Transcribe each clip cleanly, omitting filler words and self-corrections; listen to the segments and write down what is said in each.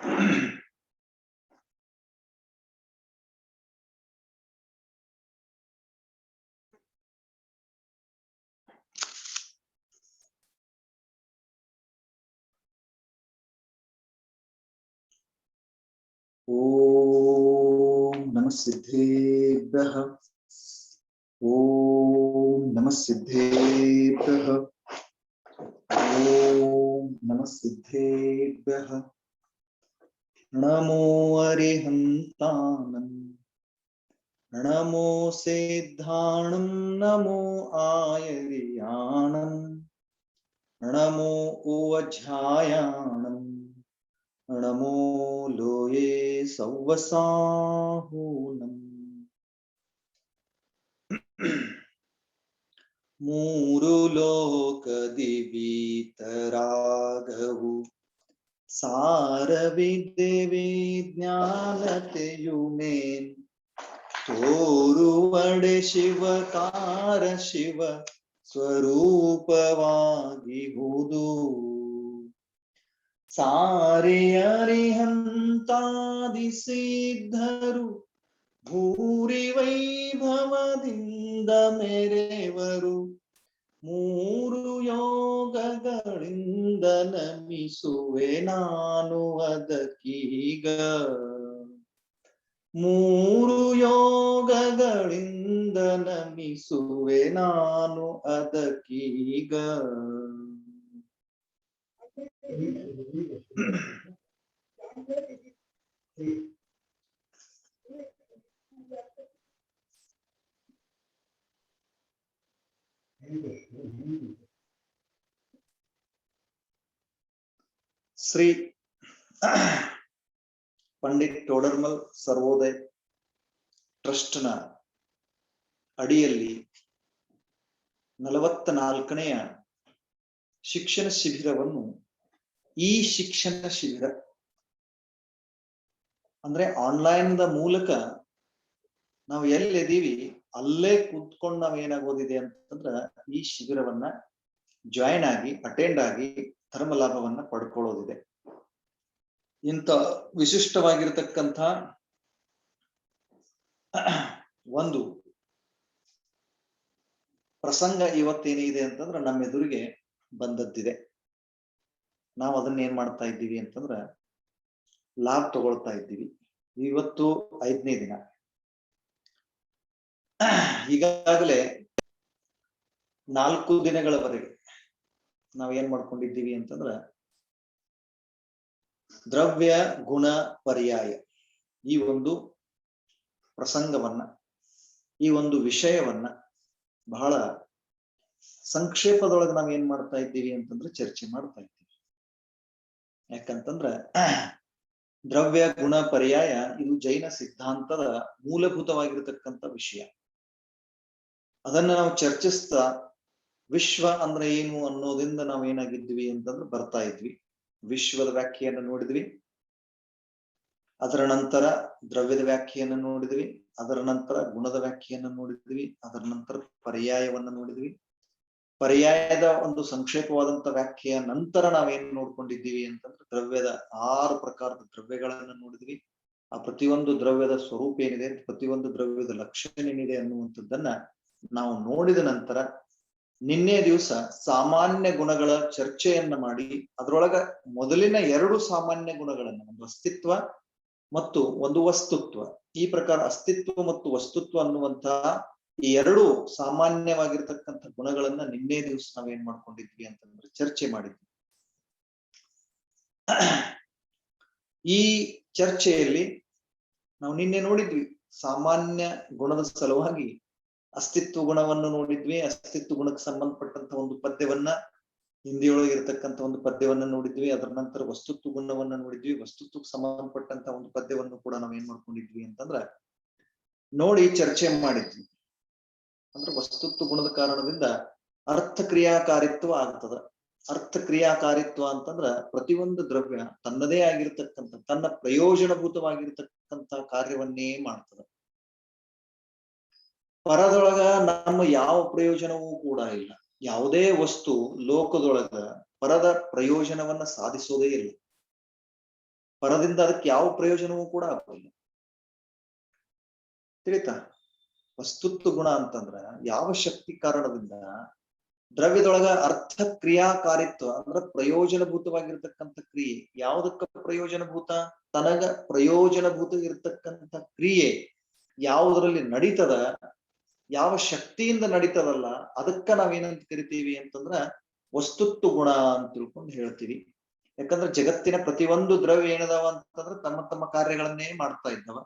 ಓಂ ನಮಃ ಸಿದ್ಧೇಭ್ಯಃ. ಓಂ ನಮಃ ಸಿದ್ಧೇಭ್ಯಃ. ಓಂ ನಮಃ ಸಿದ್ಧೇಭ್ಯಃ. ನಮೋ ಅರಿಹಂತಾನಂ, ನಮೋ ಸಿದ್ಧಾಣಂ, ನಮೋ ಆಯರ್ಯಾಣಂ, ನಮೋ ಓವಜ್ಜಾಯಾಣಂ, ನಮೋ ಲೋಯೇ ಸೌವಸಾಹೂನಂ. ಮೂರು ಲೋಕದಿವೀತರಾಗವು ಸಾರವಿದ್ದೆ ವಿಜ್ಞಾನತೆಯು ಮೇನ್ ತೋರುವಡೆ ಶಿವಕಾರ ಶಿವ ಸ್ವರೂಪವಾಗಿಹುದು. ಸಾರಿಯರಿಹಂತಾದಿ ಸಿದ್ಧರು ಭೂರಿ ವೈಭವದಿಂದ ಮೆರೆವರು. ಮೂರು ಯೋಗಗಳಿಂದ ನಮಿಸುವೆ ನಾನು ಅದಕ್ಕೀಗ. ಮೂರು ಯೋಗಗಳಿಂದ ನಮಿಸುವೆ ನಾನು ಅದಕ್ಕೀಗ. ಶ್ರೀ ಪಂಡಿತ್ ಟೋಡರ್ಮಲ್ ಸರ್ವೋದಯ ಟ್ರಸ್ಟ್ನ ಅಡಿಯಲ್ಲಿ 44ನೆಯ ಶಿಕ್ಷಣ ಶಿಬಿರವನ್ನು, ಈ ಶಿಕ್ಷಣ ಶಿಬಿರ ಅಂದ್ರೆ ಆನ್ಲೈನ್ ಮೂಲಕ ನಾವು ಎಲ್ಲಿದ್ದೀವಿ ಅಲ್ಲೇ ಕೂತ್ಕೊಂಡು ನಾವ್ ಏನಾಗೋದಿದೆ ಅಂತಂದ್ರ ಈ ಶಿಬಿರವನ್ನ ಜಾಯಿನ್ ಆಗಿ ಅಟೆಂಡ್ ಆಗಿ ಧರ್ಮ ಲಾಭವನ್ನ ಪಡ್ಕೊಳ್ಳೋದಿದೆ. ಇಂಥ ವಿಶಿಷ್ಟವಾಗಿರ್ತಕ್ಕಂಥ ಒಂದು ಪ್ರಸಂಗ ಇವತ್ತೇನಿದೆ ಅಂತಂದ್ರ ನಮ್ಮ ಎದುರಿಗೆ ಬಂದದ್ದಿದೆ. ನಾವು ಅದನ್ನ ಏನ್ ಮಾಡ್ತಾ ಇದ್ದೀವಿ ಅಂತಂದ್ರ ಲಾಭ ತಗೊಳ್ತಾ ಇದ್ದೀವಿ. ಇವತ್ತು 5ನೇ ದಿನ. ಈಗಾಗಲೇ 4 ದಿನಗಳವರೆಗೆ ನಾವ್ ಏನ್ ಮಾಡ್ಕೊಂಡಿದ್ದೀವಿ ಅಂತಂದ್ರ ದ್ರವ್ಯ ಗುಣ ಪರ್ಯಾಯ ಈ ಒಂದು ಪ್ರಸಂಗವನ್ನ, ಈ ಒಂದು ವಿಷಯವನ್ನ ಬಹಳ ಸಂಕ್ಷೇಪದೊಳಗೆ ನಾವ್ ಏನ್ ಮಾಡ್ತಾ ಇದ್ದೀವಿ ಅಂತಂದ್ರೆ ಚರ್ಚೆ ಮಾಡ್ತಾ ಇದ್ದೀವಿ. ಯಾಕಂತಂದ್ರ ದ್ರವ್ಯ ಗುಣ ಪರ್ಯಾಯ ಇದು ಜೈನ ಸಿದ್ಧಾಂತದ ಮೂಲಭೂತವಾಗಿರತಕ್ಕಂಥ ವಿಷಯ. ಅದನ್ನ ನಾವು ಚರ್ಚಿಸ್ತಾ ವಿಶ್ವ ಅಂದ್ರೆ ಏನು ಅನ್ನೋದ್ರಿಂದ ನಾವ್ ಏನಾಗಿದ್ವಿ ಅಂತಂದ್ರೆ ಬರ್ತಾ ಇದ್ವಿ. ವಿಶ್ವದ ವ್ಯಾಖ್ಯೆಯನ್ನು ನೋಡಿದ್ವಿ, ಅದರ ನಂತರ ದ್ರವ್ಯದ ವ್ಯಾಖ್ಯೆಯನ್ನು ನೋಡಿದ್ವಿ, ಅದರ ನಂತರ ಗುಣದ ವ್ಯಾಖ್ಯೆಯನ್ನು ನೋಡಿದ್ವಿ, ಅದರ ನಂತರ ಪರ್ಯಾಯವನ್ನು ನೋಡಿದ್ವಿ. ಪರ್ಯಾಯದ ಒಂದು ಸಂಕ್ಷೇಪವಾದಂತ ವ್ಯಾಖ್ಯೆಯ ನಂತರ ನಾವೇನ್ ನೋಡ್ಕೊಂಡಿದ್ದೀವಿ ಅಂತಂದ್ರೆ ದ್ರವ್ಯದ 6 ಪ್ರಕಾರದ ದ್ರವ್ಯಗಳನ್ನ ನೋಡಿದ್ವಿ. ಆ ಪ್ರತಿಯೊಂದು ದ್ರವ್ಯದ ಸ್ವರೂಪ ಏನಿದೆ, ಪ್ರತಿಯೊಂದು ದ್ರವ್ಯದ ಲಕ್ಷಣ ಏನಿದೆ ಅನ್ನುವಂಥದ್ದನ್ನ ನಾವು ನೋಡಿದ ನಂತರ ನಿನ್ನೆ ದಿವಸ ಸಾಮಾನ್ಯ ಗುಣಗಳ ಚರ್ಚೆಯನ್ನ ಮಾಡಿ ಅದರೊಳಗ ಮೊದಲಿನ 2 ಸಾಮಾನ್ಯ ಗುಣಗಳನ್ನ, ಒಂದು ಅಸ್ತಿತ್ವ ಮತ್ತು ಒಂದು ವಸ್ತುತ್ವ, ಈ ಪ್ರಕಾರ ಅಸ್ತಿತ್ವ ಮತ್ತು ವಸ್ತುತ್ವ ಅನ್ನುವಂತಹ ಈ 2 ಸಾಮಾನ್ಯವಾಗಿರ್ತಕ್ಕಂಥ ಗುಣಗಳನ್ನ ನಿನ್ನೆ ದಿವಸ ನಾವೇನ್ ಮಾಡ್ಕೊಂಡಿದ್ವಿ ಅಂತಂದ್ರೆ ಚರ್ಚೆ ಮಾಡಿದ್ವಿ. ಈ ಚರ್ಚೆಯಲ್ಲಿ ನಾವು ನಿನ್ನೆ ನೋಡಿದ್ವಿ ಸಾಮಾನ್ಯ ಗುಣದ ಸಲುವಾಗಿ ಅಸ್ತಿತ್ವ ಗುಣವನ್ನು ನೋಡಿದ್ವಿ. ಅಸ್ತಿತ್ವ ಗುಣಕ್ಕೆ ಸಂಬಂಧಪಟ್ಟಂತ ಒಂದು ಪದ್ಯವನ್ನ, ಹಿಂದಿಯೊಳಗಿರ್ತಕ್ಕಂಥ ಒಂದು ಪದ್ಯವನ್ನ ನೋಡಿದ್ವಿ. ಅದರ ನಂತರ ವಸ್ತುತ್ವ ಗುಣವನ್ನ ನೋಡಿದ್ವಿ. ವಸ್ತುತ್ವಕ್ಕೆ ಸಂಬಂಧಪಟ್ಟಂತ ಒಂದು ಪದ್ಯವನ್ನು ಕೂಡ ನಾವ್ ಏನ್ ಮಾಡ್ಕೊಂಡಿದ್ವಿ ಅಂತಂದ್ರ ನೋಡಿ ಚರ್ಚೆ ಮಾಡಿದ್ವಿ. ಅಂದ್ರೆ ವಸ್ತುತ್ವ ಗುಣದ ಕಾರಣದಿಂದ ಅರ್ಥಕ್ರಿಯಾಕಾರಿತ್ವ ಆಗ್ತದ. ಅರ್ಥಕ್ರಿಯಾಕಾರಿತ್ವ ಅಂತಂದ್ರ ಪ್ರತಿಯೊಂದು ದ್ರವ್ಯ ತನ್ನದೇ ಆಗಿರ್ತಕ್ಕಂಥ, ತನ್ನ ಪ್ರಯೋಜನಭೂತವಾಗಿರ್ತಕ್ಕಂಥ ಕಾರ್ಯವನ್ನೇ ಮಾಡ್ತದ. ಪರದೊಳಗ ನಮ್ಮ ಯಾವ ಪ್ರಯೋಜನವೂ ಕೂಡ ಇಲ್ಲ. ಯಾವುದೇ ವಸ್ತು ಲೋಕದೊಳಗ ಪರದ ಪ್ರಯೋಜನವನ್ನ ಸಾಧಿಸೋದೇ ಇಲ್ಲ. ಪರದಿಂದ ಅದಕ್ಕೆ ಯಾವ ಪ್ರಯೋಜನವೂ ಕೂಡ ಆಗೋದಿಲ್ಲ. ತಿಳಿತಾ? ವಸ್ತುತ್ವ ಗುಣ ಅಂತಂದ್ರ ಯಾವ ಶಕ್ತಿ ಕಾರಣದಿಂದ ದ್ರವ್ಯದೊಳಗ ಅರ್ಥ ಕ್ರಿಯಾಕಾರಿತ್ವ ಅಂದ್ರ ಪ್ರಯೋಜನಭೂತವಾಗಿರ್ತಕ್ಕಂಥ ಕ್ರಿಯೆ. ಯಾವುದಕ್ಕ ಪ್ರಯೋಜನಭೂತ? ತನಗ ಪ್ರಯೋಜನಭೂತ ಇರ್ತಕ್ಕಂಥ ಕ್ರಿಯೆ ಯಾವುದರಲ್ಲಿ ನಡೀತದ, ಯಾವ ಶಕ್ತಿಯಿಂದ ನಡೀತದಲ್ಲ, ಅದಕ್ಕ ನಾವೇನಂತ ಕರಿತೀವಿ ಅಂತಂದ್ರ ವಸ್ತುತ್ವ ಗುಣ ಅಂತ ತಿಳ್ಕೊಂಡು ಹೇಳ್ತೀವಿ. ಯಾಕಂದ್ರೆ ಜಗತ್ತಿನ ಪ್ರತಿಯೊಂದು ದ್ರವ್ಯ ಏನದಾವ ಅಂತಂದ್ರೆ ತಮ್ಮ ತಮ್ಮ ಕಾರ್ಯಗಳನ್ನೇ ಮಾಡ್ತಾ ಇದ್ದವ.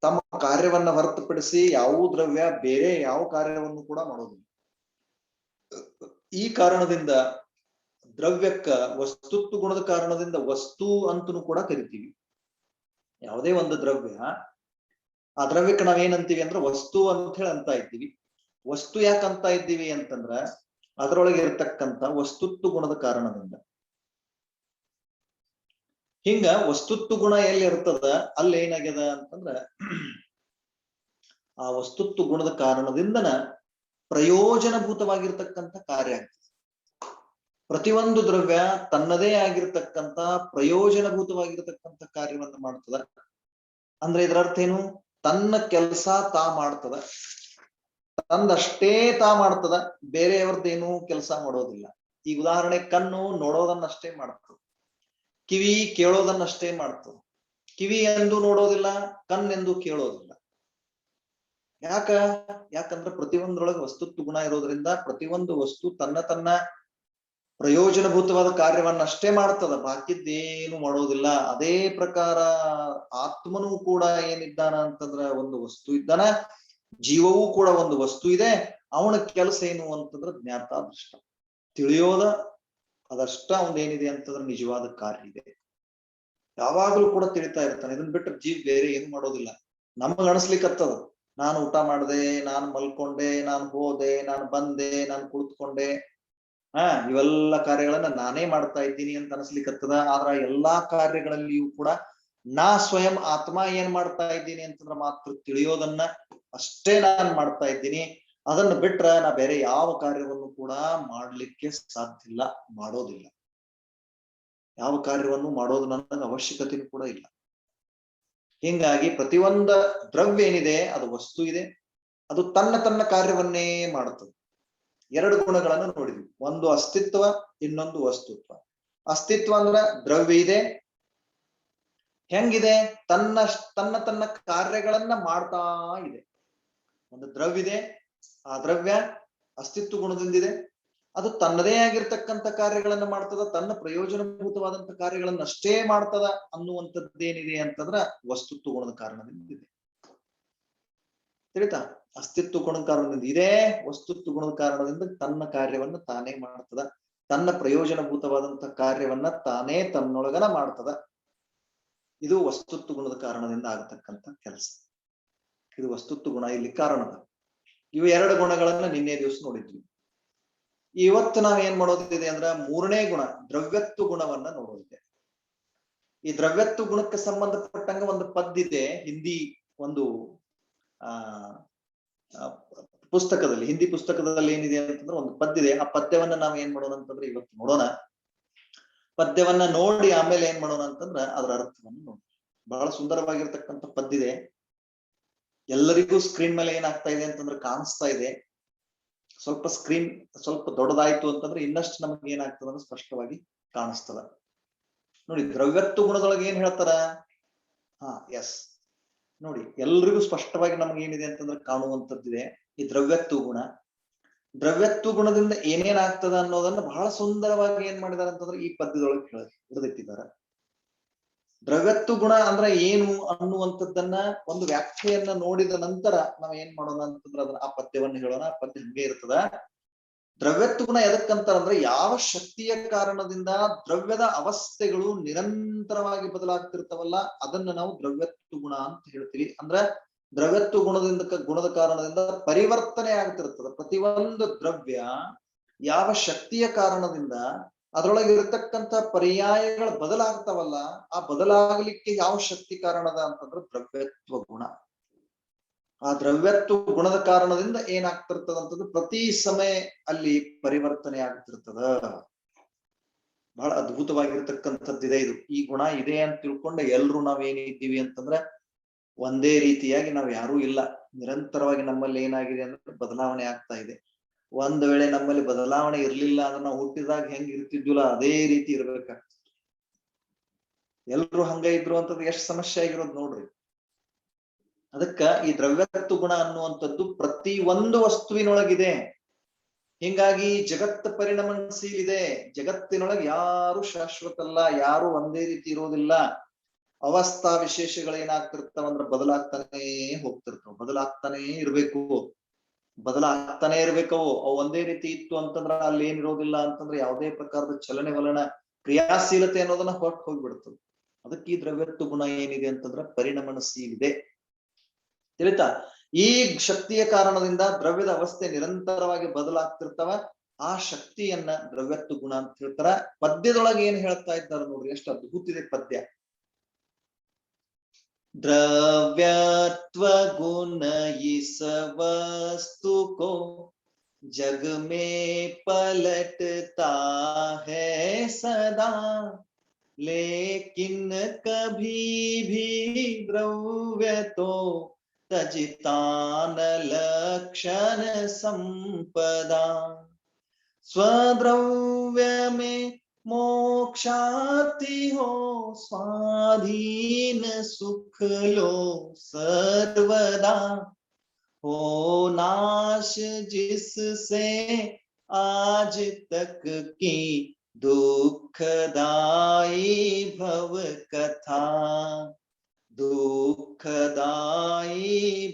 ತಮ್ಮ ಕಾರ್ಯವನ್ನ ಹೊರತುಪಡಿಸಿ ಯಾವ ದ್ರವ್ಯ ಬೇರೆ ಯಾವ ಕಾರ್ಯವನ್ನು ಕೂಡ ಮಾಡೋದಿಲ್ಲ. ಈ ಕಾರಣದಿಂದ ದ್ರವ್ಯಕ್ಕ ವಸ್ತುತ್ವ ಗುಣದ ಕಾರಣದಿಂದ ವಸ್ತು ಅಂತನೂ ಕೂಡ ಕರಿತೀವಿ. ಯಾವುದೇ ಒಂದು ದ್ರವ್ಯ, ಆ ದ್ರವ್ಯಕ್ಕೆ ನಾವೇನಂತೀವಿ ಅಂದ್ರೆ ವಸ್ತು ಅಂತ ಹೇಳಿ ಅಂತ ಇದ್ದೀವಿ. ವಸ್ತು ಯಾಕಂತ ಇದ್ದೀವಿ ಅಂತಂದ್ರ ಅದರೊಳಗೆ ಇರತಕ್ಕಂತ ವಸ್ತುತ್ವ ಗುಣದ ಕಾರಣದಿಂದ. ಹಿಂಗ ವಸ್ತುತ್ವ ಗುಣ ಎಲ್ಲಿ ಇರ್ತದ ಅಲ್ಲಿ ಏನಾಗ್ಯದ ಅಂತಂದ್ರ ಆ ವಸ್ತುತ್ವ ಗುಣದ ಕಾರಣದಿಂದನ ಪ್ರಯೋಜನಭೂತವಾಗಿರ್ತಕ್ಕಂಥ ಕಾರ್ಯ ಆಗ್ತದೆ. ಪ್ರತಿಯೊಂದು ದ್ರವ್ಯ ತನ್ನದೇ ಆಗಿರ್ತಕ್ಕಂಥ ಪ್ರಯೋಜನಭೂತವಾಗಿರ್ತಕ್ಕಂಥ ಕಾರ್ಯವನ್ನ ಮಾಡ್ತದ. ಅಂದ್ರೆ ಇದರ ಅರ್ಥ ಏನು? ತನ್ನ ಕೆಲಸ ತಾ ಮಾಡ್ತದ, ತಂದಷ್ಟೇ ತಾ ಮಾಡ್ತದ, ಬೇರೆಯವ್ರದ್ದೇನು ಕೆಲಸ ಮಾಡೋದಿಲ್ಲ. ಈಗ ಉದಾಹರಣೆ, ಕಣ್ಣು ನೋಡೋದನ್ನಷ್ಟೇ ಮಾಡ್ತದೆ, ಕಿವಿ ಕೇಳೋದನ್ನಷ್ಟೇ ಮಾಡ್ತದೆ. ಕಿವಿ ಎಂದು ನೋಡೋದಿಲ್ಲ, ಕಣ್ಣೆಂದು ಕೇಳೋದಿಲ್ಲ. ಯಾಕಂದ್ರೆ ಪ್ರತಿಯೊಂದ್ರೊಳಗೆ ವಸ್ತುತ್ವ ಗುಣ ಇರೋದ್ರಿಂದ ಪ್ರತಿಯೊಂದು ವಸ್ತು ತನ್ನ ತನ್ನ ಪ್ರಯೋಜನಭೂತವಾದ ಕಾರ್ಯವನ್ನಷ್ಟೇ ಮಾಡ್ತದ, ಬಾಕಿದ್ದೇನು ಮಾಡೋದಿಲ್ಲ. ಅದೇ ಪ್ರಕಾರ ಆತ್ಮನೂ ಕೂಡ ಏನಿದ್ದಾನ ಅಂತಂದ್ರ ಒಂದು ವಸ್ತು ಇದ್ದಾನ, ಜೀವವೂ ಕೂಡ ಒಂದು ವಸ್ತು ಇದೆ. ಅವನ ಕೆಲಸ ಏನು ಅಂತಂದ್ರ ಜ್ಞಾತ ದೃಷ್ಟ ತಿಳಿಯೋದ, ಅದಷ್ಟ ಅವನೇನಿದೆ ಅಂತಂದ್ರೆ ನಿಜವಾದ ಕಾರ್ಯ ಇದೆ. ಯಾವಾಗ್ಲೂ ಕೂಡ ತಿಳಿತಾ ಇರ್ತಾನೆ. ಇದನ್ ಬಿಟ್ರೆ ಜೀವ ಬೇರೆ ಏನು ಮಾಡೋದಿಲ್ಲ. ನಮಗ್ ಅನಿಸ್ಲಿಕ್ಕತ್ತದ, ನಾನು ಊಟ ಮಾಡ್ದೆ, ನಾನು ಮಲ್ಕೊಂಡೆ, ನಾನು ಹೋದೆ, ನಾನು ಬಂದೆ, ನಾನು ಕುಳಿತುಕೊಂಡೆ, ಇವೆಲ್ಲ ಕಾರ್ಯಗಳನ್ನ ನಾನೇ ಮಾಡ್ತಾ ಇದ್ದೀನಿ ಅಂತ ಅನಿಸ್ಲಿಕ್ಕತ್ತದ. ಆದ್ರ ಎಲ್ಲಾ ಕಾರ್ಯಗಳಲ್ಲಿಯೂ ಕೂಡ ನಾ ಸ್ವಯಂ ಆತ್ಮ ಏನ್ ಮಾಡ್ತಾ ಇದ್ದೀನಿ ಅಂತಂದ್ರ ಮಾತ್ರ ತಿಳಿಯೋದನ್ನ ಅಷ್ಟೇ ನಾನು ಮಾಡ್ತಾ ಇದ್ದೀನಿ. ಅದನ್ನ ಬಿಟ್ರ ನಾ ಬೇರೆ ಯಾವ ಕಾರ್ಯವನ್ನು ಕೂಡ ಮಾಡ್ಲಿಕ್ಕೆ ಸಾಧ್ಯ ಇಲ್ಲ, ಮಾಡೋದಿಲ್ಲ. ಯಾವ ಕಾರ್ಯವನ್ನು ಮಾಡೋದು ನನಗೆ ಅವಶ್ಯಕತೆನೂ ಕೂಡ ಇಲ್ಲ. ಹಿಂಗಾಗಿ ಪ್ರತಿಯೊಂದ ದ್ರವ್ಯ ಏನಿದೆ ಅದು ವಸ್ತು ಇದೆ, ಅದು ತನ್ನ ತನ್ನ ಕಾರ್ಯವನ್ನೇ ಮಾಡುತ್ತದೆ. ಎರಡು ಗುಣಗಳನ್ನು ನೋಡಿದ್ವಿ, ಒಂದು ಅಸ್ತಿತ್ವ, ಇನ್ನೊಂದು ವಸ್ತುತ್ವ. ಅಸ್ತಿತ್ವ ಅಂದ್ರ ದ್ರವ್ಯ ಇದೆ, ಹೆಂಗಿದೆ? ತನ್ನ ತನ್ನ ಕಾರ್ಯಗಳನ್ನ ಮಾಡ್ತಾ ಇದೆ. ಒಂದು ದ್ರವ್ಯ ಇದೆ, ಆ ದ್ರವ್ಯ ಅಸ್ತಿತ್ವ ಗುಣದಿಂದಿದೆ, ಅದು ತನ್ನದೇ ಆಗಿರ್ತಕ್ಕಂಥ ಕಾರ್ಯಗಳನ್ನ ಮಾಡ್ತದ, ತನ್ನ ಪ್ರಯೋಜನಭೂತವಾದಂತ ಕಾರ್ಯಗಳನ್ನಷ್ಟೇ ಮಾಡ್ತದ ಅನ್ನುವಂಥದ್ದೇನಿದೆ ಅಂತಂದ್ರ ವಸ್ತುತ್ವ ಗುಣದ ಕಾರಣದಿಂದ ಇದೆ. ತಿಳಿತಾ? ಅಸ್ತಿತ್ವ ಗುಣದ ಕಾರಣದಿಂದ ಇದೆ, ವಸ್ತುತ್ವ ಗುಣದ ಕಾರಣದಿಂದ ತನ್ನ ಕಾರ್ಯವನ್ನ ತಾನೇ ಮಾಡ್ತದ, ತನ್ನ ಪ್ರಯೋಜನಭೂತವಾದಂತ ಕಾರ್ಯವನ್ನ ತಾನೇ ತನ್ನೊಳಗನ ಮಾಡ್ತದ. ಇದು ವಸ್ತುತ್ವ ಗುಣದ ಕಾರಣದಿಂದ ಆಗತಕ್ಕಂಥ ಕೆಲಸ. ಇದು ವಸ್ತುತ್ವ ಗುಣ ಇಲ್ಲಿ ಕಾರಣದ. ಇವು ಎರಡು ಗುಣಗಳನ್ನ ನಿನ್ನೆ ದಿವಸ ನೋಡಿದ್ವಿ. ಇವತ್ತು ನಾವ್ ಏನ್ ಮಾಡೋದಿದೆ ಅಂದ್ರ ಮೂರನೇ ಗುಣ, ದ್ರವ್ಯತ್ವ ಗುಣವನ್ನ ನೋಡೋದಿದೆ. ಈ ದ್ರವ್ಯತ್ವ ಗುಣಕ್ಕೆ ಸಂಬಂಧಪಟ್ಟಂಗ ಒಂದು ಪದ್ಯತೆ ಹಿಂದಿ ಒಂದು ಪುಸ್ತಕದಲ್ಲಿ, ಹಿಂದಿ ಪುಸ್ತಕದಲ್ಲಿ ಏನಿದೆ ಅಂತಂದ್ರೆ ಒಂದು ಪದ್ಯ ಇದೆ. ಆ ಪದ್ಯವನ್ನ ನಾವ್ ಏನ್ ಮಾಡೋಣ ಅಂತಂದ್ರೆ ಇವತ್ತು ನೋಡೋಣ. ಪದ್ಯವನ್ನ ನೋಡಿ ಆಮೇಲೆ ಏನ್ ಮಾಡೋಣ ಅಂತಂದ್ರ ಅದರ ಅರ್ಥವನ್ನು ನೋಡಿ. ಬಹಳ ಸುಂದರವಾಗಿರ್ತಕ್ಕಂಥ ಪದ್ಯ ಇದೆ. ಎಲ್ಲರಿಗೂ ಸ್ಕ್ರೀನ್ ಮೇಲೆ ಏನಾಗ್ತಾ ಇದೆ ಅಂತಂದ್ರೆ ಕಾಣಿಸ್ತಾ ಇದೆ. ಸ್ಕ್ರೀನ್ ಸ್ವಲ್ಪ ದೊಡ್ಡದಾಯ್ತು ಅಂತಂದ್ರೆ ಇನ್ನಷ್ಟು ನಮಗೆ ಏನಾಗ್ತದ ಅಂದ್ರೆ ಸ್ಪಷ್ಟವಾಗಿ ಕಾಣಿಸ್ತದ. ನೋಡಿ, ದ್ರವ್ಯತ್ವ ಗುಣದೊಳಗೆ ಏನ್ ಹೇಳ್ತಾರ? ಎಸ್ ನೋಡಿ, ಎಲ್ರಿಗೂ ಸ್ಪಷ್ಟವಾಗಿ ನಮ್ಗೆ ಏನಿದೆ ಅಂತಂದ್ರೆ ಕಾಣುವಂಥದ್ದಿದೆ ಈ ದ್ರವ್ಯತ್ವ ಗುಣ. ದ್ರವ್ಯತ್ವ ಗುಣದಿಂದ ಏನೇನಾಗ್ತದ ಅನ್ನೋದನ್ನ ಬಹಳ ಸುಂದರವಾಗಿ ಏನ್ ಮಾಡಿದಾರೆ ಅಂತಂದ್ರೆ ಈ ಪದ್ಯದೊಳಗೆ ಹಿಡಿದಿಟ್ಟಿದ್ದಾರೆ. ದ್ರವ್ಯತ್ವ ಗುಣ ಅಂದ್ರೆ ಏನು ಅನ್ನುವಂಥದ್ದನ್ನ ಒಂದು ವ್ಯಾಖ್ಯೆಯನ್ನ ನೋಡಿದ ನಂತರ ನಾವ್ ಏನ್ ಮಾಡೋಣ ಅಂತಂದ್ರೆ ಅದನ್ನ ಆ ಪದ್ಯವನ್ನ ಹೇಳೋಣ. ಆ ಪದ್ಯ ಹಂಗೆ ಇರ್ತದ. ದ್ರವ್ಯತ್ವ ಗುಣ ಎದಕ್ಕಂತಾರಂದ್ರೆ ಯಾವ ಶಕ್ತಿಯ ಕಾರಣದಿಂದ ದ್ರವ್ಯದ ಅವಸ್ಥೆಗಳು ನಿರಂತರವಾಗಿ ಬದಲಾಗ್ತಿರ್ತಾವಲ್ಲ ಅದನ್ನ ನಾವು ದ್ರವ್ಯತ್ವ ಗುಣ ಅಂತ ಹೇಳ್ತೀವಿ. ಅಂದ್ರೆ ದ್ರವ್ಯತ್ವ ಗುಣದ ಕಾರಣದಿಂದ ಪರಿವರ್ತನೆ ಆಗ್ತಿರ್ತದ. ಪ್ರತಿಯೊಂದು ದ್ರವ್ಯ ಯಾವ ಶಕ್ತಿಯ ಕಾರಣದಿಂದ ಅದರೊಳಗೆ ಇರತಕ್ಕಂಥ ಪರ್ಯಾಯಗಳು ಬದಲಾಗ್ತಾವಲ್ಲ, ಆ ಬದಲಾಗಲಿಕ್ಕೆ ಯಾವ ಶಕ್ತಿ ಕಾರಣದ ಅಂತಂದ್ರೆ ದ್ರವ್ಯತ್ವ ಗುಣ. ಆ ದ್ರವ್ಯತ್ವ ಗುಣದ ಕಾರಣದಿಂದ ಏನಾಗ್ತಿರ್ತದ ಅಂತಂದ್ರೆ ಪ್ರತಿ ಸಮಯ ಅಲ್ಲಿ ಪರಿವರ್ತನೆ ಆಗ್ತಿರ್ತದ. ಬಹಳ ಅದ್ಭುತವಾಗಿರ್ತಕ್ಕಂಥದ್ದಿದೆ ಇದು. ಈ ಗುಣ ಇದೆ ಅಂತ ತಿಳ್ಕೊಂಡೆ ಎಲ್ರು ನಾವೇನಿದ್ದೀವಿ ಅಂತಂದ್ರೆ ಒಂದೇ ರೀತಿಯಾಗಿ ನಾವ್ ಯಾರೂ ಇಲ್ಲ. ನಿರಂತರವಾಗಿ ನಮ್ಮಲ್ಲಿ ಏನಾಗಿದೆ ಅಂದ್ರೆ ಬದಲಾವಣೆ ಆಗ್ತಾ ಇದೆ. ಒಂದ್ ವೇಳೆ ನಮ್ಮಲ್ಲಿ ಬದಲಾವಣೆ ಇರ್ಲಿಲ್ಲ ಅಂದ್ರೆ ನಾವು ಹುಟ್ಟಿದಾಗ ಹೆಂಗ್ ಇರ್ತಿದ್ವಿಲ್ಲ ಅದೇ ರೀತಿ ಇರ್ಬೇಕಾಗ್ತದೆ. ಎಲ್ರು ಹಂಗ ಇದ್ರು ಅಂತಂದ್ರೆ ಎಷ್ಟ್ ಸಮಸ್ಯೆ ಆಗಿರೋದು ನೋಡ್ರಿ. ಅದಕ್ಕ ಈ ದ್ರವ್ಯತ್ವ ಗುಣ ಅನ್ನುವಂಥದ್ದು ಪ್ರತಿ ಒಂದು ವಸ್ತುವಿನೊಳಗಿದೆ. ಹಿಂಗಾಗಿ ಜಗತ್ತು ಪರಿಣಮನಶೀಲ ಇದೆ. ಜಗತ್ತಿನೊಳಗೆ ಯಾರು ಶಾಶ್ವತ ಅಲ್ಲ, ಯಾರು ಒಂದೇ ರೀತಿ ಇರೋದಿಲ್ಲ. ಅವಸ್ಥಾ ವಿಶೇಷಗಳೇನಾಗ್ತಿರ್ತಾವಂದ್ರೆ ಬದಲಾಗ್ತಾನೆ ಬದಲಾಗ್ತಾನೆ ಇರ್ಬೇಕು. ಅವು ಒಂದೇ ರೀತಿ ಇತ್ತು ಅಂತಂದ್ರ ಅಲ್ಲಿ ಏನಿರೋದಿಲ್ಲ ಅಂತಂದ್ರೆ ಯಾವುದೇ ಪ್ರಕಾರದ ಚಲನೆ ವಲನ ಕ್ರಿಯಾಶೀಲತೆ ಅನ್ನೋದನ್ನ ಹೊರಟು ಹೋಗ್ಬಿಡ್ತದೆ. ಅದಕ್ಕೆ ಈ ದ್ರವ್ಯತ್ವ ಗುಣ ಏನಿದೆ ಅಂತಂದ್ರೆ ಪರಿಣಮನಶೀಲಿದೆ. ತಿಳಿತಾ? ಈ ಶಕ್ತಿಯ ಕಾರಣದಿಂದ ದ್ರವ್ಯದ ಅವಸ್ಥೆ ನಿರಂತರವಾಗಿ ಬದಲಾಗ್ತಿರ್ತಾವ. ಆ ಶಕ್ತಿಯನ್ನ ದ್ರವ್ಯತ್ವ ಗುಣ ಅಂತ ಹೇಳ್ತಾರ. ಪದ್ಯದೊಳಗೆ ಏನ್ ಹೇಳ್ತಾ ಇದ್ದಾರೆ ನೋಡ್ರಿ, ಎಷ್ಟು ಅದ್ಭುತ ಇದೆ ಪದ್ಯ. द्रव्यत्व गुण इस वस्तु को जग में पलटता है सदा, लेकिन कभी भी द्रव्य तो तजता न लक्षण संपदा। स्वद्रव्य में मोक्षाति हो स्वाधीन सुख लो सर्वदा, हो नाश जिससे आज तक की दुखदाई भव कथा, दुखदाई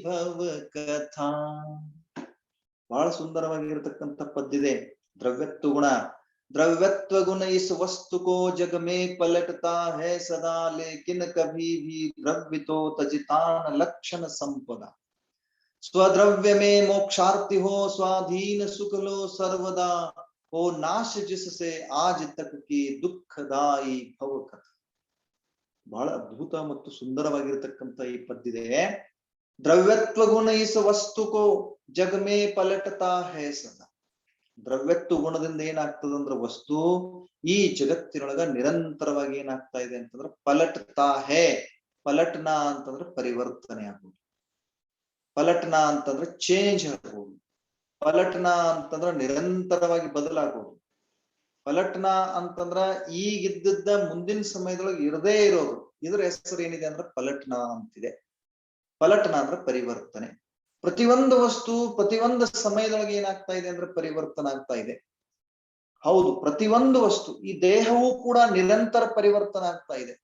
भव कथा. ಬಹಳ ಸುಂದರವಾಗಿರತಕ್ಕಂಥ ಪದ್ಯದೆ ದ್ರವ್ಯತ್ವ ಗುಣ. द्रव्यत्व गुण इस वस्तु को जग में पलटता है सदा, लेकिन कभी भी द्रव्य तो तजता न लक्षण संपदा। स्वद्रव्य में मोक्षार्थी हो स्वाधीन सुख लो सर्वदा, हो नाश जिससे आज तक की दुखदाई भव कथा. ಬಹಳ ಅದ್ಭುತ ಮತ್ತು ಸುಂದರವಾಗಿರತಕ್ಕಂಥ ಈ ಪದ್ಯದೆ. द्रव्यत्व गुण इस वस्तु को जग में पलटता है सदा. ದ್ರವ್ಯತ್ವ ಗುಣದಿಂದ ಏನಾಗ್ತದಂದ್ರ ವಸ್ತು ಈ ಜಗತ್ತಿನೊಳಗ ನಿರಂತರವಾಗಿ ಏನಾಗ್ತಾ ಇದೆ ಅಂತಂದ್ರ ಪಲಟ್ತಾ ಹೇ. ಪಲಟ್ನ ಅಂತಂದ್ರೆ ಪರಿವರ್ತನೆ ಆಗೋದು, ಪಲಟ್ನ ಅಂತಂದ್ರೆ ಚೇಂಜ್ ಆಗೋದು, ಪಲಟ್ನ ಅಂತಂದ್ರ ನಿರಂತರವಾಗಿ ಬದಲಾಗೋದು, ಪಲಟ್ನ ಅಂತಂದ್ರ ಈಗಿದ್ದ ಮುಂದಿನ ಸಮಯದೊಳಗೆ ಇರದೇ ಇರೋದು. ಇದ್ರ ಹೆಸರು ಏನಿದೆ ಅಂದ್ರೆ ಪಲಟ್ನ ಅಂತಿದೆ. ಪಲಟ್ನ ಅಂದ್ರೆ ಪರಿವರ್ತನೆ. ಪ್ರತಿಯೊಂದು ವಸ್ತು ಪ್ರತಿಯೊಂದು ಸಮಯದೊಳಗೆ ಏನಾಗ್ತಾ ಇದೆ ಅಂದ್ರೆ ಪರಿವರ್ತನೆ ಆಗ್ತಾ ಇದೆ. ಹೌದು, ಪ್ರತಿಯೊಂದು ವಸ್ತು, ಈ ದೇಹವೂ ಕೂಡ ನಿರಂತರ ಪರಿವರ್ತನೆ ಆಗ್ತಾ ಇದೆ.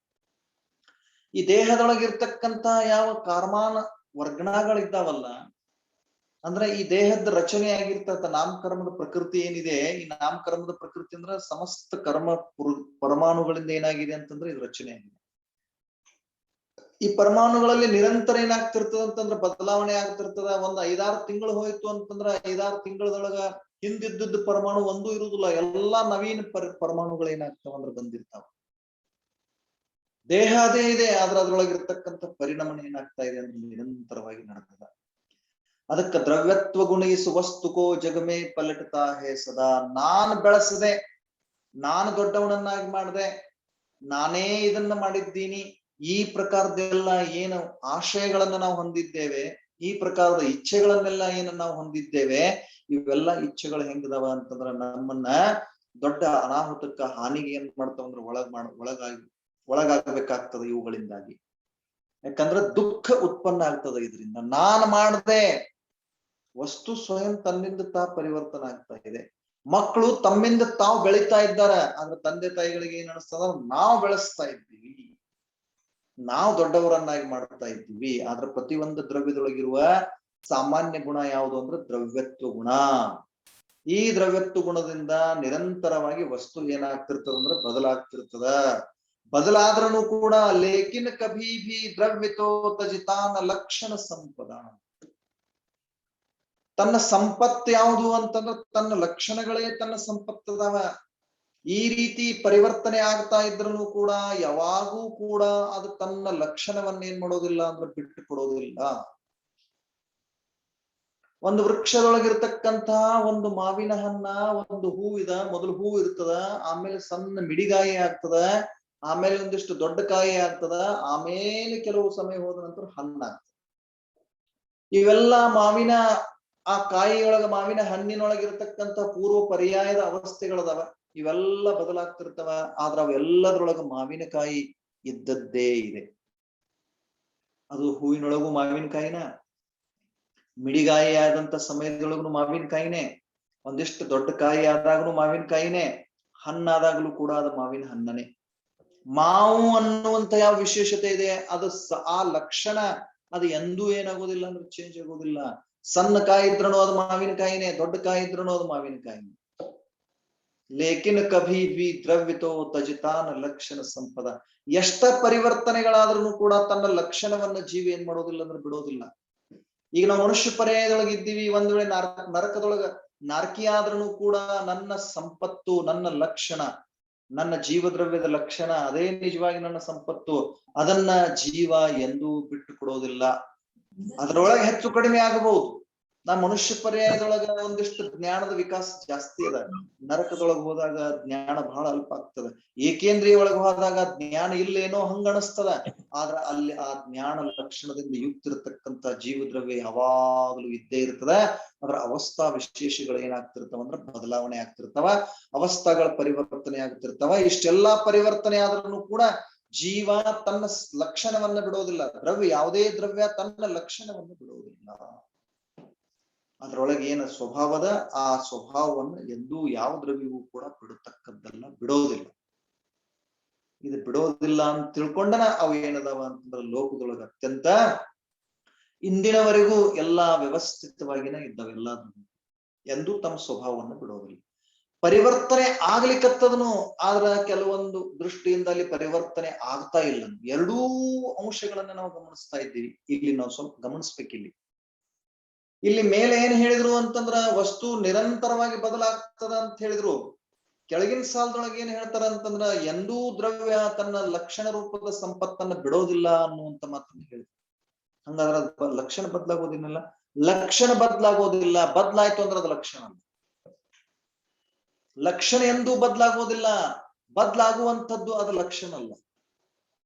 ಈ ದೇಹದೊಳಗಿರ್ತಕ್ಕಂತ ಯಾವ ಕಾರ್ಮಾನ ವರ್ಗಣಗಳಿದ್ದಾವಲ್ಲ, ಅಂದ್ರೆ ಈ ದೇಹದ ರಚನೆ ಆಗಿರ್ತಕ್ಕ ನಾಮಕರ್ಮದ ಪ್ರಕೃತಿ ಏನಿದೆ, ಈ ನಾಮಕರ್ಮದ ಪ್ರಕೃತಿ ಅಂದ್ರೆ ಸಮಸ್ತ ಕರ್ಮ ಪರಮಾಣುಗಳಿಂದ ಏನಾಗಿದೆ ಅಂತಂದ್ರೆ ಇದು ರಚನೆ ಆಗಿದೆ. ಈ ಪರಮಾಣುಗಳಲ್ಲಿ ನಿರಂತರ ಏನಾಗ್ತಿರ್ತದ ಅಂತಂದ್ರೆ ಬದಲಾವಣೆ ಆಗ್ತಿರ್ತದ. ಒಂದ್ 5-6 ತಿಂಗಳು ಹೋಯ್ತು ಅಂತಂದ್ರ 5-6 ತಿಂಗಳದೊಳಗ ಹಿಂದಿದ್ದದ್ದು ಪರಮಾಣು ಒಂದೂ ಇರುವುದಿಲ್ಲ. ಎಲ್ಲಾ ನವೀನ ಪರಮಾಣುಗಳು ಏನಾಗ್ತಾವ ಅಂದ್ರೆ ಬಂದಿರ್ತಾವ. ದೇಹ ಅದೇ ಇದೆ, ಆದ್ರೆ ಅದ್ರೊಳಗಿರ್ತಕ್ಕಂಥ ಪರಿಣಾಮ ಏನಾಗ್ತಾ ಇದೆ ಅಂದ್ರೆ ನಿರಂತರವಾಗಿ ನಡೆದ. ಅದಕ್ಕೆ ದ್ರವ್ಯತ್ವ ಗುಣಿಸು ವಸ್ತುಕೋ ಜಗಮೇ ಪಲಟತಾ ಹೇ ಸದಾ. ನಾನ್ ಬೆಳೆಸದೆ, ನಾನು ದೊಡ್ಡವನನ್ನಾಗಿ ಮಾಡಿದೆ, ನಾನೇ ಇದನ್ನ ಮಾಡಿದ್ದೀನಿ, ಈ ಪ್ರಕಾರದೆಲ್ಲ ಏನು ಆಶಯಗಳನ್ನ ನಾವು ಹೊಂದಿದ್ದೇವೆ, ಈ ಪ್ರಕಾರದ ಇಚ್ಛೆಗಳನ್ನೆಲ್ಲ ಏನು ನಾವು ಹೊಂದಿದ್ದೇವೆ, ಇವೆಲ್ಲ ಇಚ್ಛೆಗಳು ಹೆಂಗದವ ಅಂತಂದ್ರ ನಮ್ಮನ್ನ ದೊಡ್ಡ ಅನಾಹುತಕ್ಕ ಹಾನಿಗೆ ಏನ್ ಮಾಡ್ತಾವಂದ್ರ ಒಳಗಾಗಬೇಕಾಗ್ತದೆ ಇವುಗಳಿಂದಾಗಿ. ಯಾಕಂದ್ರೆ ದುಃಖ ಉತ್ಪನ್ನ ಆಗ್ತದೆ ಇದರಿಂದ. ನಾನ್ ಮಾಡದೆ, ವಸ್ತು ಸ್ವಯಂ ತನ್ನಿಂದ ಪರಿವರ್ತನೆ ಆಗ್ತಾ ಇದೆ. ಮಕ್ಕಳು ತಮ್ಮಿಂದ ತಾವು ಬೆಳೀತಾ ಇದ್ದಾರೆ, ಆದ್ರೆ ತಂದೆ ತಾಯಿಗಳಿಗೆ ಏನ್ ಅನಿಸ್ತದ, ನಾವು ಬೆಳೆಸ್ತಾ ಇದ್ದೀವಿ, ನಾವು ದೊಡ್ಡವರನ್ನಾಗಿ ಮಾಡ್ತಾ ಇದ್ದೀವಿ. ಆದ್ರೆ ಪ್ರತಿಯೊಂದು ದ್ರವ್ಯದೊಳಗಿರುವ ಸಾಮಾನ್ಯ ಗುಣ ಯಾವುದು ಅಂದ್ರೆ ದ್ರವ್ಯತ್ವ ಗುಣ. ಈ ದ್ರವ್ಯತ್ವ ಗುಣದಿಂದ ನಿರಂತರವಾಗಿ ವಸ್ತು ಏನಾಗ್ತಿರ್ತದ ಅಂದ್ರೆ ಬದಲಾಗ್ತಿರ್ತದ. ಬದಲಾದ್ರೂ ಕೂಡ ಲೇಕಿನ್ ಕಭಿ ಭಿ ದ್ರವ್ಯತೋ ತಜಿತಾನ ಲಕ್ಷಣ ಸಂಪದ. ತನ್ನ ಸಂಪತ್ತು ಯಾವುದು ಅಂತಂದ್ರೆ ತನ್ನ ಲಕ್ಷಣಗಳೇ ತನ್ನ ಸಂಪತ್ತದವ. ಈ ರೀತಿ ಪರಿವರ್ತನೆ ಆಗ್ತಾ ಇದ್ರೂ ಕೂಡ ಯಾವಾಗೂ ಕೂಡ ಅದು ತನ್ನ ಲಕ್ಷಣವನ್ನ ಏನ್ ಮಾಡೋದಿಲ್ಲ ಅಂದ್ರೆ ಬಿಟ್ಟು ಕೊಡೋದಿಲ್ಲ. ಒಂದು ವೃಕ್ಷದೊಳಗಿರ್ತಕ್ಕಂತಹ ಒಂದು ಮಾವಿನ ಹಣ್ಣ, ಒಂದು ಹೂವಿದ, ಮೊದಲು ಹೂ ಇರ್ತದ, ಆಮೇಲೆ ಸಣ್ಣ ಮಿಡಿಗಾಯಿ ಆಗ್ತದ, ಆಮೇಲೆ ಒಂದಿಷ್ಟು ದೊಡ್ಡ ಕಾಯಿ ಆಗ್ತದ, ಆಮೇಲೆ ಕೆಲವು ಸಮಯ ಹೋದ ನಂತರ ಹಣ್ಣಾಗ್ತದ. ಇವೆಲ್ಲ ಮಾವಿನ ಆ ಕಾಯಿಯೊಳಗ, ಮಾವಿನ ಹಣ್ಣಿನೊಳಗಿರ್ತಕ್ಕಂಥ ಪೂರ್ವ ಪರ್ಯಾಯದ ಅವಸ್ಥೆಗಳದಾವ. ಇವೆಲ್ಲ ಬದಲಾಗ್ತಿರ್ತಾವ. ಆದ್ರ ಅವೆಲ್ಲದ್ರೊಳಗ ಮಾವಿನಕಾಯಿ ಇದ್ದದ್ದೇ ಇದೆ. ಅದು ಹೂವಿನೊಳಗೂ ಮಾವಿನಕಾಯಿನ, ಮಿಡಿಗಾಯಿ ಆದಂತ ಸಮಯದೊಳಗೂ ಮಾವಿನಕಾಯಿನೇ, ಒಂದಿಷ್ಟು ದೊಡ್ಡ ಕಾಯಿ ಆದಾಗನು ಮಾವಿನಕಾಯಿನೇ, ಹಣ್ಣಾದಾಗ್ಲೂ ಕೂಡ ಅದು ಮಾವಿನ ಹಣ್ಣನೇ. ಮಾವು ಅನ್ನುವಂತ ಯಾವ ವಿಶೇಷತೆ ಇದೆ, ಅದು ಆ ಲಕ್ಷಣ ಅದು ಎಂದೂ ಏನಾಗೋದಿಲ್ಲ ಅಂದ್ರೆ ಚೇಂಜ್ ಆಗೋದಿಲ್ಲ. ಸಣ್ಣ ಕಾಯಿ ಇದ್ರೂ ಅದು ಮಾವಿನಕಾಯಿನೇ, ದೊಡ್ಡ ಕಾಯಿ ಇದ್ರೂ ಅದು ಮಾವಿನಕಾಯಿನೇ. ಲೇಕಿನ್ ಕಭಿ ಭಿ ದ್ರವ್ಯತೋ ತಜಿತಾನ ಲಕ್ಷಣ ಸಂಪದ. ಎಷ್ಟ ಪರಿವರ್ತನೆಗಳಾದ್ರೂ ಕೂಡ ತನ್ನ ಲಕ್ಷಣವನ್ನ ಜೀವಿ ಏನ್ ಮಾಡೋದಿಲ್ಲ ಅಂದ್ರೆ ಬಿಡೋದಿಲ್ಲ. ಈಗ ನಾವು ಮನುಷ್ಯ ಪರ್ಯಾಯದೊಳಗೆ ಇದ್ದೀವಿ, ಒಂದ್ ವೇಳೆ ನರಕದೊಳಗ ನಾರ್ಕಿ ಆದ್ರೂ ಕೂಡ ನನ್ನ ಸಂಪತ್ತು, ನನ್ನ ಲಕ್ಷಣ, ನನ್ನ ಜೀವದ್ರವ್ಯದ ಲಕ್ಷಣ ಅದೇ ನಿಜವಾಗಿ ನನ್ನ ಸಂಪತ್ತು. ಅದನ್ನ ಜೀವ ಎಂದೂ ಬಿಟ್ಟು ಕೊಡೋದಿಲ್ಲ. ಅದರೊಳಗೆ ಹೆಚ್ಚು ಕಡಿಮೆ ಆಗಬಹುದು. ನಾ ಮನುಷ್ಯ ಪರ್ಯಾಯದೊಳಗ ಒಂದಿಷ್ಟು ಜ್ಞಾನದ ವಿಕಾಸ ಜಾಸ್ತಿ ಅದ, ನರಕದೊಳಗೆ ಹೋದಾಗ ಜ್ಞಾನ ಬಹಳ ಅಲ್ಪ ಆಗ್ತದೆ. ಏಕೇಂದ್ರಿಯ ಒಳಗೆ ಹೋದಾಗ ಜ್ಞಾನ ಇಲ್ಲೇನೋ ಹಂಗ ಅನಿಸ್ತದ. ಆದ್ರ ಅಲ್ಲಿ ಆ ಜ್ಞಾನ ಲಕ್ಷಣದಿಂದ ಯುಕ್ತಿರ್ತಕ್ಕಂಥ ಜೀವದ್ರವ್ಯ ಯಾವಾಗಲೂ ಇದ್ದೇ ಇರ್ತದ. ಅದರ ಅವಸ್ಥಾ ವಿಶೇಷಗಳು ಏನಾಗ್ತಿರ್ತಾವ ಅಂದ್ರೆ ಬದಲಾವಣೆ ಆಗ್ತಿರ್ತಾವ, ಅವಸ್ಥಾಗಳ ಪರಿವರ್ತನೆ ಆಗ್ತಿರ್ತಾವ. ಇಷ್ಟೆಲ್ಲಾ ಪರಿವರ್ತನೆ ಆದ್ರೂ ಕೂಡ ಜೀವ ತನ್ನ ಲಕ್ಷಣವನ್ನ ಬಿಡೋದಿಲ್ಲ. ದ್ರವ್ಯ, ಯಾವುದೇ ದ್ರವ್ಯ ತನ್ನ ಲಕ್ಷಣವನ್ನು ಬಿಡೋದಿಲ್ಲ. ಅದ್ರೊಳಗೆ ಏನ ಸ್ವಭಾವದ ಆ ಸ್ವಭಾವವನ್ನು ಎಂದೂ ಯಾವ ದ್ರವ್ಯವೂ ಕೂಡ ಬಿಡತಕ್ಕದ್ದಲ್ಲ, ಬಿಡೋದಿಲ್ಲ. ಇದು ಬಿಡೋದಿಲ್ಲ ಅಂತ ತಿಳ್ಕೊಂಡನ ಅವು ಏನದಾವ ಅಂತಂದ್ರೆ ಲೋಕದೊಳಗ ಅತ್ಯಂತ ಇಂದಿನವರೆಗೂ ಎಲ್ಲಾ ವ್ಯವಸ್ಥಿತವಾಗಿನ ಇದ್ದಾವೆ. ಎಲ್ಲಾದ್ರೂ ಎಂದೂ ತಮ್ಮ ಸ್ವಭಾವವನ್ನು ಬಿಡೋದಿಲ್ಲ. ಪರಿವರ್ತನೆ ಆಗ್ಲಿಕ್ಕತ್ತದನು, ಆದ್ರ ಕೆಲವೊಂದು ದೃಷ್ಟಿಯಿಂದ ಅಲ್ಲಿ ಪರಿವರ್ತನೆ ಆಗ್ತಾ ಇಲ್ಲ. ಎರಡೂ ಅಂಶಗಳನ್ನ ನಾವು ಗಮನಿಸ್ತಾ ಇದ್ದೀವಿ. ಇಲ್ಲಿ ನಾವು ಸ್ವಲ್ಪ ಗಮನಿಸ್ಬೇಕಿಲ್ಲಿ. ಇಲ್ಲಿ ಮೇಲೆ ಏನ್ ಹೇಳಿದ್ರು ಅಂತಂದ್ರ ವಸ್ತು ನಿರಂತರವಾಗಿ ಬದಲಾಗ್ತದ ಅಂತ ಹೇಳಿದ್ರು. ಕೆಳಗಿನ ಸಾಲದೊಳಗೆ ಏನ್ ಹೇಳ್ತಾರ ಅಂತಂದ್ರ ಎಂದೂ ದ್ರವ್ಯ ತನ್ನ ಲಕ್ಷಣ ರೂಪದ ಸಂಪತ್ತನ್ನ ಬಿಡೋದಿಲ್ಲ ಅನ್ನುವಂತ ಮಾತನ್ನ ಹೇಳಿದ್ರು. ಹಂಗಾದ್ರ ಲಕ್ಷಣ ಬದಲಾಗೋದಿಲ್ಲ, ಲಕ್ಷಣ ಬದಲಾಗೋದಿಲ್ಲ. ಬದಲಾಯ್ತು ಅಂದ್ರೆ ಅದು ಲಕ್ಷಣ ಅಲ್ಲ. ಲಕ್ಷಣ ಎಂದೂ ಬದಲಾಗೋದಿಲ್ಲ, ಬದಲಾಗುವಂಥದ್ದು ಅದು ಲಕ್ಷಣ ಅಲ್ಲ.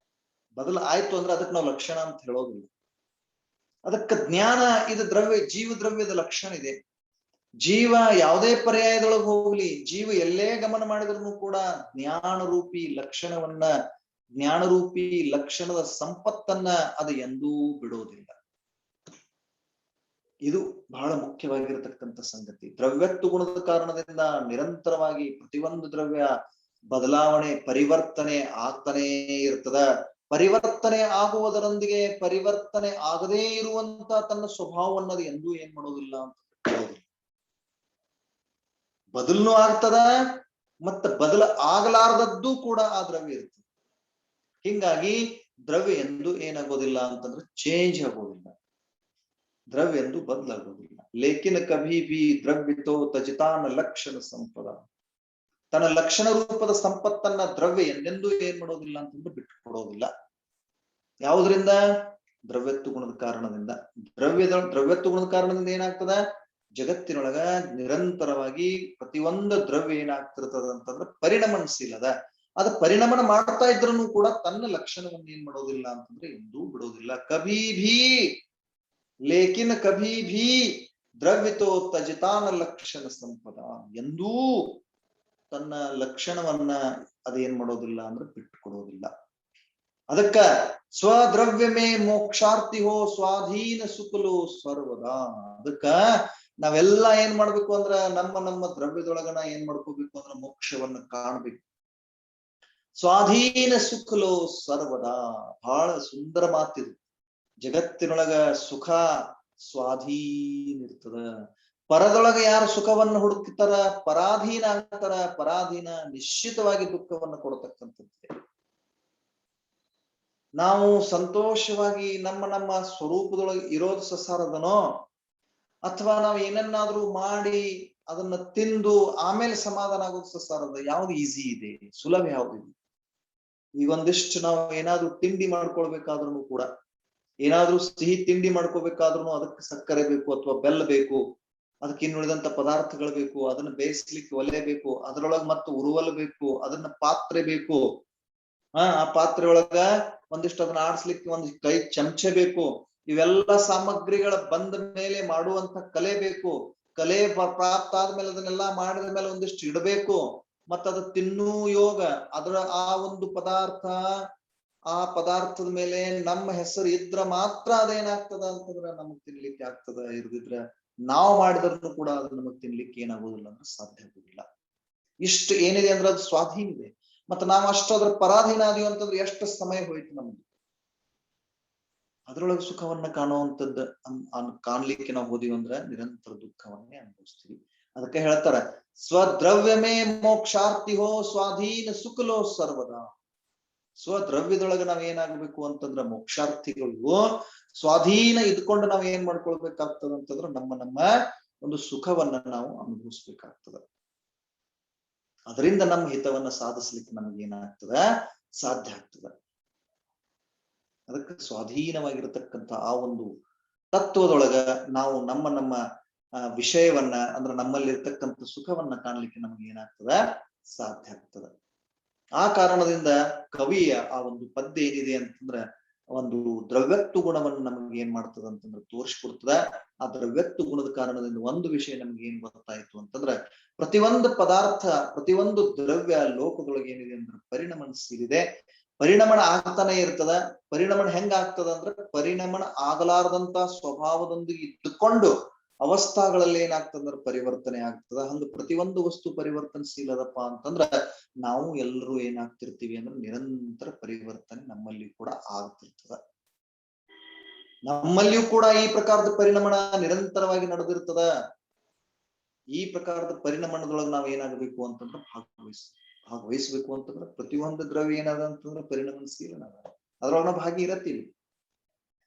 ಆಯ್ತು ಅಂದ್ರೆ ಅದಕ್ಕೆ ನಾವು ಲಕ್ಷಣ ಅಂತ ಹೇಳೋದಿಲ್ಲ. ಅದಕ್ಕೆ ಜ್ಞಾನ, ಇದು ದ್ರವ್ಯ, ಜೀವ ದ್ರವ್ಯದ ಲಕ್ಷಣ ಇದೆ. ಜೀವ ಯಾವುದೇ ಪರ್ಯಾಯದೊಳಗೆ ಹೋಗ್ಲಿ, ಜೀವ ಎಲ್ಲೇ ಗಮನ ಮಾಡಿದ್ರು ಕೂಡ ಜ್ಞಾನರೂಪಿ ಲಕ್ಷಣವನ್ನ, ಜ್ಞಾನರೂಪಿ ಲಕ್ಷಣದ ಸಂಪತ್ತನ್ನ ಅದು ಎಂದೂ ಬಿಡೋದಿಲ್ಲ. ಇದು ಬಹಳ ಮುಖ್ಯವಾಗಿರತಕ್ಕಂಥ ಸಂಗತಿ. ದ್ರವ್ಯತ್ವ ಗುಣದ ಕಾರಣದಿಂದ ನಿರಂತರವಾಗಿ ಪ್ರತಿಯೊಂದು ದ್ರವ್ಯ ಬದಲಾವಣೆ, ಪರಿವರ್ತನೆ ಆಗ್ತಾನೇ ಇರ್ತದ. ಪರಿವರ್ತನೆ ಆಗುವುದರೊಂದಿಗೆ ಪರಿವರ್ತನೆ ಆಗದೇ ಇರುವಂತ ತನ್ನ ಸ್ವಭಾವವನ್ನದು ಎಂದೂ ಏನ್ ಮಾಡೋದಿಲ್ಲ ಅಂತ ಹೇಳೋದಿಲ್ಲ. ಬದಲೂ ಆಗ್ತದ, ಮತ್ತೆ ಬದಲ ಆಗಲಾರದದ್ದು ಕೂಡ ಆ ದ್ರವ್ಯ ಇರ್ತದೆ. ಹಿಂಗಾಗಿ ದ್ರವ್ಯ ಎಂದು ಏನಾಗೋದಿಲ್ಲ ಅಂತಂದ್ರೆ ಚೇಂಜ್ ಆಗೋದಿಲ್ಲ, ದ್ರವ್ಯ ಎಂದು ಬದಲಾಗೋದಿಲ್ಲ. ಲೇಕಿನ ಕಭಿ ಭಿ ದ್ರವ್ಯತೋ ತಜಿತಾನ ಲಕ್ಷಣ ಸಂಪದ. ತನ್ನ ಲಕ್ಷಣ ರೂಪದ ಸಂಪತ್ತನ್ನ ದ್ರವ್ಯ ಎಂದೆಂದೂ ಏನ್ ಮಾಡೋದಿಲ್ಲ ಅಂತಂದ್ರೆ ಬಿಟ್ಟು ಕೊಡೋದಿಲ್ಲ. ಯಾವುದರಿಂದ? ದ್ರವ್ಯತ್ವ ಗುಣದ ಕಾರಣದಿಂದ. ದ್ರವ್ಯತ್ವ ಗುಣದ ಕಾರಣದಿಂದ ಏನಾಗ್ತದ? ಜಗತ್ತಿನೊಳಗ ನಿರಂತರವಾಗಿ ಪ್ರತಿಯೊಂದು ದ್ರವ್ಯ ಏನಾಗ್ತಿರ್ತದ ಅಂತಂದ್ರೆ ಪರಿಣಮನಶೀಲದ. ಅದ ಪರಿಣಮನ ಮಾಡ್ತಾ ಇದ್ರೂ ಕೂಡ ತನ್ನ ಲಕ್ಷಣವನ್ನು ಏನ್ ಮಾಡೋದಿಲ್ಲ ಅಂತಂದ್ರೆ ಎಂದೂ ಬಿಡೋದಿಲ್ಲ. ಕಭಿ ಭೀ, ಲೇಕಿನ್ ಕಭಿ ಭೀ ದ್ರವ್ಯತೋ ತಜಿತಾನ ಲಕ್ಷಣ ಸಂಪದ. ಎಂದೂ ತನ್ನ ಲಕ್ಷಣವನ್ನ ಅದೇನ್ ಮಾಡೋದಿಲ್ಲ ಅಂದ್ರೆ ಬಿಟ್ಟು ಕೊಡೋದಿಲ್ಲ. ಅದಕ್ಕ ಸ್ವದ್ರವ್ಯಮೇ ಮೋಕ್ಷಾರ್ಥಿ ಹೋ ಸ್ವಾಧೀನ ಸುಖಲೋ ಸರ್ವದಾ. ಅದಕ್ಕ ನಾವೆಲ್ಲ ಏನ್ ಮಾಡ್ಬೇಕು ಅಂದ್ರ ನಮ್ಮ ದ್ರವ್ಯದೊಳಗನ ಏನ್ ಮಾಡ್ಕೋಬೇಕು ಅಂದ್ರ ಮೋಕ್ಷವನ್ನ ಕಾಣ್ಬೇಕು. ಸ್ವಾಧೀನ ಸುಖಲೋ ಸರ್ವದಾ. ಬಹಳ ಸುಂದರ ಮಾತಿದು. ಜಗತ್ತಿನೊಳಗ ಸುಖ ಸ್ವಾಧೀನ ಇರ್ತದ. ಪರದೊಳಗ ಯಾರು ಸುಖವನ್ನು ಹುಡುಕ್ತಾರ ಪರಾಧೀನ ಆಗ್ತಾರ. ಪರಾಧೀನ ನಿಶ್ಚಿತವಾಗಿ ದುಃಖವನ್ನು ಕೊಡತಕ್ಕಂಥದ್ದೇ. ನಾವು ಸಂತೋಷವಾಗಿ ನಮ್ಮ ಸ್ವರೂಪದೊಳಗೆ ಇರೋದು ಸಸಾರದನೋ, ಅಥವಾ ನಾವು ಏನನ್ನಾದ್ರೂ ಮಾಡಿ ಅದನ್ನ ತಿಂದು ಆಮೇಲೆ ಸಮಾಧಾನ ಆಗೋದು ಸಸಾರದ? ಯಾವ್ದು ಈಸಿ ಇದೆ, ಸುಲಭ ಯಾವ್ದು ಇದೆ? ಈಗ ಒಂದಿಷ್ಟು ನಾವು ಏನಾದ್ರೂ ತಿಂಡಿ ಮಾಡ್ಕೊಳ್ಬೇಕಾದ್ರೂ ಕೂಡ ಏನಾದ್ರೂ ಸಿಹಿ ತಿಂಡಿ ಮಾಡ್ಕೋಬೇಕಾದ್ರೂ ಅದಕ್ಕೆ ಸಕ್ಕರೆ ಬೇಕು ಅಥವಾ ಬೆಲ್ಲ ಬೇಕು, ಅದಕ್ಕೆ ಇನ್ನುಳಿದಂತ ಪದಾರ್ಥಗಳು ಬೇಕು, ಅದನ್ನ ಬೇಯಿಸ್ಲಿಕ್ಕೆ ಒಲೆ ಬೇಕು, ಅದ್ರೊಳಗ ಮತ್ತು ಉರುವಲು ಬೇಕು, ಅದನ್ನ ಪಾತ್ರೆ ಬೇಕು, ಆ ಪಾತ್ರೆ ಒಳಗ ಒಂದಿಷ್ಟು ಅದನ್ನ ಆಡ್ಸ್ಲಿಕ್ಕೆ ಒಂದು ಕೈ ಚಮಚೆ ಬೇಕು. ಇವೆಲ್ಲ ಸಾಮಗ್ರಿಗಳ ಬಂದ ಮೇಲೆ ಮಾಡುವಂತ ಕಲೆ ಬೇಕು. ಕಲೆ ಪ್ರಾಪ್ತ ಆದ್ಮೇಲೆ ಅದನ್ನೆಲ್ಲಾ ಮಾಡಿದ ಮೇಲೆ ಒಂದಿಷ್ಟು ಇಡಬೇಕು, ಮತ್ತದ ತಿನ್ನೂ ಯೋಗ. ಅದರ ಆ ಒಂದು ಪದಾರ್ಥ, ಆ ಪದಾರ್ಥದ ಮೇಲೆ ನಮ್ಮ ಹೆಸರು ಇದ್ರ ಮಾತ್ರ ಅದೇನಾಗ್ತದ ಅಂತಂದ್ರ ನಮಗ್ ತಿನ್ಲಿಕ್ಕೆ ಆಗ್ತದ. ಇರ್ದಿದ್ರ ನಾವು ಮಾಡಿದ್ರೂ ಕೂಡ ಅದು ನಮಗ್ ತಿನ್ಲಿಕ್ಕೆ ಏನಾಗೋದಿಲ್ಲ ಅಂದ್ರೆ ಸಾಧ್ಯ ಆಗುದಿಲ್ಲ. ಇಷ್ಟು ಏನಿದೆ ಅಂದ್ರೆ ಅದು ಸ್ವಾಧೀನ ಇದೆ. ಮತ್ತೆ ನಾವು ಅಷ್ಟು ಅದ್ರ ಪರಾಧೀನ ಆದೀವಿ ಅಂತಂದ್ರೆ ಎಷ್ಟು ಸಮಯ ಹೋಯ್ತು ನಮ್ದು. ಅದ್ರೊಳಗೆ ಸುಖವನ್ನ ಕಾಣುವಂಥದ್ದು ಕಾಣ್ಲಿಕ್ಕೆ ನಾವು ಹೋದಿವಿ ಅಂದ್ರೆ ನಿರಂತರ ದುಃಖವನ್ನೇ ಅನುಭವಿಸ್ತೀವಿ. ಅದಕ್ಕೆ ಹೇಳ್ತಾರ, ಸ್ವದ್ರವ್ಯಮೇ ಮೋಕ್ಷಾರ್ಥಿಹೋ ಸ್ವಾಧೀನ ಸುಖಲೋ ಸರ್ವದ. ಸ್ವದ್ರವ್ಯದೊಳಗೆ ನಾವ್ ಏನಾಗ್ಬೇಕು ಅಂತಂದ್ರ ಮೋಕ್ಷಾರ್ಥಿಗಳು ಸ್ವಾಧೀನ ಇದ್ಕೊಂಡು ನಾವ್ ಏನ್ ಮಾಡ್ಕೊಳ್ಬೇಕಾಗ್ತದ ಅಂತಂದ್ರ ನಮ್ಮ ಒಂದು ಸುಖವನ್ನ ನಾವು ಅನುಭವಿಸ್ಬೇಕಾಗ್ತದ. ಅದರಿಂದ ನಮ್ಮ ಹಿತವನ್ನ ಸಾಧಿಸ್ಲಿಕ್ಕೆ ನಮಗೆ ಏನಾಗ್ತದ, ಸಾಧ್ಯ ಆಗ್ತದ. ಅದಕ್ಕೆ ಸ್ವಾಧೀನವಾಗಿರತಕ್ಕಂತ ಆ ಒಂದು ತತ್ವದೊಳಗ ನಾವು ನಮ್ಮ ವಿಷಯವನ್ನ ಅಂದ್ರೆ ನಮ್ಮಲ್ಲಿರ್ತಕ್ಕಂಥ ಸುಖವನ್ನ ಕಾಣ್ಲಿಕ್ಕೆ ನಮ್ಗೆ ಏನಾಗ್ತದ, ಸಾಧ್ಯ ಆಗ್ತದ. ಆ ಕಾರಣದಿಂದ ಕವಿಯ ಆ ಒಂದು ಪದ್ಯ ಏನಿದೆ ಅಂತಂದ್ರ ಒಂದು ದ್ರವ್ಯತ್ವ ಗುಣವನ್ನು ನಮ್ಗೆ ಏನ್ ಮಾಡ್ತದ ಅಂತಂದ್ರೆ ತೋರಿಸ್ಕೊಡ್ತದ. ಆ ದ್ರವ್ಯತ್ವ ಗುಣದ ಕಾರಣದಿಂದ ಒಂದು ವಿಷಯ ನಮ್ಗೆ ಏನ್ ಗೊತ್ತಾಯ್ತು ಅಂತಂದ್ರ, ಪ್ರತಿಯೊಂದು ಪದಾರ್ಥ, ಪ್ರತಿಯೊಂದು ದ್ರವ್ಯ ಲೋಕದೊಳಗೆ ಏನಿದೆ ಅಂದ್ರೆ ಪರಿಣಮನಶೀಲಿದೆ, ಪರಿಣಮನ ಆಗ್ತಾನೆ ಇರ್ತದ. ಪರಿಣಮನ ಹೆಂಗ ಆಗ್ತದ ಅಂದ್ರೆ ಪರಿಣಮನ ಆಗಲಾರದಂತ ಸ್ವಭಾವದೊಂದಿಗೆ ಇದ್ದುಕೊಂಡು ಅವಸ್ಥಾಗಳಲ್ಲಿ ಏನಾಗ್ತದಂದ್ರೆ ಪರಿವರ್ತನೆ ಆಗ್ತದ. ಹಂಗ ಪ್ರತಿಯೊಂದು ವಸ್ತು ಪರಿವರ್ತನಶೀಲದಪ್ಪ ಅಂತಂದ್ರ ನಾವು ಎಲ್ಲರೂ ಏನಾಗ್ತಿರ್ತೀವಿ ಅಂದ್ರೆ ನಿರಂತರ ಪರಿವರ್ತನೆ ನಮ್ಮಲ್ಲಿ ಕೂಡ ಆಗ್ತಿರ್ತದ. ನಮ್ಮಲ್ಲಿಯೂ ಕೂಡ ಈ ಪ್ರಕಾರದ ಪರಿಣಮನ ನಿರಂತರವಾಗಿ ನಡೆದಿರ್ತದ. ಈ ಪ್ರಕಾರದ ಪರಿಣಮನದೊಳಗೆ ನಾವ್ ಏನಾಗಬೇಕು ಅಂತಂದ್ರೆ ಭಾಗವಹಿಸ್ಬೇಕು ಅಂತಂದ್ರೆ ಪ್ರತಿಯೊಂದು ದ್ರವ್ಯ ಏನದ ಅಂತಂದ್ರೆ ಪರಿಣಮನಶೀಲನ ಅದ್ರೊಳಗೆ ನಾವು ಭಾಗಿ ಇರತ್ತೀವಿ.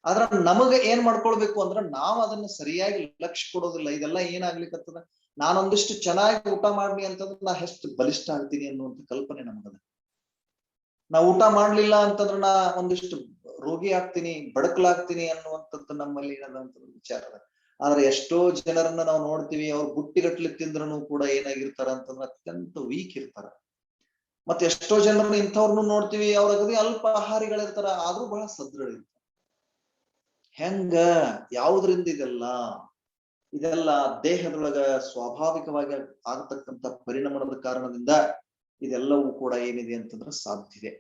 ಆದ್ರ ನಮಗ ಏನ್ ಮಾಡ್ಕೊಳ್ಬೇಕು ಅಂದ್ರ ನಾವ್ ಅದನ್ನ ಸರಿಯಾಗಿ ಲಕ್ಷ್ಯ ಕೊಡೋದಿಲ್ಲ. ಇದೆಲ್ಲ ಏನಾಗ್ಲಿಕ್ಕತ್ತದ, ನಾನೊಂದಿಷ್ಟು ಚೆನ್ನಾಗಿ ಊಟ ಮಾಡ್ಲಿ ಅಂತಂದ್ರೆ ನಾ ಎಷ್ಟು ಬಲಿಷ್ಠ ಆಗ್ತೀನಿ ಅನ್ನುವಂತ ಕಲ್ಪನೆ ನಮಗದ. ನಾ ಊಟ ಮಾಡ್ಲಿಲ್ಲ ಅಂತಂದ್ರೆ ನಾ ಒಂದಿಷ್ಟು ರೋಗಿ ಆಗ್ತೀನಿ, ಬಡಕಲಾಗ್ತೀನಿ ಅನ್ನುವಂಥದ್ದು ನಮ್ಮಲ್ಲಿ ಏನದ ಅಂತ ವಿಚಾರ ಅದ. ಆದ್ರೆ ಎಷ್ಟೋ ಜನರನ್ನ ನಾವು ನೋಡ್ತೀವಿ, ಅವ್ರು ಬುಟ್ಟಿಗಟ್ಲಿ ತಿಂದ್ರೂ ಕೂಡ ಏನಾಗಿರ್ತಾರ ಅಂತಂದ್ರೆ ಅತ್ಯಂತ ವೀಕ್ ಇರ್ತಾರ. ಮತ್ತೆ ಎಷ್ಟೋ ಜನರನ್ನ ಇಂಥವ್ರನ್ನು ನೋಡ್ತೀವಿ, ಅವ್ರ ಅಗದಿ ಅಲ್ಪ ಆಹಾರಿಗಳಿರ್ತಾರ, ಆದ್ರೂ ಬಹಳ ಸದೃಢ ಇರ್ತಾರ. ಹೆಂಗ, ಯಾವುದ್ರಿಂದ ಇದೆಲ್ಲ ದೇಹದೊಳಗ ಸ್ವಾಭಾವಿಕವಾಗಿ ಆಗತಕ್ಕಂತ ಪರಿಣಾಮದ ಕಾರಣದಿಂದ ಇದೆಲ್ಲವೂ ಕೂಡ ಏನಿದೆ ಅಂತಂದ್ರೆ ಸಾಧ್ಯತೆ.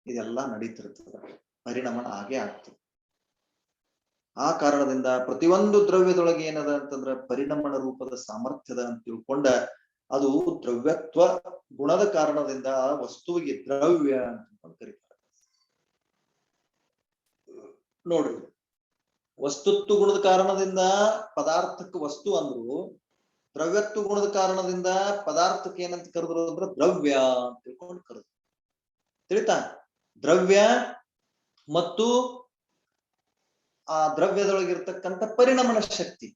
ಇದೆಲ್ಲ ನಡೀತಿರ್ತದ, ಪರಿಣಾಮ ಆಗೇ ಆಗ್ತದೆ. ಆ ಕಾರಣದಿಂದ ಪ್ರತಿಯೊಂದು ದ್ರವ್ಯದೊಳಗೆ ಏನದ ಅಂತಂದ್ರೆ ಪರಿಣಾಮನ ರೂಪದ ಸಾಮರ್ಥ್ಯದ ಅಂತ ತಿಳ್ಕೊಂಡ ಅದು ದ್ರವ್ಯತ್ವ ಗುಣದ ಕಾರಣದಿಂದ ವಸ್ತುವಿಗೆ ದ್ರವ್ಯ ಅಂತ ಕರೀತಾರೆ. ನೋಡ್ರಿ, ವಸ್ತುತ್ವ ಗುಣದ ಕಾರಣದಿಂದ ಪದಾರ್ಥಕ್ಕೆ ವಸ್ತು ಅಂದ್ರು, ದ್ರವ್ಯತ್ವ ಗುಣದ ಕಾರಣದಿಂದ ಪದಾರ್ಥಕ್ಕೆ ಏನಂತ ಕರೆದ್ರು ಅಂದ್ರೆ ದ್ರವ್ಯ ಅಂತ ತಿಳ್ಕೊಂಡು ಕರೆದ್ರು. ತಿಳಿತಾ? ದ್ರವ್ಯ ಮತ್ತು ಆ ದ್ರವ್ಯದೊಳಗಿರ್ತಕ್ಕಂಥ ಪರಿಣಮನ ಶಕ್ತಿ,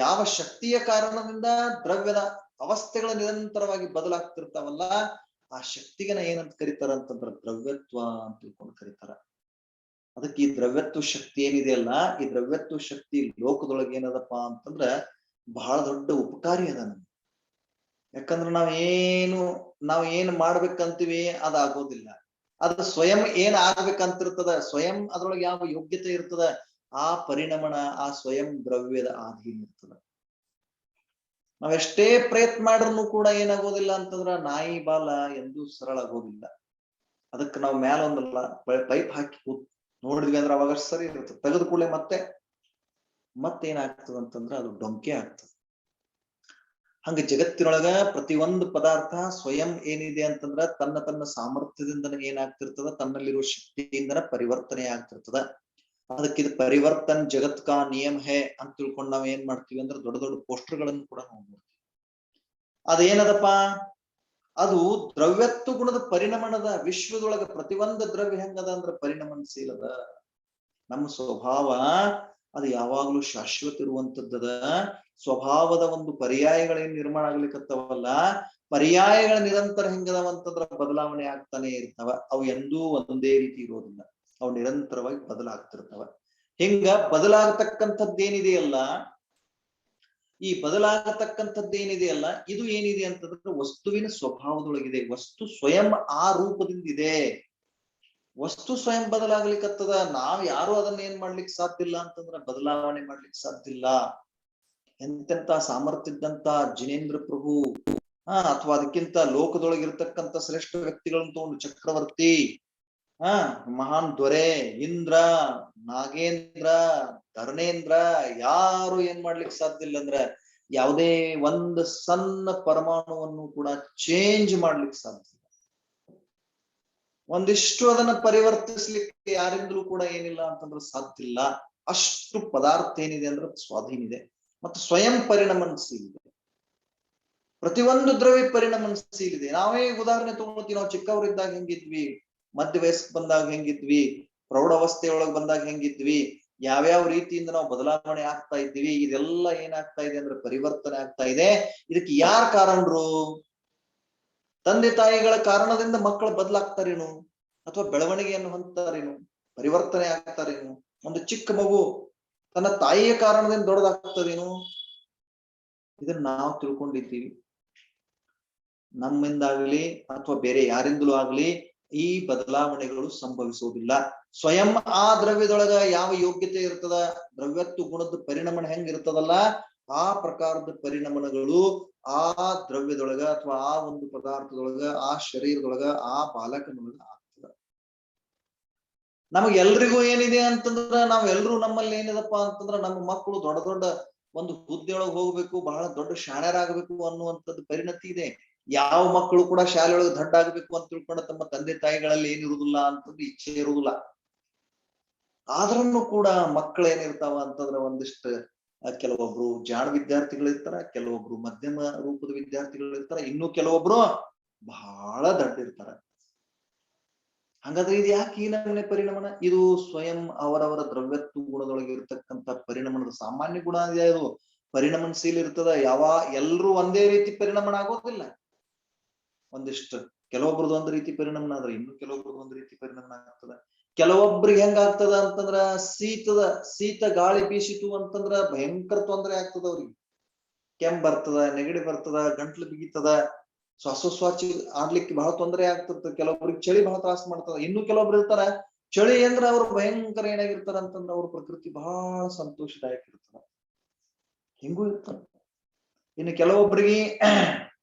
ಯಾವ ಶಕ್ತಿಯ ಕಾರಣದಿಂದ ದ್ರವ್ಯದ ಅವಸ್ಥೆಗಳ ನಿರಂತರವಾಗಿ ಬದಲಾಗ್ತಿರ್ತಾವಲ್ಲ, ಆ ಶಕ್ತಿಗೆನ ಏನಂತ ಕರೀತಾರ ಅಂತಂದ್ರ ದ್ರವ್ಯತ್ವ ಅಂತ ತಿಳ್ಕೊಂಡು ಕರೀತಾರ. ಅದಕ್ಕೆ ಈ ದ್ರವ್ಯತ್ವ ಶಕ್ತಿ ಏನಿದೆಯಲ್ಲ, ಈ ದ್ರವ್ಯತ್ವ ಶಕ್ತಿ ಲೋಕದೊಳಗೆ ಏನದಪ್ಪ ಅಂತಂದ್ರ ಬಹಳ ದೊಡ್ಡ ಉಪಕಾರಿ ಅದ ನಮ್ಗೆ. ಯಾಕಂದ್ರೆ ನಾವ್ ಏನ್ ಮಾಡ್ಬೇಕಂತೀವಿ ಅದಾಗೋದಿಲ್ಲ. ಅದು ಸ್ವಯಂ ಏನ್ ಆಗ್ಬೇಕಂತಿರ್ತದ, ಸ್ವಯಂ ಅದ್ರೊಳಗೆ ಯಾವ ಯೋಗ್ಯತೆ ಇರ್ತದ, ಆ ಪರಿಣಮನ ಆ ಸ್ವಯಂ ದ್ರವ್ಯದ ಅಧೀನ ಇರ್ತದ. ನಾವೆಷ್ಟೇ ಪ್ರಯತ್ನ ಮಾಡ್ರೂ ಕೂಡ ಏನಾಗೋದಿಲ್ಲ ಅಂತಂದ್ರ ನಾಯಿ ಬಾಲ ಎಂದೂ ಸರಳ ಆಗೋದಿಲ್ಲ. ಅದಕ್ಕೆ ನಾವು ಮ್ಯಾಲ ಒಂದಲ್ಲ ಪೈಪ್ ಹಾಕಿ ನೋಡಿದ್ವಿ ಅಂದ್ರೆ ಅವಾಗ ಸರಿ ಇರ್ತದೆ. ತೆಗೆದು ಕೂಡಲೇ ಮತ್ತೇನಾಗ್ತದ ಅಂತಂದ್ರೆ ಅದು ಡೊಂಕೆ ಆಗ್ತದೆ. ಹಂಗ ಜಗತ್ತಿನೊಳಗ ಪ್ರತಿಯೊಂದು ಪದಾರ್ಥ ಸ್ವಯಂ ಏನಿದೆ ಅಂತಂದ್ರ ತನ್ನ ಸಾಮರ್ಥ್ಯದಿಂದ ಏನಾಗ್ತಿರ್ತದ, ತನ್ನಲ್ಲಿರುವ ಶಕ್ತಿಯಿಂದನ ಪರಿವರ್ತನೆ ಆಗ್ತಿರ್ತದ. ಅದಕ್ಕಿದು ಪರಿವರ್ತನ್ ಜಗತ್ ಕಾ ನಿಯಮ ಹೇ ಅಂತ ತಿಳ್ಕೊಂಡು ನಾವ್ ಏನ್ ಮಾಡ್ತೀವಿ ಅಂದ್ರೆ ದೊಡ್ಡ ದೊಡ್ಡ ಪೋಸ್ಟರ್ಗಳನ್ನು ಕೂಡ ನೋಡ್ತೀವಿ. ಅದೇನದಪ್ಪ, ಅದು ದ್ರವ್ಯತ್ವ ಗುಣದ ಪರಿಣಮನದ ವಿಶ್ವದೊಳಗ ಪ್ರತಿಯೊಂದು ದ್ರವ್ಯ ಹೆಂಗದ ಅಂದ್ರೆ ಪರಿಣಮನಶೀಲದ. ನಮ್ಮ ಸ್ವಭಾವ ಅದು ಯಾವಾಗ್ಲೂ ಶಾಶ್ವತ ಇರುವಂತದ್ದದ. ಸ್ವಭಾವದ ಒಂದು ಪರ್ಯಾಯಗಳೇನ್ ನಿರ್ಮಾಣ ಆಗ್ಲಿಕ್ಕತ್ತವಲ್ಲ, ಪರ್ಯಾಯಗಳ ನಿರಂತರ ಹೆಂಗದವಂತಂದ್ರ ಬದಲಾವಣೆ ಆಗ್ತಾನೆ ಇರ್ತಾವ. ಅವು ಎಂದೂ ಒಂದೇ ರೀತಿ ಇರೋದಿಲ್ಲ, ಅವು ನಿರಂತರವಾಗಿ ಬದಲಾಗ್ತಿರ್ತಾವ. ಹಿಂಗ ಬದಲಾಗತಕ್ಕಂಥದ್ದೇನಿದೆಯಲ್ಲ, ಈ ಬದಲಾಗತಕ್ಕಂಥದ್ದೇನಿದೆಯಲ್ಲ ಇದು ಏನಿದೆ ಅಂತಂದ್ರೆ ವಸ್ತುವಿನ ಸ್ವಭಾವದೊಳಗಿದೆ. ವಸ್ತು ಸ್ವಯಂ ಆ ರೂಪದಿಂದಿದೆ. ವಸ್ತು ಸ್ವಯಂ ಬದಲಾಗ್ಲಿಕ್ಕತ್ತದ. ನಾವ್ ಯಾರು ಅದನ್ನ ಏನ್ ಮಾಡ್ಲಿಕ್ಕೆ ಸಾಧ್ಯ ಇಲ್ಲ ಅಂತಂದ್ರ ಬದಲಾವಣೆ ಮಾಡ್ಲಿಕ್ಕೆ ಸಾಧ್ಯ ಇಲ್ಲ. ಎಂತೆಂತ ಸಾಮರ್ಥ್ಯ ಇದ್ದಂತ ಜಿನೇಂದ್ರ ಪ್ರಭು, ಅಥವಾ ಅದಕ್ಕಿಂತ ಲೋಕದೊಳಗಿರ್ತಕ್ಕಂಥ ಶ್ರೇಷ್ಠ ವ್ಯಕ್ತಿಗಳಂತ ಒಂದು ಚಕ್ರವರ್ತಿ, ಮಹಾನ್ ದೊರೆ, ಇಂದ್ರ, ನಾಗೇಂದ್ರ, ಧರ್ಮೇಂದ್ರ, ಯಾರು ಏನ್ ಮಾಡ್ಲಿಕ್ಕೆ ಸಾಧ್ಯ ಇಲ್ಲ ಅಂದ್ರೆ ಯಾವುದೇ ಒಂದು ಸಣ್ಣ ಪರಮಾಣುವನ್ನು ಕೂಡ ಚೇಂಜ್ ಮಾಡ್ಲಿಕ್ಕೆ ಸಾಧ್ಯ ಇಲ್ಲ. ಒಂದಿಷ್ಟು ಅದನ್ನ ಪರಿವರ್ತಿಸ್ಲಿಕ್ಕೆ ಯಾರಿಂದಲೂ ಕೂಡ ಏನಿಲ್ಲ ಅಂತಂದ್ರೆ ಸಾಧ್ಯ ಇಲ್ಲ. ಅಷ್ಟು ಪದಾರ್ಥ ಏನಿದೆ ಅಂದ್ರೆ ಸ್ವಾಧೀನ ಇದೆ ಮತ್ತು ಸ್ವಯಂ ಪರಿಣಮನಶೀಲ ಇದೆ. ಪ್ರತಿಯೊಂದು ದ್ರವ್ಯ ಪರಿಣಮನಶೀಲ ಇದೆ. ನಾವೇ ಉದಾಹರಣೆ ತಗೊಳ್ತೀವಿ. ನಾವು ಚಿಕ್ಕವರಿದ್ದಾಗ ಹೆಂಗಿದ್ವಿ, ಮಧ್ಯ ವಯಸ್ಕ ಬಂದಾಗ ಹೆಂಗಿದ್ವಿ, ಪ್ರೌಢಾವಸ್ಥೆಯೊಳಗೆ ಬಂದಾಗ ಹೆಂಗಿದ್ವಿ, ಯಾವ್ಯಾವ ರೀತಿಯಿಂದ ನಾವು ಬದಲಾವಣೆ ಆಗ್ತಾ ಇದ್ದೀವಿ, ಇದೆಲ್ಲ ಏನಾಗ್ತಾ ಇದೆ ಅಂದ್ರೆ ಪರಿವರ್ತನೆ ಆಗ್ತಾ ಇದೆ. ಇದಕ್ಕೆ ಯಾರ್ ಕಾರಣರು? ತಂದೆ ತಾಯಿಗಳ ಕಾರಣದಿಂದ ಮಕ್ಕಳು ಬದಲಾಗ್ತಾರೇನು, ಅಥವಾ ಬೆಳವಣಿಗೆಯನ್ನು ಹೊಂದ್ತಾರೇನು, ಪರಿವರ್ತನೆ ಆಗ್ತಾರೇನು? ಒಂದು ಚಿಕ್ಕ ಮಗು ತನ್ನ ತಾಯಿಯ ಕಾರಣದಿಂದ ದೊಡ್ಡದಾಗ್ತದೇನು? ಇದನ್ನ ನಾವು ತಿಳ್ಕೊಂಡಿದ್ದೀವಿ. ನಮ್ಮಿಂದಾಗ್ಲಿ ಅಥವಾ ಬೇರೆ ಯಾರಿಂದಲೂ ಆಗ್ಲಿ ಈ ಬದಲಾವಣೆಗಳು ಸಂಭವಿಸುವುದಿಲ್ಲ. ಸ್ವಯಂ ಆ ದ್ರವ್ಯದೊಳಗ ಯಾವ ಯೋಗ್ಯತೆ ಇರ್ತದ, ದ್ರವ್ಯತ್ವ ಗುಣದ ಪರಿಣಮನ ಹೆಂಗಿರ್ತದಲ್ಲ, ಆ ಪ್ರಕಾರದ ಪರಿಣಮನಗಳು ಆ ದ್ರವ್ಯದೊಳಗ ಅಥವಾ ಆ ಒಂದು ಪದಾರ್ಥದೊಳಗ, ಆ ಶರೀರದೊಳಗ, ಆ ಬಾಲಕನೊಳಗ ಆಗ್ತದ. ನಮಗೆಲ್ರಿಗೂ ಏನಿದೆ ಅಂತಂದ್ರ, ನಾವೆಲ್ರೂ ನಮ್ಮಲ್ಲಿ ಏನಿದಪ್ಪ ಅಂತಂದ್ರ ನಮ್ಮ ಮಕ್ಕಳು ದೊಡ್ಡ ದೊಡ್ಡ ಒಂದು ಹುದ್ದೆಯೊಳಗೆ ಹೋಗ್ಬೇಕು, ಬಹಳ ದೊಡ್ಡ ಶಾಣ್ಯರಾಗಬೇಕು ಅನ್ನುವಂಥದ್ದು ಪರಿಣತಿ ಇದೆ. ಯಾವ ಮಕ್ಕಳು ಕೂಡ ಶಾಲೆಯೊಳಗೆ ದಡ್ಡ ಆಗ್ಬೇಕು ಅಂತ ತಿಳ್ಕೊಂಡು ತಮ್ಮ ತಂದೆ ತಾಯಿಗಳಲ್ಲಿ ಏನಿರುವುದಿಲ್ಲ ಅಂತಂದ್ರೆ ಇಚ್ಛೆ ಇರುವುದಿಲ್ಲ. ಆದ್ರೂ ಕೂಡ ಮಕ್ಕಳು ಏನಿರ್ತಾವ ಅಂತಂದ್ರೆ ಒಂದಿಷ್ಟು ಕೆಲವೊಬ್ರು ಜಾಣ ವಿದ್ಯಾರ್ಥಿಗಳು ಇರ್ತಾರ, ಕೆಲವೊಬ್ರು ಮಧ್ಯಮ ರೂಪದ ವಿದ್ಯಾರ್ಥಿಗಳು ಇರ್ತಾರ, ಇನ್ನು ಕೆಲವೊಬ್ರು ಬಹಳ ದಡ್ಡ ಇರ್ತಾರ. ಹಾಗಾದ್ರೆ ಇದು ಯಾಕೆ ಈ ನಮೂನೆ ಪರಿಣಮನ? ಇದು ಸ್ವಯಂ ಅವರವರ ದ್ರವ್ಯತ್ವ ಗುಣದೊಳಗೆ ಇರ್ತಕ್ಕಂಥ ಪರಿಣಮನದ ಸಾಮಾನ್ಯ ಗುಣ ಇದೆ. ಅದು ಪರಿಣಮನಶೀಲ ಇರ್ತದ. ಎಲ್ರೂ ಒಂದೇ ರೀತಿ ಪರಿಣಮನ ಆಗೋದಿಲ್ಲ. ಒಂದಿಷ್ಟು ಕೆಲವೊಬ್ರದ್ದು ಒಂದು ರೀತಿ ಪರಿಣಮನ ಆದ್ರೆ ಇನ್ನು ಕೆಲವೊಬ್ರದ್ದು ಒಂದು ರೀತಿ ಪರಿಣಮನ ಆಗ್ತದ. ಕೆಲವೊಬ್ರಿಗೆ ಹೆಂಗಾಗ್ತದ ಅಂತಂದ್ರ ಶೀತ ಗಾಳಿ ಬೀಸಿತು ಅಂತಂದ್ರ ಭಯಂಕರ ತೊಂದರೆ ಆಗ್ತದ. ಅವ್ರಿಗೆ ಕೆಮ್ಮು ಬರ್ತದ, ನೆಗಡಿ ಬರ್ತದ, ಗಂಟ್ಲು ಬಿಗಿತದ, ಶ್ವಾಸೋಚ್ಛ್ವಾಸ ಆಡ್ಲಿಕ್ಕೆ ಬಹಳ ತೊಂದರೆ ಆಗ್ತದ. ಕೆಲವೊಬ್ರಿಗೆ ಚಳಿ ಬಹಳ ತ್ರಾಸ ಮಾಡ್ತದ. ಇನ್ನು ಕೆಲವೊಬ್ರು ಇರ್ತಾರ ಚಳಿ ಅಂದ್ರೆ ಅವ್ರು ಭಯಂಕರ ಏನಾಗಿರ್ತಾರ ಅಂತಂದ್ರೆ ಅವ್ರ ಪ್ರಕೃತಿ ಬಹಳ ಸಂತೋಷದಾಯಕ ಇರ್ತದ. ಹಿಂಗೂ ಇರ್ತಾರ. ಇನ್ನು ಕೆಲವೊಬ್ರಿಗೆ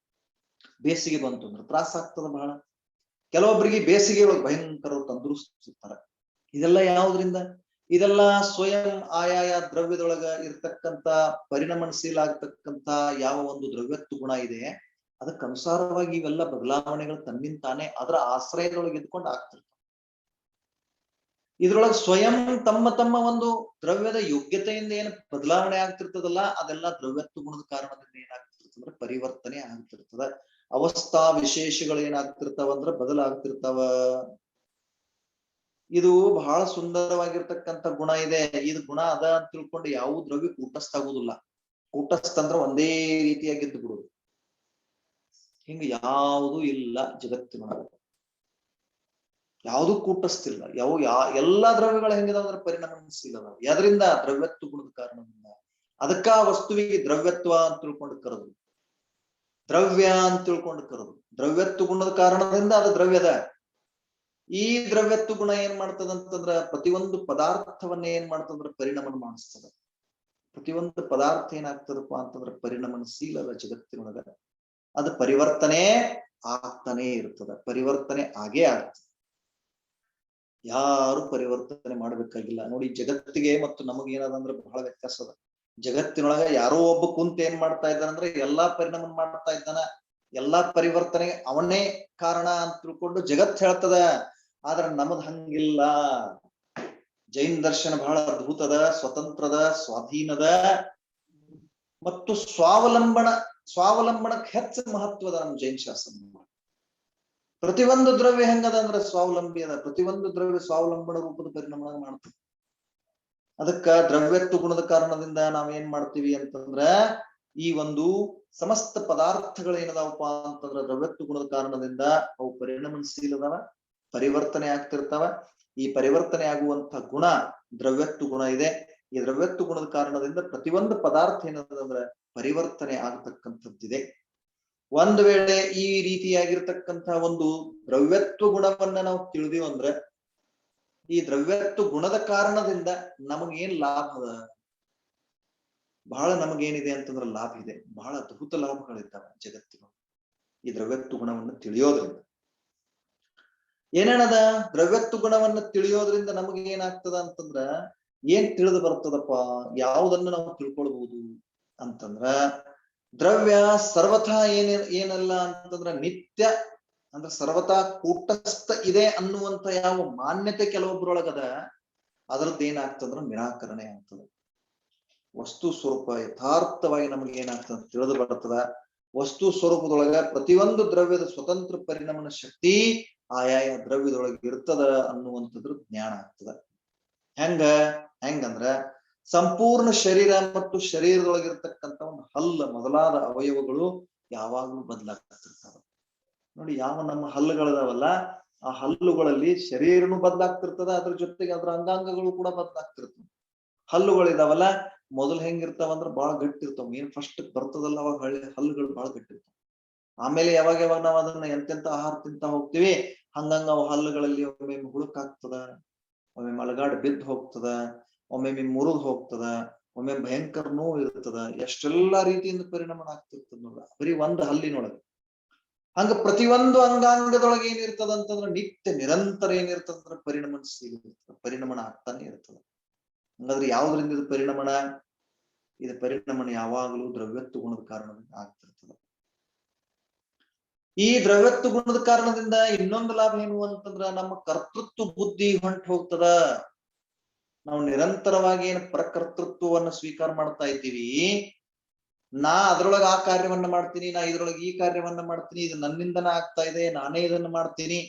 ಬೇಸಿಗೆ ಬಂತು ಅಂದ್ರೆ ತ್ರಾಸ ಆಗ್ತದ ಬಹಳ. ಕೆಲವೊಬ್ಬರಿಗೆ ಬೇಸಿಗೆ ಒಳಗೆ ಭಯಂಕರ ತಂದರುಸ್ತಿರ್ತಾರ. ಇದೆಲ್ಲ ಯಾವುದ್ರಿಂದ? ಇದೆಲ್ಲ ಸ್ವಯಂ ಆಯಾಯ ದ್ರವ್ಯದೊಳಗ ಇರ್ತಕ್ಕಂಥ ಪರಿಣಮನಶೀಲ ಆಗ್ತಕ್ಕಂಥ ಯಾವ ಒಂದು ದ್ರವ್ಯತ್ವ ಗುಣ ಇದೆ, ಅದಕ್ಕನುಸಾರವಾಗಿ ಇವೆಲ್ಲ ಬದಲಾವಣೆಗಳು ತನ್ನಿಂತಾನೆ ಅದರ ಆಶ್ರಯದೊಳಗೆ ಇದ್ಕೊಂಡು ಆಗ್ತಿರ್ತಾವ. ಇದ್ರೊಳಗೆ ಸ್ವಯಂ ತಮ್ಮ ಒಂದು ದ್ರವ್ಯದ ಯೋಗ್ಯತೆಯಿಂದ ಏನು ಬದಲಾವಣೆ ಆಗ್ತಿರ್ತದಲ್ಲ, ಅದೆಲ್ಲ ದ್ರವ್ಯತ್ವ ಗುಣದ ಕಾರಣದಿಂದ ಏನಾಗ್ತಿರ್ತದಂದ್ರೆ ಪರಿವರ್ತನೆ ಆಗ್ತಿರ್ತದ. ಅವಸ್ಥಾ ವಿಶೇಷಗಳು ಏನಾಗ್ತಿರ್ತಾವ ಅಂದ್ರೆ ಬದಲಾಗ್ತಿರ್ತಾವ. ಇದು ಬಹಳ ಸುಂದರವಾಗಿರ್ತಕ್ಕಂಥ ಗುಣ ಇದೆ. ಇದು ಗುಣ ಅದ ಅಂತ ತಿಳ್ಕೊಂಡು ಯಾವ ದ್ರವ್ಯ ಕೂಟಸ್ಥ ಆಗುದಿಲ್ಲ. ಕೂಟಸ್ಥ ಅಂದ್ರೆ ಒಂದೇ ರೀತಿಯಾಗಿದ್ದು ಬಿಡುದು. ಹಿಂಗ ಯಾವುದೂ ಇಲ್ಲ ಜಗತ್ತಿನೊಳಗೆ. ಯಾವುದು ಕೂಟಸ್ಥಿಲ್ಲ. ಎಲ್ಲಾ ದ್ರವ್ಯಗಳು ಹೆಂಗಿದಾವ ಅಂದ್ರೆ ಪರಿಣಾಮಶೀಲ ಅದಾವ. ಯಾದ್ರಿಂದ? ದ್ರವ್ಯತ್ವ ಗುಣದ ಕಾರಣದಿಂದ. ಅದಕ್ಕ ವಸ್ತುವಿಗೆ ದ್ರವ್ಯತ್ವ ಅಂತ ತಿಳ್ಕೊಂಡು ಕರೆದು, ದ್ರವ್ಯ ಅಂತ ತಿಳ್ಕೊಂಡು ಕರೆದು, ದ್ರವ್ಯತ್ವ ಗುಣದ ಕಾರಣದಿಂದ ಅದು ದ್ರವ್ಯದ. ಈ ದ್ರವ್ಯತ್ವ ಗುಣ ಏನ್ ಮಾಡ್ತದಂತಂದ್ರ ಪ್ರತಿಯೊಂದು ಪದಾರ್ಥವನ್ನ ಏನ್ ಮಾಡ್ತಂದ್ರ ಪರಿಣಮನ ಮಾಡಿಸ್ತದ. ಪ್ರತಿಯೊಂದು ಪದಾರ್ಥ ಏನಾಗ್ತದಪ್ಪ ಅಂತಂದ್ರ ಪರಿಣಮನಶೀಲದ ಜಗತ್ತಿನೊಳಗ. ಅದು ಪರಿವರ್ತನೆ ಆಗ್ತಾನೆ ಇರ್ತದ. ಪರಿವರ್ತನೆ ಆಗೇ ಆಗ್ತದೆ. ಯಾರು ಪರಿವರ್ತನೆ ಮಾಡ್ಬೇಕಾಗಿಲ್ಲ. ನೋಡಿ, ಜಗತ್ತಿಗೆ ಮತ್ತು ನಮಗೆ ಏನದಂದ್ರೆ ಬಹಳ ವ್ಯತ್ಯಾಸ ಅದ. ಜಗತ್ತಿನೊಳಗ ಯಾರೋ ಒಬ್ಬ ಕುಂತ ಏನ್ ಮಾಡ್ತಾ ಇದ್ದಾನಂದ್ರೆ ಎಲ್ಲಾ ಪರಿಣಾಮ ಮಾಡ್ತಾ ಇದ್ದಾನ. ಎಲ್ಲಾ ಪರಿವರ್ತನೆ ಅವನೇ ಕಾರಣ ಅಂತ ತಿಳ್ಕೊಂಡು ಜಗತ್ ಹೇಳ್ತದ. ಆದ್ರೆ ನಮದ್ ಹಂಗಿಲ್ಲ. ಜೈನ ದರ್ಶನ ಬಹಳ ಅದ್ಭುತದ, ಸ್ವತಂತ್ರದ, ಸ್ವಾಧೀನದ ಮತ್ತು ಸ್ವಾವಲಂಬನಕ್ಕೆ ಹೆಚ್ಚು ಮಹತ್ವದ ನಮ್ಮ ಜೈನ ಶಾಸ್ತ್ರ. ಪ್ರತಿಯೊಂದು ದ್ರವ್ಯ ಹೆಂಗದ ಅಂದ್ರೆ ಸ್ವಾವಲಂಬಿ ಅದ. ಪ್ರತಿಯೊಂದು ದ್ರವ್ಯ ಸ್ವಾವಲಂಬನ ರೂಪದ ಪರಿಣಾಮ ಮಾಡ್ತೀವಿ. ಅದಕ್ಕ ದ್ರವ್ಯತ್ವ ಗುಣದ ಕಾರಣದಿಂದ ನಾವೇನ್ ಮಾಡ್ತೀವಿ ಅಂತಂದ್ರ ಈ ಒಂದು ಸಮಸ್ತ ಪದಾರ್ಥಗಳು ಏನದಾವಪ್ಪ ಅಂತಂದ್ರ ದ್ರವ್ಯತ್ವ ಗುಣದ ಕಾರಣದಿಂದ ಅವು ಪರಿಣಮನಶೀಲ ಅದಾವ, ಪರಿವರ್ತನೆ ಆಗ್ತಿರ್ತಾವ. ಈ ಪರಿವರ್ತನೆ ಆಗುವಂತಹ ಗುಣ ದ್ರವ್ಯತ್ವ ಗುಣ ಇದೆ. ಈ ದ್ರವ್ಯತ್ವ ಗುಣದ ಕಾರಣದಿಂದ ಪ್ರತಿಯೊಂದು ಪದಾರ್ಥ ಏನಂದ್ರೆ ಪರಿವರ್ತನೆ ಆಗತಕ್ಕಂಥದ್ದಿದೆ. ಒಂದು ವೇಳೆ ಈ ರೀತಿಯಾಗಿರ್ತಕ್ಕಂತಹ ಒಂದು ದ್ರವ್ಯತ್ವ ಗುಣವನ್ನ ನಾವು ತಿಳಿದೀವಿ ಅಂದ್ರೆ ಈ ದ್ರವ್ಯತ್ವ ಗುಣದ ಕಾರಣದಿಂದ ನಮಗೇನ್ ಲಾಭ ಅದ? ಬಹಳ ನಮಗೇನಿದೆ ಅಂತಂದ್ರೆ ಲಾಭ ಇದೆ. ಬಹಳ ಅದ್ಭುತ ಲಾಭಗಳಿದ್ದಾವೆ ಜಗತ್ತಿನ ಈ ದ್ರವ್ಯತ್ವ ಗುಣವನ್ನು ತಿಳಿಯೋದ್ರಿಂದ. ಏನೇನದ ದ್ರವ್ಯತ್ವ ಗುಣವನ್ನು ತಿಳಿಯೋದ್ರಿಂದ ನಮಗೆ ಏನಾಗ್ತದ ಅಂತಂದ್ರ ಏನ್ ತಿಳಿದು ಬರ್ತದಪ್ಪ, ಯಾವುದನ್ನು ನಾವು ತಿಳ್ಕೊಳ್ಬಹುದು ಅಂತಂದ್ರ ದ್ರವ್ಯ ಸರ್ವಥಾ ಏನಲ್ಲ ಅಂತಂದ್ರ ನಿತ್ಯ ಅಂದ್ರೆ ಸರ್ವಥಾ ಕೂಟಸ್ಥ ಇದೆ ಅನ್ನುವಂತ ಯಾವ ಮಾನ್ಯತೆ ಕೆಲವೊಬ್ಬರೊಳಗದ ಅದರದ್ದು ಏನಾಗ್ತದ್ರ ನಿರಾಕರಣೆ ಆಗ್ತದೆ. ವಸ್ತು ಸ್ವರೂಪ ಯಥಾರ್ಥವಾಗಿ ನಮಗೆ ಏನಾಗ್ತದ ತಿಳಿದು ಬರ್ತದ. ವಸ್ತು ಸ್ವರೂಪದೊಳಗ ಪ್ರತಿಯೊಂದು ದ್ರವ್ಯದ ಸ್ವತಂತ್ರ ಪರಿಣಾಮನ ಶಕ್ತಿ ಆಯಾಯ ದ್ರವ್ಯದೊಳಗೆ ಇರ್ತದ ಅನ್ನುವಂಥದ್ರ ಜ್ಞಾನ ಆಗ್ತದ. ಹೆಂಗಂದ್ರ ಸಂಪೂರ್ಣ ಶರೀರ ಮತ್ತು ಶರೀರದೊಳಗಿರ್ತಕ್ಕಂಥ ಒಂದು ಹಲ್ಲ ಮೊದಲಾದ ಅವಯವಗಳು ಯಾವಾಗ್ಲೂ ಬದಲಾಗ್ತಿರ್ತಾವ ನೋಡಿ. ಯಾವ ನಮ್ಮ ಹಲ್ಲುಗಳಿದಾವಲ್ಲ ಆ ಹಲ್ಲುಗಳಲ್ಲಿ ಶರೀರನು ಬದಲಾಗ್ತಿರ್ತದ, ಅದ್ರ ಜೊತೆಗೆ ಅದ್ರ ಅಂಗಾಂಗಗಳು ಕೂಡ ಬದಲಾಗ್ತಿರ್ತವೆ. ಹಲ್ಲುಗಳಿದಾವಲ್ಲ ಮೊದಲು ಹೆಂಗಿರ್ತಾವಂದ್ರ ಬಹಳ ಗಟ್ಟಿ ಇರ್ತಾವ. ಏನ್ ಫಸ್ಟ್ ಬರ್ತದಲ್ಲ ಅವಾಗ ಹಲ್ಲುಗಳು ಬಹಳ ಗಟ್ಟಿ ಇರ್ತಾವ. ಆಮೇಲೆ ಯಾವಾಗ ನಾವ್ ಅದನ್ನ ಎಂತೆಂತ ಆಹಾರ ತಿಂತ ಹೋಗ್ತಿವಿ ಹಂಗಂಗ ಅವು ಹಲ್ಲುಗಳಲ್ಲಿ ಒಮ್ಮೆ ಹುಳುಕಾಗ್ತದ, ಒಮ್ಮೆ ಮಲಗಾಡ್ ಬಿದ್ದು ಹೋಗ್ತದ, ಒಮ್ಮೆ ಮುರಿದು ಹೋಗ್ತದ, ಒಮ್ಮೆ ಭಯಂಕರ ನೋವು ಇರ್ತದ. ಎಷ್ಟೆಲ್ಲಾ ರೀತಿಯಿಂದ ಪರಿಣಾಮ ಆಗ್ತಿರ್ತದ ನೋಡ ಬರೀ ಒಂದು ಹಲ್ಲಿನೊಳಗೆ. ಹಂಗ ಪ್ರತಿಯೊಂದು ಅಂಗಾಂಗದೊಳಗೆ ಏನಿರ್ತದ ಅಂತಂದ್ರೆ ನಿತ್ಯ ನಿರಂತರ ಏನಿರ್ತದಂದ್ರೆ ಪರಿಣಾಮನ ಆಗ್ತಾನೆ ಇರ್ತದ. ಹಂಗಾದ್ರೆ ಯಾವ್ದ್ರಿಂದ ಇದು ಪರಿಣಾಮನ? ಇದು ಪರಿಣಾಮನ ಯಾವಾಗಲೂ ದ್ರವ್ಯತ್ವ ಗುಣದ ಕಾರಣದಿಂದ ಆಗ್ತಿರ್ತದ. ಈ ದ್ರವ್ಯತ್ವ ಗುಣದ ಕಾರಣದಿಂದ ಇನ್ನೊಂದು ಲಾಭ ಏನು ಅಂತಂದ್ರ ನಮ್ಮ ಕರ್ತೃತ್ವ ಬುದ್ಧಿ ಹೊಂಟು ಹೋಗ್ತದ. ನಾವು ನಿರಂತರವಾಗಿ ಏನು ಪ್ರಕರ್ತೃತ್ವವನ್ನು ಸ್ವೀಕಾರ ಮಾಡ್ತಾ ಇದ್ದೀವಿ. ನಾ ಅದ್ರೊಳಗೆ ಆ ಕಾರ್ಯವನ್ನ ಮಾಡ್ತೀನಿ, ನಾ ಇದ್ರೊಳಗೆ ಈ ಕಾರ್ಯವನ್ನ ಮಾಡ್ತೀನಿ, ಇದು ನನ್ನಿಂದನ ಆಗ್ತಾ ಇದೆ, ನಾನೇ ಇದನ್ನ ಮಾಡ್ತೀನಿ.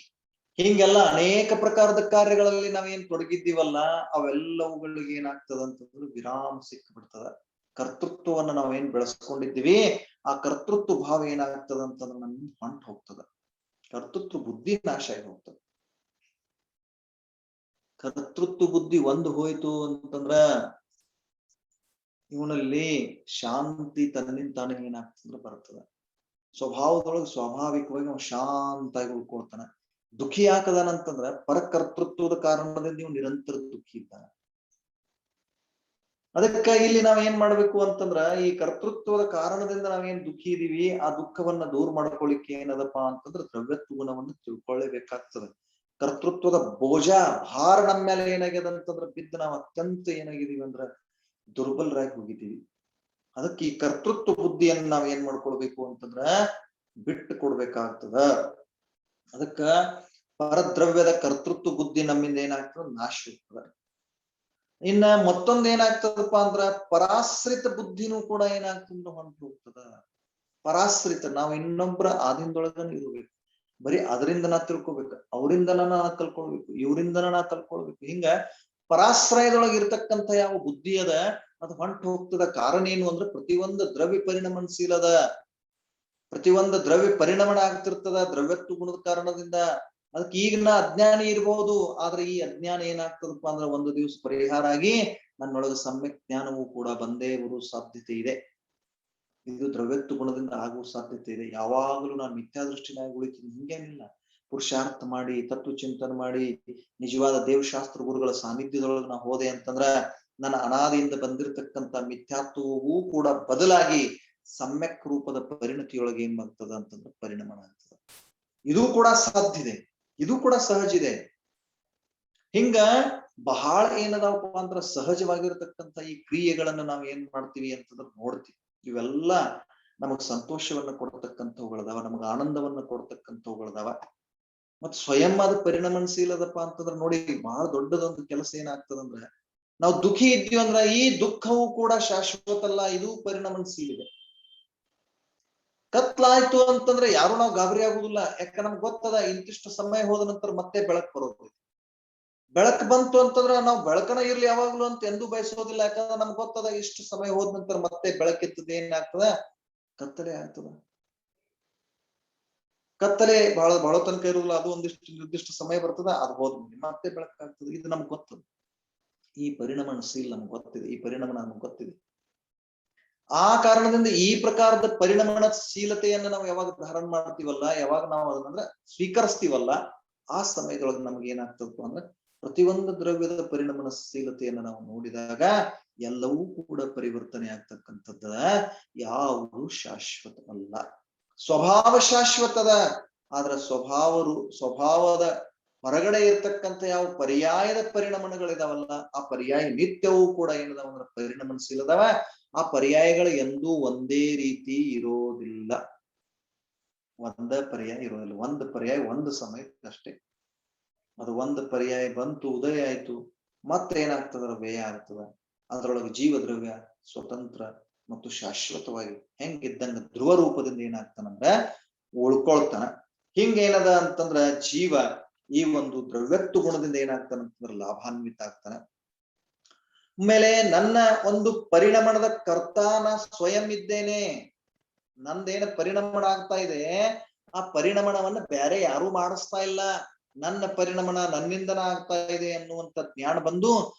ಹಿಂಗೆಲ್ಲ ಅನೇಕ ಪ್ರಕಾರದ ಕಾರ್ಯಗಳಲ್ಲಿ ನಾವೇನ್ ತೊಡಗಿದ್ದೀವಲ್ಲ ಅವೆಲ್ಲವುಗಳಿಗೆ ಏನಾಗ್ತದ ಅಂತಂದ್ರೆ ವಿರಾಮ ಸಿಕ್ಬಿಡ್ತದ. ಕರ್ತೃತ್ವವನ್ನ ನಾವೇನ್ ಬೆಳೆಸ್ಕೊಂಡಿದ್ದೀವಿ ಆ ಕರ್ತೃತ್ವ ಭಾವ ಏನಾಗ್ತದ ಅಂತಂದ್ರೆ ನಮ್ಗೆ ಹೊಂಟು ಹೋಗ್ತದ. ಕರ್ತೃತ್ವ ಬುದ್ಧಿ ನಾಶ ಆಗಿ ಹೋಗ್ತದ. ಕರ್ತೃತ್ವ ಬುದ್ಧಿ ಒಂದು ಹೋಯ್ತು ಅಂತಂದ್ರ ಇವನಲ್ಲಿ ಶಾಂತಿ ತನ್ನಿಂದ ತಾನೇ ಏನಾಗ್ತಂದ್ರ ಬರ್ತದ. ಸ್ವಭಾವದೊಳಗೆ ಸ್ವಾಭಾವಿಕವಾಗಿ ನಾವು ಶಾಂತಾಗಿ ಉಳ್ಕೊಳ್ತಾನ. ದುಃಖಿ ಯಾಕದಾನಂತಂದ್ರ ಪರಕರ್ತೃತ್ವದ ಕಾರಣದಿಂದ ನೀವು ನಿರಂತರ ದುಃಖಿ ಇದ್ದಾನ. ಅದಕ್ಕ ಇಲ್ಲಿ ನಾವ್ ಏನ್ ಮಾಡ್ಬೇಕು ಅಂತಂದ್ರ ಈ ಕರ್ತೃತ್ವದ ಕಾರಣದಿಂದ ನಾವೇನ್ ದುಃಖಿ ಇದೀವಿ ಆ ದುಃಖವನ್ನ ದೂರ ಮಾಡ್ಕೊಳ್ಳಿಕ್ಕೆ ಏನದಪ್ಪ ಅಂತಂದ್ರ ದ್ರವ್ಯತ್ವ ಗುಣವನ್ನು ತಿಳ್ಕೊಳ್ಳೇಬೇಕಾಗ್ತದೆ. ಕರ್ತೃತ್ವದ ಬೋಜ ಭಾರ ನಮ್ಮ ಮೇಲೆ ಏನಾಗ್ಯದ ಅಂತಂದ್ರ ಬಿದ್ದು ನಾವು ಅತ್ಯಂತ ಏನಾಗಿದೀವಿ ಅಂದ್ರ ದುರ್ಬಲರಾಗಿ ಹೋಗಿದ್ದೀವಿ. ಅದಕ್ಕೆ ಈ ಕರ್ತೃತ್ವ ಬುದ್ಧಿಯನ್ನ ನಾವ್ ಏನ್ ಮಾಡ್ಕೊಳ್ಬೇಕು ಅಂತಂದ್ರ ಬಿಟ್ಟು ಕೊಡ್ಬೇಕಾಗ್ತದ. ಅದಕ್ಕ ಪರದ್ರವ್ಯದ ಕರ್ತೃತ್ವ ಬುದ್ಧಿ ನಮ್ಮಿಂದ ಏನಾಗ್ತದ ನಾಶ ಇರ್ತದ. ಇನ್ನ ಮತ್ತೊಂದ್ ಏನಾಗ್ತದಪ್ಪ ಅಂದ್ರ ಪರಾಶ್ರಿತ ಬುದ್ಧಿನೂ ಕೂಡ ಏನಾಗ್ತದ ಹೊಂಟು ಹೋಗ್ತದ. ಪರಾಶ್ರಿತ ನಾವು ಇನ್ನೊಬ್ಬರ ಆದಿಂದೊಳಗನ ಇರ್ಬೇಕು. ಬರೀ ಅದರಿಂದ ನಾ ತಿಳ್ಕೊಬೇಕು, ಅವರಿಂದನ ನಾ ಕಲ್ಕೊಳ್ಬೇಕು, ಇವರಿಂದನ ನಾ ಕಲ್ಕೊಳ್ಬೇಕು. ಹಿಂಗ ಪರಾಶ್ರಯದೊಳಗೆ ಇರ್ತಕ್ಕಂಥ ಯಾವ ಬುದ್ಧಿ ಅದ ಅದು ಹೊಂಟು ಹೋಗ್ತದ. ಕಾರಣ ಏನು ಅಂದ್ರೆ ಪ್ರತಿಯೊಂದು ದ್ರವ್ಯ ಪರಿಣಮನಶೀಲದ, ಪ್ರತಿಯೊಂದು ದ್ರವ್ಯ ಪರಿಣಮನ ಆಗ್ತಿರ್ತದ ದ್ರವ್ಯತ್ವ ಗುಣದ ಕಾರಣದಿಂದ. ಅದಕ್ಕೆ ಈಗ ನಾ ಅಜ್ಞಾನಿ ಇರಬಹುದು, ಆದ್ರೆ ಈ ಅಜ್ಞಾನ ಏನಾಗ್ತದಪ್ಪ ಅಂದ್ರೆ ಒಂದು ದಿವಸ ಪರಿಹಾರ ಆಗಿ ನನ್ನೊಳಗೆ ಸಮ್ಯಕ್ ಜ್ಞಾನವೂ ಕೂಡ ಬಂದೇ ಬರುವ ಸಾಧ್ಯತೆ ಇದೆ. ಇದು ದ್ರವ್ಯತ್ವ ಗುಣದಿಂದ ಆಗುವ ಸಾಧ್ಯತೆ ಇದೆ. ಯಾವಾಗಲೂ ನಾನು ಮಿಥ್ಯಾದೃಷ್ಟಿನಾಗಿ ಉಳಿತೀನಿ ಹಿಂಗೇನಿಲ್ಲ. ಪುರುಷಾರ್ಥ ಮಾಡಿ ತತ್ವ ಚಿಂತನೆ ಮಾಡಿ ನಿಜವಾದ ದೇವಶಾಸ್ತ್ರ ಗುರುಗಳ ಸಾನ್ನಿಧ್ಯದೊಳಗೆ ನಾ ಹೋದೆ ಅಂತಂದ್ರ ನನ್ನ ಅನಾದಿಯಿಂದ ಬಂದಿರತಕ್ಕಂತ ಮಿಥ್ಯಾತ್ವವೂ ಕೂಡ ಬದಲಾಗಿ ಸಮ್ಯಕ್ ರೂಪದ ಪರಿಣತಿಯೊಳಗೆ ಏನ್ ಬರ್ತದ ಅಂತಂದ್ರೆ ಪರಿಣಾಮ ಆಗ್ತದ. ಇದು ಕೂಡ ಸಾಧ್ಯ ಇದೆ, ಇದು ಕೂಡ ಸಹಜ ಇದೆ. ಹಿಂಗ ಬಹಳ ಏನದಾವಪ್ಪ ಅಂದ್ರ ಸಹಜವಾಗಿರ್ತಕ್ಕಂಥ ಈ ಕ್ರಿಯೆಗಳನ್ನ ನಾವ್ ಏನ್ ಮಾಡ್ತೀವಿ ಅಂತಂದ್ರ ನೋಡ್ತೀವಿ. ಇವೆಲ್ಲ ನಮಗ್ ಸಂತೋಷವನ್ನ ಕೊಡ್ತಕ್ಕಂಥವುಗಳದಾವ, ನಮಗ ಆನಂದವನ್ನ ಕೊಡ್ತಕ್ಕಂಥವುಗಳದಾವ. ಮತ್ ಸ್ವಯಂ ಅದು ಪರಿಣಮನಶೀಲದಪ್ಪ ಅಂತಂದ್ರ ನೋಡಿ ಬಹಳ ದೊಡ್ಡದೊಂದು ಕೆಲಸ ಏನಾಗ್ತದಂದ್ರ ನಾವು ದುಃಖಿ ಇದ್ವಿ ಅಂದ್ರ ಈ ದುಃಖವೂ ಕೂಡ ಶಾಶ್ವತ ಅಲ್ಲ, ಇದು ಪರಿಣಮನಶೀಲ ಇದೆ. ಕತ್ಲಾಯ್ತು ಅಂತಂದ್ರೆ ಯಾರು ನಾವು ಗಾಬರಿ ಆಗುದಿಲ್ಲ. ಯಾಕ ನಮ್ಗೆ ಗೊತ್ತದ ಇಂತಿಷ್ಟು ಸಮಯ ಹೋದ ನಂತರ ಮತ್ತೆ ಬೆಳಕು ಬರೋದು. ಬೆಳಕು ಬಂತು ಅಂತಂದ್ರ ನಾವು ಬೆಳಕನ ಇರ್ಲಿ ಯಾವಾಗ್ಲೂ ಅಂತ ಎಂದೂ ಬಯಸೋದಿಲ್ಲ. ಯಾಕಂದ್ರೆ ನಮ್ಗೆ ಗೊತ್ತದ ಇಷ್ಟು ಸಮಯ ಹೋದ ನಂತರ ಮತ್ತೆ ಬೆಳಕಿರ್ತದ ಏನಾಗ್ತದ, ಕತ್ತಲೆ ಆಗ್ತದ. ಕತ್ತಲೆ ಬಹಳ ತನಕ ಇರುವುದಿಲ್ಲ, ಅದು ಒಂದಿಷ್ಟು ನಿರ್ದಿಷ್ಟ ಸಮಯ ಬರ್ತದ, ಅದು ಹೋದ್ಮೇಲೆ ಮತ್ತೆ ಬೆಳಕಾಗ್ತದೆ. ಇದು ನಮ್ಗೆ ಗೊತ್ತದ, ಈ ಪರಿಣಾಮಶೀಲ ನಮ್ಗೆ ಗೊತ್ತಿದೆ, ಈ ಪರಿಣಾಮ ನಮ್ಗೆ ಗೊತ್ತಿದೆ. ಆ ಕಾರಣದಿಂದ ಈ ಪ್ರಕಾರದ ಪರಿಣಾಮಶೀಲತೆಯನ್ನ ನಾವು ಯಾವಾಗ ಧಾರಣ ಮಾಡ್ತೀವಲ್ಲ, ಯಾವಾಗ ನಾವು ಅದನ್ನ ಸ್ವೀಕರಿಸ್ತೀವಲ್ಲ, ಆ ಸಮಯದೊಳಗೆ ನಮ್ಗೆ ಏನಾಗ್ತದಪ್ಪ ಅಂದ್ರೆ ಪ್ರತಿಯೊಂದು ದ್ರವ್ಯದ ಪರಿಣಾಮಶೀಲತೆಯನ್ನ ನಾವು ನೋಡಿದಾಗ ಎಲ್ಲವೂ ಕೂಡ ಪರಿವರ್ತನೆ ಆಗ್ತಕ್ಕಂಥದ್ದ. ಯಾವುದು ಶಾಶ್ವತವಲ್ಲ. ಸ್ವಭಾವ ಶಾಶ್ವತದ, ಆದ್ರ ಸ್ವಭಾವದ ಹೊರಗಡೆ ಇರ್ತಕ್ಕಂಥ ಯಾವ ಪರ್ಯಾಯದ ಪರಿಣಾಮಗಳಿದಾವಲ್ಲ, ಆ ಪರ್ಯಾಯ ನಿತ್ಯವೂ ಕೂಡ ಏನಿದಾವ ಅಂದ್ರೆ ಪರಿಣಾಮಶೀಲದವ. ಆ ಪರ್ಯಾಯಗಳು ಎಂದೂ ಒಂದೇ ರೀತಿ ಇರೋದಿಲ್ಲ. ಒಂದ ಪರ್ಯಾಯ ಇರೋದಿಲ್ಲ. ಒಂದು ಪರ್ಯಾಯ ಒಂದು ಸಮಯಕ್ಕಷ್ಟೇ. ಅದು ಒಂದು ಪರ್ಯಾಯ ಬಂತು, ಉದಯ ಆಯ್ತು, ಮತ್ತೆ ಏನಾಗ್ತದ ವ್ಯಯ ಆಗ್ತದ. ಅದರೊಳಗೆ ಜೀವ ದ್ರವ್ಯ ಸ್ವತಂತ್ರ ಮತ್ತು ಶಾಶ್ವತವಾಗಿ ಹೆಂಗಿದ್ದಂಗ ಧ್ರುವ ರೂಪದಿಂದ ಏನಾಗ್ತಾನಂದ್ರ ಉಳ್ಕೊಳ್ತಾನ. ಹಿಂಗೇನದ ಅಂತಂದ್ರ ಜೀವ ಈ ಒಂದು ದ್ರವ್ಯತ್ವ ಗುಣದಿಂದ ಏನಾಗ್ತಾನಂತಂದ್ರ ಲಾಭಾನ್ವಿತ ಆಗ್ತಾನ. ಆಮೇಲೆ ನನ್ನ ಒಂದು ಪರಿಣಾಮದ ಕರ್ತಾನ ಸ್ವಯಂ ಇದ್ದೇನೆ. ನಂದೇನ ಪರಿಣಾಮ ಆಗ್ತಾ ಇದೆ, ಆ ಪರಿಣಾಮವನ್ನ ಬೇರೆ ಯಾರು ಮಾಡಿಸ್ತಾ ಇಲ್ಲ. ನನ್ನ ಪರಿಣಾಮ ನನ್ನಿಂದನ ಆಗ್ತಾ ಇದೆ ಅನ್ನುವಂತ ಜ್ಞಾನ ಬಂದು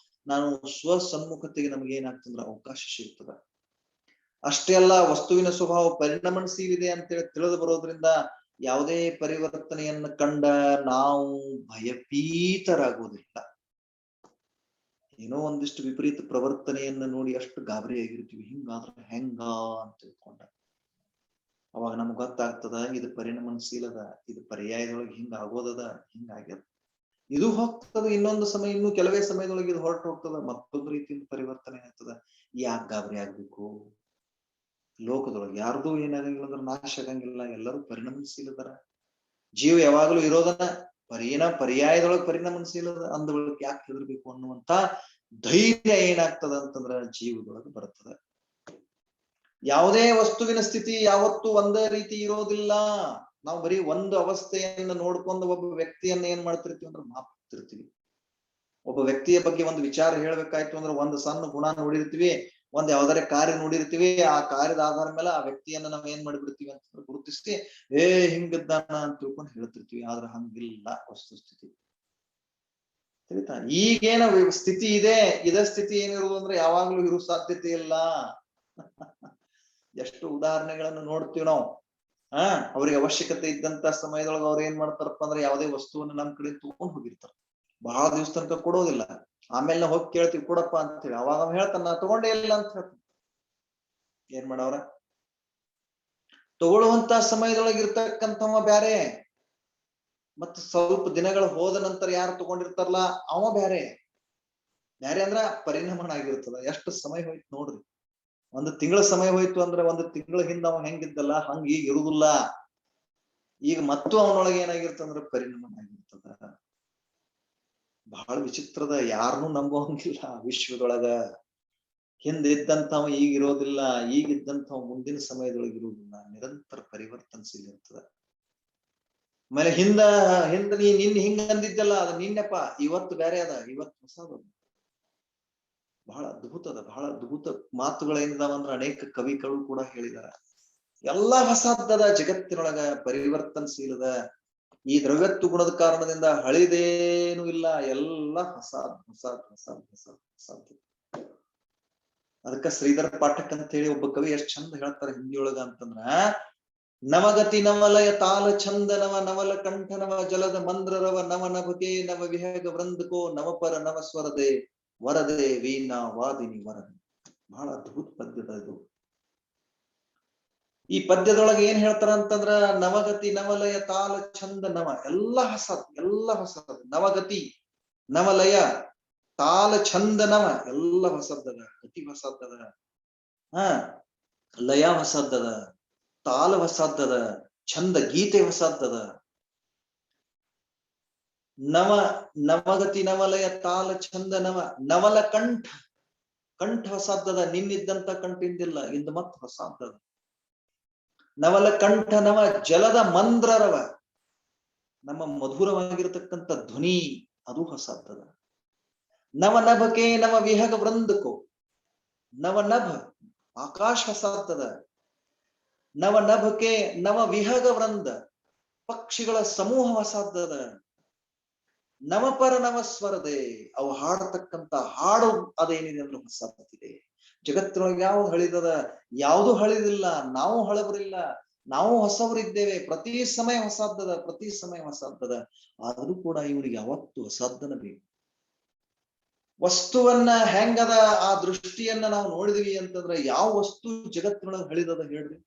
ನಾನು ಸ್ವಸಮ್ಮುಖತೆಗೆ ನಮ್ಗೆ ಏನಾಗ್ತಂದ್ರ ಅವಕಾಶ ಸಿಗ್ತದ. ಅಷ್ಟೇ ಅಲ್ಲ, ವಸ್ತುವಿನ ಸ್ವಭಾವ ಪರಿಣಾಮಶೀಲಿದೆ ಅಂತೇಳಿ ತಿಳಿದು ಬರೋದ್ರಿಂದ ಯಾವುದೇ ಪರಿವರ್ತನೆಯನ್ನು ಕಂಡ ನಾವು ಭಯಭೀತರಾಗುವುದಿಲ್ಲ. ಏನೋ ಒಂದಿಷ್ಟು ವಿಪರೀತ ಪ್ರವರ್ತನೆಯನ್ನ ನೋಡಿ ಅಷ್ಟು ಗಾಬರಿ ಆಗಿರ್ತೀವಿ, ಹಿಂಗಾದ್ರೆ ಹೆಂಗ ಅಂತ ತಿಳ್ಕೊಂಡ. ಅವಾಗ ನಮ್ಗೆ ಗೊತ್ತಾಗ್ತದ ಇದು ಪರಿಣಾಮಶೀಲದ, ಇದು ಪರ್ಯಾಯದೊಳಗೆ ಹಿಂಗ ಆಗೋದದ, ಹಿಂಗಾಗ್ಯದ. ಇದು ಹೋಗ್ತದ, ಇನ್ನೊಂದು ಸಮಯ, ಇನ್ನು ಕೆಲವೇ ಸಮಯದೊಳಗೆ ಇದು ಹೊರಟು ಹೋಗ್ತದ, ಮತ್ತೊಂದು ರೀತಿಯಿಂದ ಪರಿವರ್ತನೆ ಆಗ್ತದ. ಯಾಕೆ ಗಾಬರಿ ಆಗ್ಬೇಕು? ಲೋಕದೊಳಗೆ ಯಾರ್ದು ಏನಾಗಂಗಿಲ್ಲ ಅಂದ್ರೆ ನಾಶ ಆಗಂಗಿಲ್ಲ, ಎಲ್ಲರೂ ಪರಿಣಾಮಶೀಲದರ. ಜೀವ ಯಾವಾಗಲೂ ಇರೋದನ್ನ ಪರ್ಯಾಯದೊಳಗೆ ಪರಿಣಾಮಶೀಲದ ಅಂದೊಳಗೆ ಯಾಕೆ ಹೆದರ್ಬೇಕು ಅನ್ನುವಂತ ಧೈರ್ಯ ಏನಾಗ್ತದ ಅಂತಂದ್ರ ಜೀವದೊಳಗೆ ಬರ್ತದೆ. ಯಾವುದೇ ವಸ್ತುವಿನ ಸ್ಥಿತಿ ಯಾವತ್ತೂ ಒಂದೇ ರೀತಿ ಇರೋದಿಲ್ಲ. ನಾವು ಬರೀ ಒಂದು ಅವಸ್ಥೆಯನ್ನ ನೋಡ್ಕೊಂಡು ಒಬ್ಬ ವ್ಯಕ್ತಿಯನ್ನ ಏನ್ ಮಾಡ್ತಿರ್ತೀವಿ ಅಂದ್ರೆ ಮಾತಾಡ್ತಿರ್ತೀವಿ. ಒಬ್ಬ ವ್ಯಕ್ತಿಯ ಬಗ್ಗೆ ಒಂದು ವಿಚಾರ ಹೇಳ್ಬೇಕಾಯ್ತು ಅಂದ್ರೆ ಒಂದು ಸಣ್ಣ ಗುಣ ನೋಡಿರ್ತೀವಿ, ಒಂದ್ ಯಾವ್ದಾರ ಕಾರ್ಯ ನೋಡಿರ್ತೀವಿ, ಆ ಕಾರ್ಯದ ಆಧಾರ ಮೇಲೆ ಆ ವ್ಯಕ್ತಿಯನ್ನ ನಾವ್ ಏನ್ ಮಾಡ್ಬಿಡ್ತೀವಿ ಅಂತಂದ್ರೆ ಗುರುತಿಸಿ ಹಿಂಗಿದ್ದಾನ ಅಂತ ತಿಳ್ಕೊಂಡು ಹೇಳ್ತಿರ್ತೀವಿ. ಆದ್ರೆ ಹಂಗಿಲ್ಲ ವಸ್ತುಸ್ಥಿತಿ. ತಿಳಿತಾ? ಈಗೇನ ಸ್ಥಿತಿ ಇದೆ, ಇದ ಸ್ಥಿತಿ ಏನಿರುವುದು ಅಂದ್ರೆ ಯಾವಾಗ್ಲೂ ಇರೋ ಸಾಧ್ಯತೆ ಇಲ್ಲ. ಎಷ್ಟು ಉದಾಹರಣೆಗಳನ್ನು ನೋಡ್ತೀವಿ ನಾವು. ಅವ್ರಿಗೆ ಅವಶ್ಯಕತೆ ಇದ್ದಂತ ಸಮಯದೊಳಗೆ ಅವ್ರು ಏನ್ ಮಾಡ್ತಾರಪ್ಪ ಅಂದ್ರೆ ಯಾವುದೇ ವಸ್ತುವನ್ನು ನಮ್ ಕಡೆ ತಗೊಂಡ್ ಹೋಗಿರ್ತಾರ. ಬಹಳ ದಿವಸ ತನಕ ಕೊಡೋದಿಲ್ಲ. ಆಮೇಲೆ ನಾವು ಹೋಗಿ ಕೇಳ್ತೀವಿ ಕೊಡಪ್ಪ ಅಂತ ಹೇಳಿ. ಅವಾಗ ಅವ್ನು ಹೇಳ್ತಾನ ನಾ ತಗೊಂಡೇ ಇಲ್ಲ ಅಂತ ಹೇಳ್ತಾನೆ. ಏನ್ ಮಾಡವ್ರ? ತಗೊಳ್ಳುವಂತ ಸಮಯದೊಳಗೆ ಇರ್ತಕ್ಕಂಥವ ಬ್ಯಾರೆ, ಮತ್ತ ಸ್ವಲ್ಪ ದಿನಗಳು ಹೋದ ನಂತರ ಯಾರು ತಗೊಂಡಿರ್ತಾರಲ್ಲ ಅವ ಬ್ಯಾರೆ. ಬ್ಯಾರೆ ಅಂದ್ರ ಪರಿಣಾಮ ಆಗಿರ್ತದ. ಎಷ್ಟು ಸಮಯ ಹೋಯ್ತು ನೋಡ್ರಿ. ಒಂದು ತಿಂಗಳ ಸಮಯ ಹೋಯ್ತು ಅಂದ್ರೆ ಒಂದು ತಿಂಗಳ ಹಿಂದ ಅವ ಹೆಂಗಿದ್ದಲ್ಲ ಹಂಗ ಈಗ ಇರುದಿಲ್ಲ. ಈಗ ಮತ್ತು ಅವನೊಳಗೆ ಏನಾಗಿರ್ತಂದ್ರ ಪರಿಣಾಮ ಆಗಿರ್ತದ. ಬಹಳ ವಿಚಿತ್ರದ, ಯಾರನ್ನೂ ನಂಬೋಂಗಿಲ್ಲ ವಿಶ್ವದೊಳಗ. ಹಿಂದಿದ್ದಂಥವ ಈಗ ಇರೋದಿಲ್ಲ, ಈಗಿದ್ದಂಥವ ಮುಂದಿನ ಸಮಯದೊಳಗೆ ಇರುವುದಿಲ್ಲ. ನಿರಂತರ ಪರಿವರ್ತನಶೀಲ ಇರ್ತದ. ಆಮೇಲೆ ಹಿಂದ ನೀ ನಿನ್ನ ಹಿಂಗ ಅಂದಿದ್ದಲ್ಲ, ಅದು ನಿನ್ನೆಪ್ಪ, ಇವತ್ತು ಬೇರೆ ಅದ, ಇವತ್ತು ಹೊಸದ. ಬಹಳ ಅದ್ಭುತ ಮಾತುಗಳೇನಿದಾವಂದ್ರೆ ಅನೇಕ ಕವಿಗಳು ಕೂಡ ಹೇಳಿದಾರ. ಎಲ್ಲಾ ಹೊಸದ್ದದ ಜಗತ್ತಿನೊಳಗ, ಪರಿವರ್ತನಶೀಲದ. ಈ ದ್ರವ್ಯತ್ವ ಗುಣದ ಕಾರಣದಿಂದ ಹಳಿದೇನು ಇಲ್ಲ, ಎಲ್ಲ ಹೊಸದ್. ಅದಕ್ಕ ಶ್ರೀಧರ ಪಾಠಕ್ ಅಂತ ಹೇಳಿ ಒಬ್ಬ ಕವಿ ಎಷ್ಟ್ ಚಂದ ಹೇಳ್ತಾರೆ ಹಿಂದಿಯೊಳಗ ಅಂತಂದ್ರ, ನವಗತಿ ನವಲಯ ತಾಲ ಚಂದ ನವ ನವಲ ಕಂಠ ನವ ಜಲದ ಮಂದ್ರರವ ನವ ನಭಕೆ ನವ ವಿಹಗ ವೃಂದಕೋ ನವಪರ ನವ ಸ್ವರದೆ ವರದೆ ವೀಣಾ ವಾದಿನಿ ವರದೆ. ಬಹಳ ಅದ್ಭುತ ಪದ್ಯದ ಇದು. ಈ ಪದ್ಯದೊಳಗೆ ಏನ್ ಹೇಳ್ತಾರ ಅಂತಂದ್ರ, ನವಗತಿ ನವಲಯ ತಾಲ ಚಂದ ನವ, ಎಲ್ಲ ಹೊಸದ್. ನವಗತಿ ನವಲಯ ತಾಲ ಚಂದ ನವ, ಎಲ್ಲ ಹೊಸದ್ದದ. ಗತಿ ಹೊಸದ್ದದ, ಲಯ ಹೊಸದ್ದದ, ತಾಲ ಹೊಸದ್ದದ, ಚಂದ ಗೀತೆ ಹೊಸದ್ದದ. ನವಗತಿ ನವಲಯ ತಾಲ ಚಂದ ನವ ನವಲ ಕಂಠ ಹೊಸದ್ದದ. ನಿನ್ನಿದ್ದಂತ ಕಂಠ ಇಂದಿಲ್ಲ, ಇಂದು ಮತ್ ಹೊಸದ್ದದ. ನವಲ ಕಂಠ ನವ ಜಲದ ಮಂದ್ರರವ, ನಮ್ಮ ಮಧುರವಾಗಿರತಕ್ಕಂಥ ಧ್ವನಿ ಅದು ಹೊಸದ್ದದ. ನವ ನಭಕೆ ನವ ವಿಹಗ ವೃಂದಕೋ, ನವ ನಭ ಆಕಾಶ ಹೊಸದ್ದದ. ನವ ನಭಕೆ ನವ ವಿಹಗ ವೃಂದ, ಪಕ್ಷಿಗಳ ಸಮೂಹ ಹೊಸದ್ದದ. ನವಪರ ನವಸ್ವರದೆ ಅವು ಹಾಡತಕ್ಕಂತ ಹಾಡು ಅದೇನಿದೆ ಅಂದ್ರೆ ಹೊಸದಿದೆ. ಜಗತ್ತಿನೊಳಗೆ ಯಾವ್ದು ಹಳಿದದ, ಯಾವುದು ಹಳಿದಿಲ್ಲ. ನಾವು ಹಳಬರಿಲ್ಲ, ನಾವು ಹೊಸವರಿದ್ದೇವೆ. ಪ್ರತಿ ಸಮಯ ಹೊಸದ್ದದ, ಪ್ರತಿ ಸಮಯ ಹೊಸದ್ದದ. ಆದ್ರೂ ಕೂಡ ಇವನಿಗೆ ಯಾವತ್ತು ಹೊಸದ್ದನ ಬೇಕು. ವಸ್ತುವನ್ನ ಹೆಂಗದ ಆ ದೃಷ್ಟಿಯನ್ನ ನಾವು ನೋಡಿದ್ವಿ ಅಂತಂದ್ರೆ ಯಾವ ವಸ್ತು ಜಗತ್ತಿನೊಳಗೆ ಹಳಿದದ ಹೇಳ್ರಿ?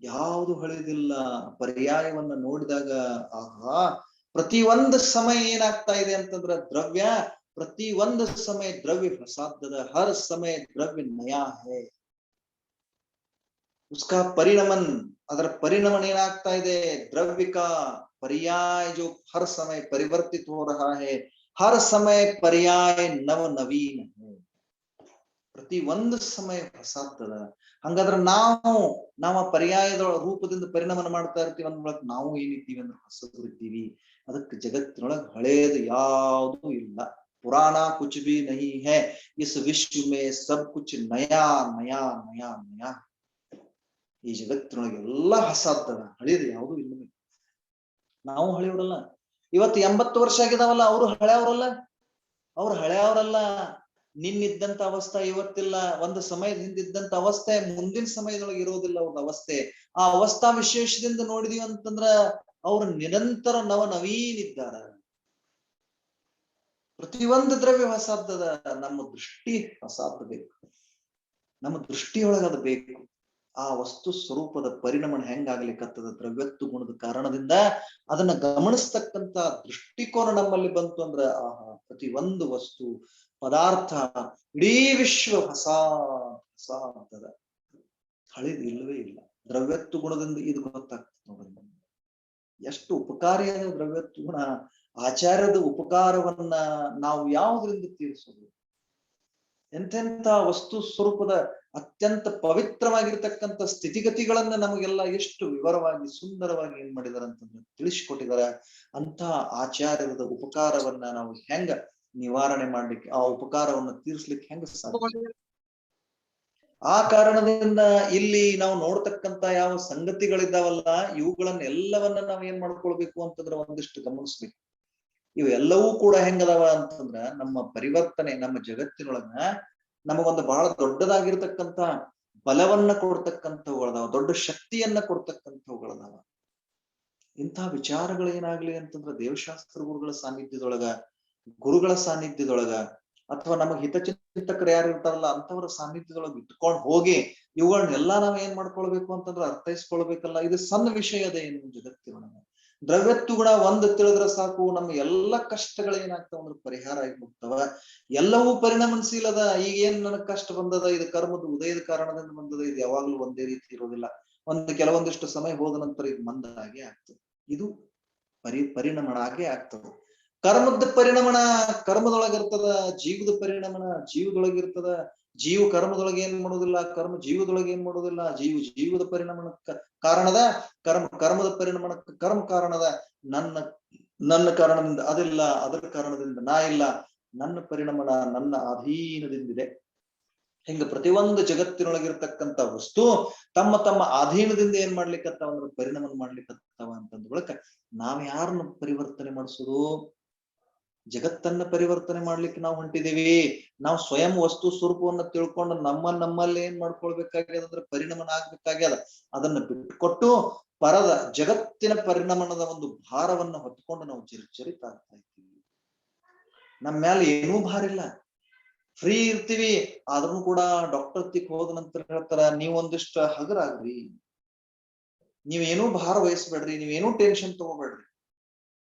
ಯಾವುದು ಹಳಿದಿಲ್ಲ. ಪರ್ಯಾಯವನ್ನ ನೋಡಿದಾಗ ಆಹಾ, ಪ್ರತಿ ಒಂದು ಸಮಯ ಏನಾಗ್ತಾ ಇದೆ ಅಂತಂದ್ರ ದ್ರವ್ಯ, ಪ್ರತಿ ಒಂದು ಸಮಯ ದ್ರವ್ಯ ಪ್ರಸಾದದ. ಹರ್ ಸಮಯ ದ್ರವ್ಯ ನಯಾ ಹೇ. ಉಸ್ಕಾ ಪರಿಣಮನ್, ಅದರ ಪರಿಣಮನ ಏನಾಗ್ತಾ ಇದೆ? ದ್ರವ್ಯ ಕಾ पर्याय जो हर समय परिवर्तित हो रहा है, हर समय पर्याय नव नवीन है. ಪ್ರತಿ ಒಂದು ಸಮಯ ಪ್ರಸಾದದ. ಹಂಗಾದ್ರೆ ನಾವು ಪರ್ಯಾಯದ ರೂಪದಿಂದ ಪರಿಣಾಮ ಮಾಡ್ತಾ ಇರ್ತೀವಿ ಅಂದ್ಮೇಲೆ ನಾವು ಏನಿದ್ದೀವಿ ಅಂದ್ರೆ ಹೊಸಬರಿದ್ದೀವಿ. ಅದಕ್ಕೆ ಜಗತ್ತಿನೊಳಗೆ ಹಳೇದು ಯಾವುದೂ ಇಲ್ಲ. ಪುರಾಣ ಕುಚ್ ಭಿ ನಹಿ ಹೈ, ಇಸ್ ವಿಶ್ವ ಮೇ ಸಬ್ ಕುಚ್ ನಯಾ ನಯಾ ನಯಾ ನಯಾ. ಈ ಜಗತ್ತಿನೊಳಗೆ ಎಲ್ಲಾ ಹೊಸದ್ದದ, ಹಳೇದು ಯಾವುದೂ ಇಲ್ಲ. ನಾವು ಹಳೆಯವರಲ್ಲ. ಇವತ್ತು 80 ವರ್ಷ ಆಗಿದಾವಲ್ಲ, ಅವರು ಹಳೆಯವರಲ್ಲ. ಅವ್ರು ಹಳೆಯವರಲ್ಲ. ನಿನ್ನಿದ್ದಂತ ಅವಸ್ಥೆ ಇವತ್ತಿಲ್ಲ. ಒಂದು ಸಮಯದ ಹಿಂದಿದ್ದಂತ ಅವಸ್ಥೆ ಮುಂದಿನ ಸಮಯದೊಳಗೆ ಇರೋದಿಲ್ಲ ಅವ್ರ ಅವಸ್ಥೆ. ಆ ಅವಸ್ಥಾ ವಿಶೇಷದಿಂದ ನೋಡಿದೀವಿ ಅಂತಂದ್ರ ಅವ್ರು ನಿರಂತರ ನವನವೀನ್ ಇದ್ದಾರ. ಪ್ರತಿಯೊಂದು ದ್ರವ್ಯ ಹೊಸದ್ದದ. ನಮ್ಮ ದೃಷ್ಟಿ ಹೊಸದ್ದು ಬೇಕು. ನಮ್ಮ ದೃಷ್ಟಿಯೊಳಗದು ಬೇಕು. ಆ ವಸ್ತು ಸ್ವರೂಪದ ಪರಿಣಾಮ ಹೆಂಗಾಗ್ಲಿಕ್ಕತ್ತದ ದ್ರವ್ಯತ್ವ ಗುಣದ ಕಾರಣದಿಂದ ಅದನ್ನ ಗಮನಿಸ್ತಕ್ಕಂತ ದೃಷ್ಟಿಕೋನ ನಮ್ಮಲ್ಲಿ ಬಂತು ಅಂದ್ರ ಆಹಾ, ಪ್ರತಿ ಒಂದು ವಸ್ತು ಪದಾರ್ಥ ಇಡೀ ವಿಶ್ವ ಹೊಸ ಹೊಸ ಅಂತದ. ಹಳಿದು ಇಲ್ಲವೇ ಇಲ್ಲ. ದ್ರವ್ಯತ್ವ ಗುಣದಿಂದ ಇದು ಗೊತ್ತಾಗ್ತದೆ ನೋಡ್ರಿ. ಎಷ್ಟು ಉಪಕಾರಿಯಾದ ದ್ರವ್ಯತ್ವ ಗುಣ. ಆಚಾರ್ಯದ ಉಪಕಾರವನ್ನ ನಾವು ಯಾವುದರಿಂದ ತೀರಿಸೋದು? ಎಂತೆಂಥ ವಸ್ತು ಸ್ವರೂಪದ ಅತ್ಯಂತ ಪವಿತ್ರವಾಗಿರ್ತಕ್ಕಂಥ ಸ್ಥಿತಿಗತಿಗಳನ್ನ ನಮಗೆಲ್ಲ ಎಷ್ಟು ವಿವರವಾಗಿ ಸುಂದರವಾಗಿ ಏನ್ ಮಾಡಿದಾರೆ ಅಂತಂದ್ರೆ ತಿಳಿಸಿಕೊಟ್ಟಿದ್ದಾರೆ. ಅಂತ ಆಚಾರ್ಯದ ಉಪಕಾರವನ್ನ ನಾವು ಹೆಂಗ ನಿವಾರಣೆ ಮಾಡ್ಲಿಕ್ಕೆ, ಆ ಉಪಕಾರವನ್ನು ತೀರ್ಸ್ಲಿಕ್ಕೆ ಹೆಂಗ ಸಾಧ್ಯ? ಆ ಕಾರಣದಿಂದ ಇಲ್ಲಿ ನಾವು ನೋಡ್ತಕ್ಕಂತ ಯಾವ ಸಂಗತಿಗಳಿದ್ದಾವಲ್ಲ, ಇವುಗಳನ್ನೆಲ್ಲವನ್ನ ನಾವ್ ಏನ್ ಮಾಡ್ಕೊಳ್ಬೇಕು ಅಂತಂದ್ರೆ ಒಂದಿಷ್ಟು ಗಮನಿಸ್ಬೇಕು. ಇವೆಲ್ಲವೂ ಕೂಡ ಹೆಂಗದಾವ ಅಂತಂದ್ರ ನಮ್ಮ ಪರಿವರ್ತನೆ, ನಮ್ಮ ಜಗತ್ತಿನೊಳಗ ನಮಗೊಂದು ಬಹಳ ದೊಡ್ಡದಾಗಿರ್ತಕ್ಕಂತ ಬಲವನ್ನ ಕೊಡ್ತಕ್ಕಂಥವುಗಳದಾವ, ದೊಡ್ಡ ಶಕ್ತಿಯನ್ನ ಕೊಡ್ತಕ್ಕಂಥವುಗಳದಾವ. ಇಂಥ ವಿಚಾರಗಳೇನಾಗ್ಲಿ ಅಂತಂದ್ರ ದೇವಶಾಸ್ತ್ರ ಗುರುಗಳ ಸಾನ್ನಿಧ್ಯದೊಳಗ, ಗುರುಗಳ ಸಾನ್ನಿಧ್ಯದೊಳಗ, ಅಥವಾ ನಮಗ್ ಹಿತಚಿಂತಕರು ಯಾರು ಇರ್ತಾರಲ್ಲ ಅಂತವರ ಸಾನ್ನಿಧ್ಯದೊಳಗೆ ಇಟ್ಕೊಂಡು ಹೋಗಿ ಇವುಗಳನ್ನೆಲ್ಲಾ ನಾವ್ ಏನ್ ಮಾಡ್ಕೊಳ್ಬೇಕು ಅಂತಂದ್ರೆ ಅರ್ಥೈಸ್ಕೊಳ್ಬೇಕಲ್ಲ. ಇದು ಸಣ್ಣ ವಿಷಯದ ಏನು ಜಗತ್ತಿನೊಳಗ. ದ್ರವ್ಯತ್ವ ಗುಣ ಒಂದು ತಿಳಿದ್ರೆ ಸಾಕು, ನಮ್ಮ ಎಲ್ಲಾ ಕಷ್ಟಗಳು ಏನಾಗ್ತಾವ ಅಂದ್ರೆ ಪರಿಹಾರ ಆಗಿ ಹೋಗ್ತಾವ. ಎಲ್ಲವೂ ಪರಿಣಾಮಶೀಲದ. ಈಗ ಏನ್ ನನಗ್ ಕಷ್ಟ ಬಂದದ, ಇದು ಕರ್ಮದ ಉದಯದ ಕಾರಣದಿಂದ ಬಂದದ. ಇದು ಯಾವಾಗ್ಲೂ ಒಂದೇ ರೀತಿ ಇರೋದಿಲ್ಲ. ಕೆಲವೊಂದಿಷ್ಟು ಸಮಯ ಹೋದ ನಂತರ ಇದು ಮಂದಾಗೆ ಆಗ್ತದೆ. ಇದು ಪರಿಣಾಮ ಆಗೇ ಆಗ್ತದೆ. ಕರ್ಮದ ಪರಿಣಾಮನ ಕರ್ಮದೊಳಗಿರ್ತದ, ಜೀವದ ಪರಿಣಾಮನ ಜೀವದೊಳಗಿರ್ತದ. ಜೀವ ಕರ್ಮದೊಳಗೆ ಏನ್ ಮಾಡೋದಿಲ್ಲ, ಕರ್ಮ ಜೀವದೊಳಗೆ ಏನ್ ಮಾಡೋದಿಲ್ಲ. ಜೀವದ ಪರಿಣಾಮನ ಕಾರಣದ, ಕರ್ಮದ ಪರಿಣಾಮನ ಕರ್ಮ ಕಾರಣದ. ನನ್ನ ಕಾರಣದಿಂದ ಅದಿಲ್ಲ, ಅದರ ಕಾರಣದಿಂದ ನಾ ಇಲ್ಲ. ನನ್ನ ಪರಿಣಾಮನ ನನ್ನ ಅಧೀನದಿಂದಿದೆ. ಹಿಂಗ ಪ್ರತಿಯೊಂದು ಜಗತ್ತಿನೊಳಗಿರ್ತಕ್ಕಂಥ ವಸ್ತು ತಮ್ಮ ತಮ್ಮ ಅಧೀನದಿಂದ ಏನ್ ಮಾಡ್ಲಿಕ್ಕತ್ತಾವ ಅಂದ್ರೆ ಪರಿಣಾಮ ಮಾಡ್ಲಿಕ್ಕತ್ತಾವ ಅಂತಂದ ಬಳಿಕ ನಾವ್ ಯಾರನ್ನ ಪರಿವರ್ತನೆ ಮಾಡಿಸೋದು? ಜಗತ್ತನ್ನ ಪರಿವರ್ತನೆ ಮಾಡ್ಲಿಕ್ಕೆ ನಾವು ಹೊಂಟಿದೀವಿ. ನಾವು ಸ್ವಯಂ ವಸ್ತು ಸ್ವರೂಪವನ್ನ ತಿಳ್ಕೊಂಡು ನಮ್ಮಲ್ಲಿ ಏನ್ ಮಾಡ್ಕೊಳ್ಬೇಕಾಗ್ಯದ ಅಂದ್ರೆ ಪರಿಣಾಮನ ಆಗ್ಬೇಕಾಗ್ಯದ. ಅದನ್ನ ಬಿಟ್ಕೊಟ್ಟು ಪರದ ಜಗತ್ತಿನ ಪರಿಣಾಮದ ಒಂದು ಭಾರವನ್ನ ಹೊತ್ಕೊಂಡು ನಾವು ಜರಿತಾ ಇರ್ತೀವಿ. ನಮ್ಮ ಮೇಲೆ ಏನೂ ಭಾರ ಇಲ್ಲ, ಫ್ರೀ ಇರ್ತೀವಿ. ಆದ್ರೂ ಕೂಡ ಡಾಕ್ಟರ್ ತಿಕ್ ಹೋದ ನಂತರ ಹೇಳ್ತಾರ, ನೀವೊಂದಿಷ್ಟು ಹಗರಾಗ್ರಿ, ನೀವೇನೂ ಭಾರ ವಹಿಸ್ಬೇಡ್ರಿ, ನೀವೇನೂ ಟೆನ್ಷನ್ ತಗೋಬೇಡ್ರಿ.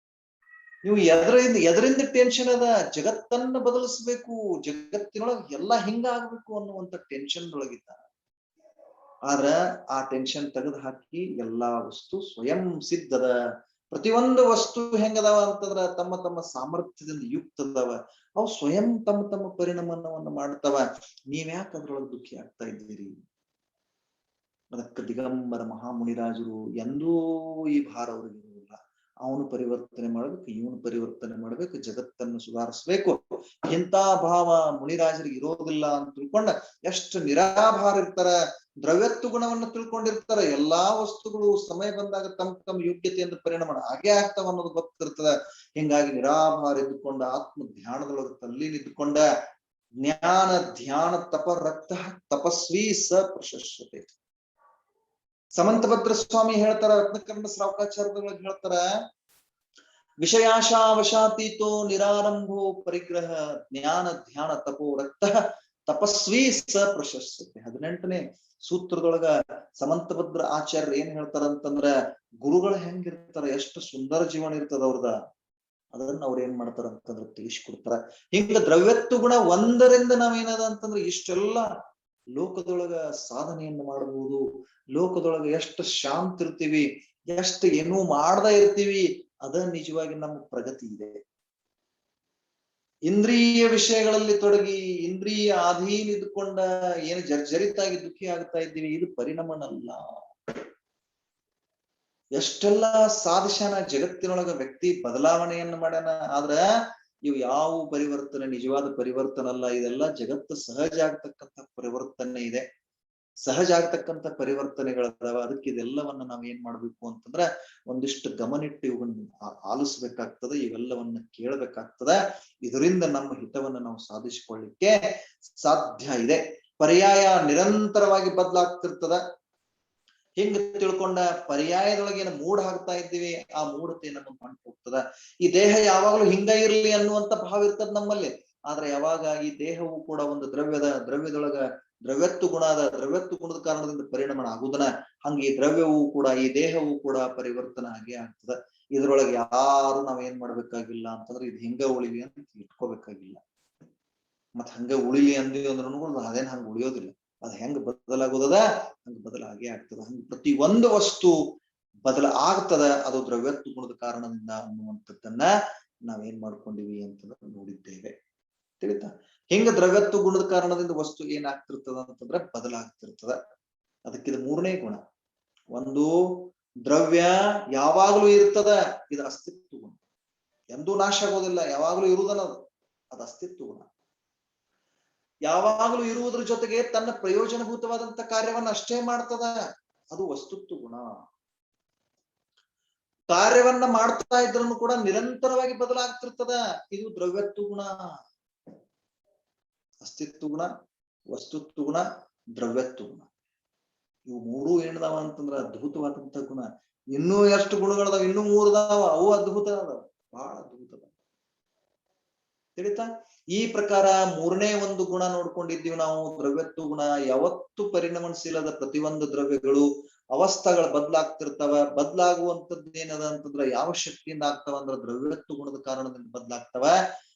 ನೀವು ಎದರಿಂದ ಟೆನ್ಷನ್ ಅದ? ಜಗತ್ತನ್ನ ಬದಲಿಸ್ಬೇಕು, ಜಗತ್ತಿನೊಳಗೆ ಎಲ್ಲಾ ಹಿಂಗ ಆಗ್ಬೇಕು ಅನ್ನುವಂತ ಟೆನ್ಷನ್ ಒಳಗಿದ್ದಾರೆ. ಆದ್ರ ಆ ಟೆನ್ಷನ್ ತೆಗೆದು ಹಾಕಿ ಎಲ್ಲಾ ವಸ್ತು ಸ್ವಯಂ ಸಿದ್ಧದ. ಪ್ರತಿಯೊಂದು ವಸ್ತು ಹೆಂಗದಾವ ಅಂತಂದ್ರ ತಮ್ಮ ತಮ್ಮ ಸಾಮರ್ಥ್ಯದಿಂದ ಯುಕ್ತದವ. ಅವು ಸ್ವಯಂ ತಮ್ಮ ತಮ್ಮ ಪರಿಣಾಮವನ್ನ ಮಾಡ್ತಾವ. ನೀವ್ಯಾಕೆ ಅದ್ರೊಳಗೆ ದುಃಖಿ ಆಗ್ತಾ ಇದ್ದೀರಿ? ಅದಕ್ಕೆ ದಿಗಂಬರ ಮಹಾಮುನಿರಾಜರು ಎಂದೂ ಈ ಭಾರ ಅವ್ರಿಗೆ ಇರುವುದಿಲ್ಲ. ಅವನು ಪರಿವರ್ತನೆ ಮಾಡ್ಬೇಕು, ಇವನು ಪರಿವರ್ತನೆ ಮಾಡ್ಬೇಕು, ಜಗತ್ತನ್ನು ಸುಧಾರಿಸ್ಬೇಕು. ಇಂಥ ಭಾವ ಮುನಿರಾಜರಿಗೆ ಇರೋದಿಲ್ಲ ಅಂತ ತಿಳ್ಕೊಂಡ ಎಷ್ಟು ನಿರಾಭಾರ ಇರ್ತಾರ, ದ್ರವ್ಯತ್ವ ಗುಣವನ್ನು ತಿಳ್ಕೊಂಡಿರ್ತಾರ. ಎಲ್ಲಾ ವಸ್ತುಗಳು ಸಮಯ ಬಂದಾಗ ತಮ್ಮ ಯೋಗ್ಯತೆಯಿಂದ ಪರಿಣಾಮ ಹಾಗೆ ಆಗ್ತಾವ ಅನ್ನೋದು ಗೊತ್ತಿರ್ತದ. ಹಿಂಗಾಗಿ ನಿರಾಭಾರ ಇದ್ದುಕೊಂಡ ಆತ್ಮ ಧ್ಯಾನದೊಳಗೆ ತಲ್ಲೀನಿದ್ದುಕೊಂಡ ಜ್ಞಾನ ಧ್ಯಾನ ತಪ ರಕ್ತ ತಪಸ್ವಿ ಸ ಪ್ರಶಸ್ಯತೆ. ಸಮಂತಭದ್ರ ಸ್ವಾಮಿ ಹೇಳ್ತಾರ, ರತ್ನಕರ್ಣ ಶ್ರಾವಕಾಚಾರ್ಯದೊಳಗೆ ಹೇಳ್ತಾರ, ವಿಷಯಾಶಾ ವಶಾತೀತೋ ನಿರಾರಂಭೋ ಪರಿಗ್ರಹ ಜ್ಞಾನ ಧ್ಯಾನ ತಪೋ ರಕ್ತ ತಪಸ್ವಿ ಸ ಪ್ರಶಸ್ಯತೆ. 18ನೇ ಸೂತ್ರದೊಳಗ ಸಮಂತಭದ್ರ ಆಚಾರ್ಯರು ಏನ್ ಹೇಳ್ತಾರ ಅಂತಂದ್ರ, ಗುರುಗಳು ಹೆಂಗಿರ್ತಾರ, ಎಷ್ಟು ಸುಂದರ ಜೀವನ ಇರ್ತದ ಅವ್ರದ, ಅದನ್ನ ಅವ್ರ ಏನ್ ಮಾಡ್ತಾರ ಅಂತಂದ್ರೆ ತಿಳಿಸ್ಕೊಡ್ತಾರ. ಹಿಂಗ ದ್ರವ್ಯತ್ವ ಗುಣ ಒಂದರಿಂದ ನಾವೇನದ ಅಂತಂದ್ರೆ ಇಷ್ಟೆಲ್ಲ ಲೋಕದೊಳಗ ಸಾಧನೆಯನ್ನು ಮಾಡಬಹುದು, ಲೋಕದೊಳಗ ಎಷ್ಟು ಶಾಂತ ಇರ್ತೀವಿ, ಎಷ್ಟು ಏನೂ ಮಾಡ್ದ ಇರ್ತೀವಿ, ಅದ ನಿಜವಾಗಿ ನಮ್ಮ ಪ್ರಗತಿ ಇದೆ. ಇಂದ್ರಿಯ ವಿಷಯಗಳಲ್ಲಿ ತೊಡಗಿ ಇಂದ್ರಿಯ ಅಧೀನ ಇದ್ದುಕೊಂಡ ಏನು ಜರ್ಜರಿತಾಗಿ ದುಃಖಿ ಆಗ್ತಾ ಇದ್ದೀವಿ, ಇದು ಪರಿಣಾಮನಲ್ಲ. ಎಷ್ಟೆಲ್ಲ ಸಾಧಿಸ್ಯಾನ ಜಗತ್ತಿನೊಳಗ, ವ್ಯಕ್ತಿ ಬದಲಾವಣೆಯನ್ನು ಮಾಡ್ಯಾನ, ಆದ್ರ ಇವು ಯಾವ ಪರಿವರ್ತನೆ ನಿಜವಾದ ಪರಿವರ್ತನೆ ಅಲ್ಲ. ಇದೆಲ್ಲ ಜಗತ್ತು ಸಹಜ ಆಗ್ತಕ್ಕಂಥ ಪರಿವರ್ತನೆ ಇದೆ, ಸಹಜ ಆಗ್ತಕ್ಕಂಥ ಪರಿವರ್ತನೆಗಳದಾವ. ಅದಕ್ಕೆ ಇದೆಲ್ಲವನ್ನ ನಾವ್ ಏನ್ ಮಾಡ್ಬೇಕು ಅಂತಂದ್ರ ಒಂದಿಷ್ಟು ಗಮನಿಟ್ಟು ಇವನ್ನ ಆಲಿಸ್ಬೇಕಾಗ್ತದೆ, ಇವೆಲ್ಲವನ್ನ ಕೇಳಬೇಕಾಗ್ತದ. ಇದರಿಂದ ನಮ್ಮ ಹಿತವನ್ನ ನಾವು ಸಾಧಿಸಿಕೊಳ್ಳಿಕ್ಕೆ ಸಾಧ್ಯ ಇದೆ. ಪರ್ಯಾಯ ನಿರಂತರವಾಗಿ ಬದಲಾಗ್ತಿರ್ತದ. ಹಿಂಗ ತಿಳ್ಕೊಂಡ ಪರ್ಯಾಯದೊಳಗೇನು ಮೂಢ ಆಗ್ತಾ ಇದ್ದೀವಿ, ಆ ಮೂಢತೆ ನಮಗೆ ಹೊಂಟು ಹೋಗ್ತದ. ಈ ದೇಹ ಯಾವಾಗಲೂ ಹಿಂಗ ಇರ್ಲಿ ಅನ್ನುವಂತ ಭಾವ ಇರ್ತದ ನಮ್ಮಲ್ಲಿ. ಆದ್ರೆ ಯಾವಾಗ ಈ ದೇಹವು ಕೂಡ ಒಂದು ದ್ರವ್ಯದೊಳಗ ದ್ರವ್ಯತ್ವ ಗುಣ ಅದ, ದ್ರವ್ಯತ್ವ ಗುಣದ ಕಾರಣದಿಂದ ಪರಿಣಾಮ ಆಗುದನ, ಹಂಗೆ ಈ ದ್ರವ್ಯವೂ ಕೂಡ ಈ ದೇಹವೂ ಕೂಡ ಪರಿವರ್ತನೆ ಆಗೇ ಆಗ್ತದ. ಇದ್ರೊಳಗೆ ಯಾರು ನಾವ್ ಏನ್ ಮಾಡ್ಬೇಕಾಗಿಲ್ಲ ಅಂತಂದ್ರೆ ಇದು ಹಿಂಗ ಉಳಿಲಿ ಅಂತ ಇಟ್ಕೋಬೇಕಾಗಿಲ್ಲ. ಮತ್ ಹಂಗ ಉಳಿಲಿ ಅಂದ್ವಿ ಅಂದ್ರೂ ಅದೇನ್ ಹಂಗ ಉಳಿಯೋದಿಲ್ಲ. ಅದ್ ಹೆಂಗ್ ಬದಲಾಗೋದದ ಹಂಗ ಬದಲಾಗೇ ಆಗ್ತದ. ಹಂಗ ಪ್ರತಿ ಒಂದು ವಸ್ತು ಆಗ್ತದ, ಅದು ದ್ರವ್ಯತ್ವ ಗುಣದ ಕಾರಣದಿಂದ ಅನ್ನುವಂಥದ್ದನ್ನ ನಾವೇನ್ ಮಾಡ್ಕೊಂಡಿವಿ ಅಂತಂದ್ರೆ ನೋಡಿದ್ದೇವೆ. ತಿಳಿತಾ? ಹಿಂಗ ದ್ರವ್ಯತ್ವ ಗುಣದ ಕಾರಣದಿಂದ ವಸ್ತು ಏನಾಗ್ತಿರ್ತದ ಅಂತಂದ್ರೆ ಬದಲಾಗ್ತಿರ್ತದ. ಅದಕ್ಕಿದ 3ನೇ ಗುಣ. ಒಂದು ದ್ರವ್ಯ ಯಾವಾಗ್ಲೂ ಇರ್ತದ, ಇದು ಅಸ್ತಿತ್ವ ಗುಣ, ಎಂದೂ ನಾಶ ಆಗೋದಿಲ್ಲ, ಯಾವಾಗ್ಲೂ ಇರುವುದಲ್ಲ ಅದು ಅಸ್ತಿತ್ವ ಗುಣ. ಯಾವಾಗ್ಲೂ ಇರುವುದ್ರ ಜೊತೆಗೆ ತನ್ನ ಪ್ರಯೋಜನಭೂತವಾದಂತ ಕಾರ್ಯವನ್ನ ಅಷ್ಟೇ ಮಾಡ್ತದ, ಅದು ವಸ್ತುತ್ವ ಗುಣ. ಕಾರ್ಯವನ್ನ ಮಾಡ್ತಾ ಇದ್ರೂ ಕೂಡ ನಿರಂತರವಾಗಿ ಬದಲಾಗ್ತಿರ್ತದ, ಇದು ದ್ರವ್ಯತ್ವ ಗುಣ. ಅಸ್ತಿತ್ವ ಗುಣ, ವಸ್ತುತ್ವ ಗುಣ, ದ್ರವ್ಯತ್ವ ಗುಣ, ಇವು 3 ಏನದಾವ ಅಂತಂದ್ರ ಅದ್ಭುತವಾದಂತ ಗುಣ. ಇನ್ನೂ ಎಷ್ಟು ಗುಣಗಳದಾವ, ಇನ್ನೂ 3 ಅದಾವ, ಅವು ಅದ್ಭುತ ಅದಾವ, ಬಹಳ ಅದ್ಭುತ ಅದಾವ. ತಿಳಿತಾ? ಈ ಪ್ರಕಾರ 3ನೇ ಒಂದು ಗುಣ ನೋಡ್ಕೊಂಡಿದ್ದೀವಿ ನಾವು, ದ್ರವ್ಯತ್ವ ಗುಣ. ಯಾವತ್ತು ಪರಿಣಾಮಶೀಲದ ಪ್ರತಿಯೊಂದು ದ್ರವ್ಯಗಳು ಅವಸ್ಥೆಗಳು ಬದಲಾಗ್ತಿರ್ತಾವ. ಬದಲಾಗುವಂತದ್ದು ಏನದ ಅಂತಂದ್ರ ಯಾವ ಶಕ್ತಿಯಿಂದ ಆಗ್ತಾವ ಅಂದ್ರ ದ್ರವ್ಯತ್ವ ಗುಣದ ಕಾರಣದಿಂದ ಬದಲಾಗ್ತಾವ.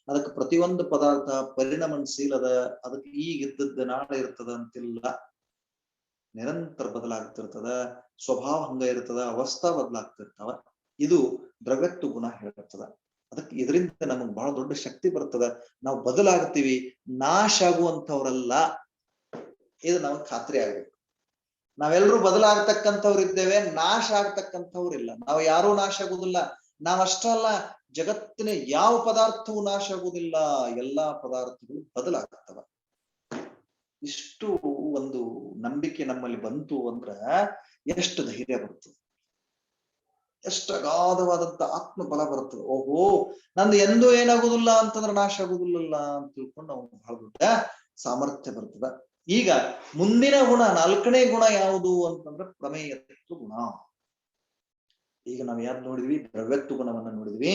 ಅದಕ್ಕೆ ಪ್ರತಿಯೊಂದು ಪದಾರ್ಥ ಪರಿಣಾಮಶೀಲದ, ಅದಕ್ಕೆ ಈಗಿದ್ದದ್ದು ನಾಳೆ ಇರ್ತದ ಅಂತಿಲ್ಲ, ನಿರಂತರ ಬದಲಾಗ್ತಿರ್ತದ. ಸ್ವಭಾವ ಹಂಗ ಇರ್ತದ, ಅವಸ್ಥಾ ಬದಲಾಗ್ತಿರ್ತಾವ. ಇದು ದ್ರವ್ಯತ್ವ ಗುಣ ಹೇಳ್ತದ. ಅದಕ್ಕೆ ಇದರಿಂದ ನಮಗ್ ಬಹಳ ದೊಡ್ಡ ಶಕ್ತಿ ಬರ್ತದ. ನಾವು ಬದಲಾಗ್ತೀವಿ, ನಾಶ ಆಗುವಂತವ್ರಲ್ಲ, ಇದು ನಮಗ್ ಖಾತ್ರಿ ಆಗ್ಬೇಕು. ನಾವೆಲ್ಲರೂ ಬದಲಾಗ್ತಕ್ಕಂಥವ್ರು ಇದ್ದೇವೆ, ನಾಶ ಆಗ್ತಕ್ಕಂಥವ್ರಿಲ್ಲ. ನಾವು ಯಾರೂ ನಾಶ ಆಗುದಿಲ್ಲ. ನಾವಷ್ಟಲ್ಲ, ಜಗತ್ತಿನ ಯಾವ ಪದಾರ್ಥವೂ ನಾಶ ಆಗುವುದಿಲ್ಲ, ಎಲ್ಲಾ ಪದಾರ್ಥಗಳು ಬದಲಾಗ್ತವ. ಇಷ್ಟು ಒಂದು ನಂಬಿಕೆ ನಮ್ಮಲ್ಲಿ ಬಂತು ಅಂದ್ರ ಎಷ್ಟು ಧೈರ್ಯ ಬರ್ತದೆ, ಎಷ್ಟು ಅಗಾಧವಾದಂತ ಆತ್ಮ ಬಲ ಬರ್ತದೆ. ಓಹೋ, ನಂದು ಎಂದೂ ಏನಾಗುದಿಲ್ಲ ಅಂತಂದ್ರೆ ನಾಶ ಆಗುದಿಲ್ಲಲ್ಲ ಅಂತ ತಿಳ್ಕೊಂಡು ನಾವು ಬಹಳ ದೊಡ್ಡ ಸಾಮರ್ಥ್ಯ ಬರ್ತದ. ಈಗ ಮುಂದಿನ ಗುಣ, 4ನೇ ಗುಣ ಯಾವುದು ಅಂತಂದ್ರೆ ಪ್ರಮೇಯತ್ವ ಗುಣ. ಈಗ ನಾವ್ ಯಾರು ನೋಡಿದ್ವಿ? ದ್ರವ್ಯತ್ವ ಗುಣವನ್ನ ನೋಡಿದ್ವಿ.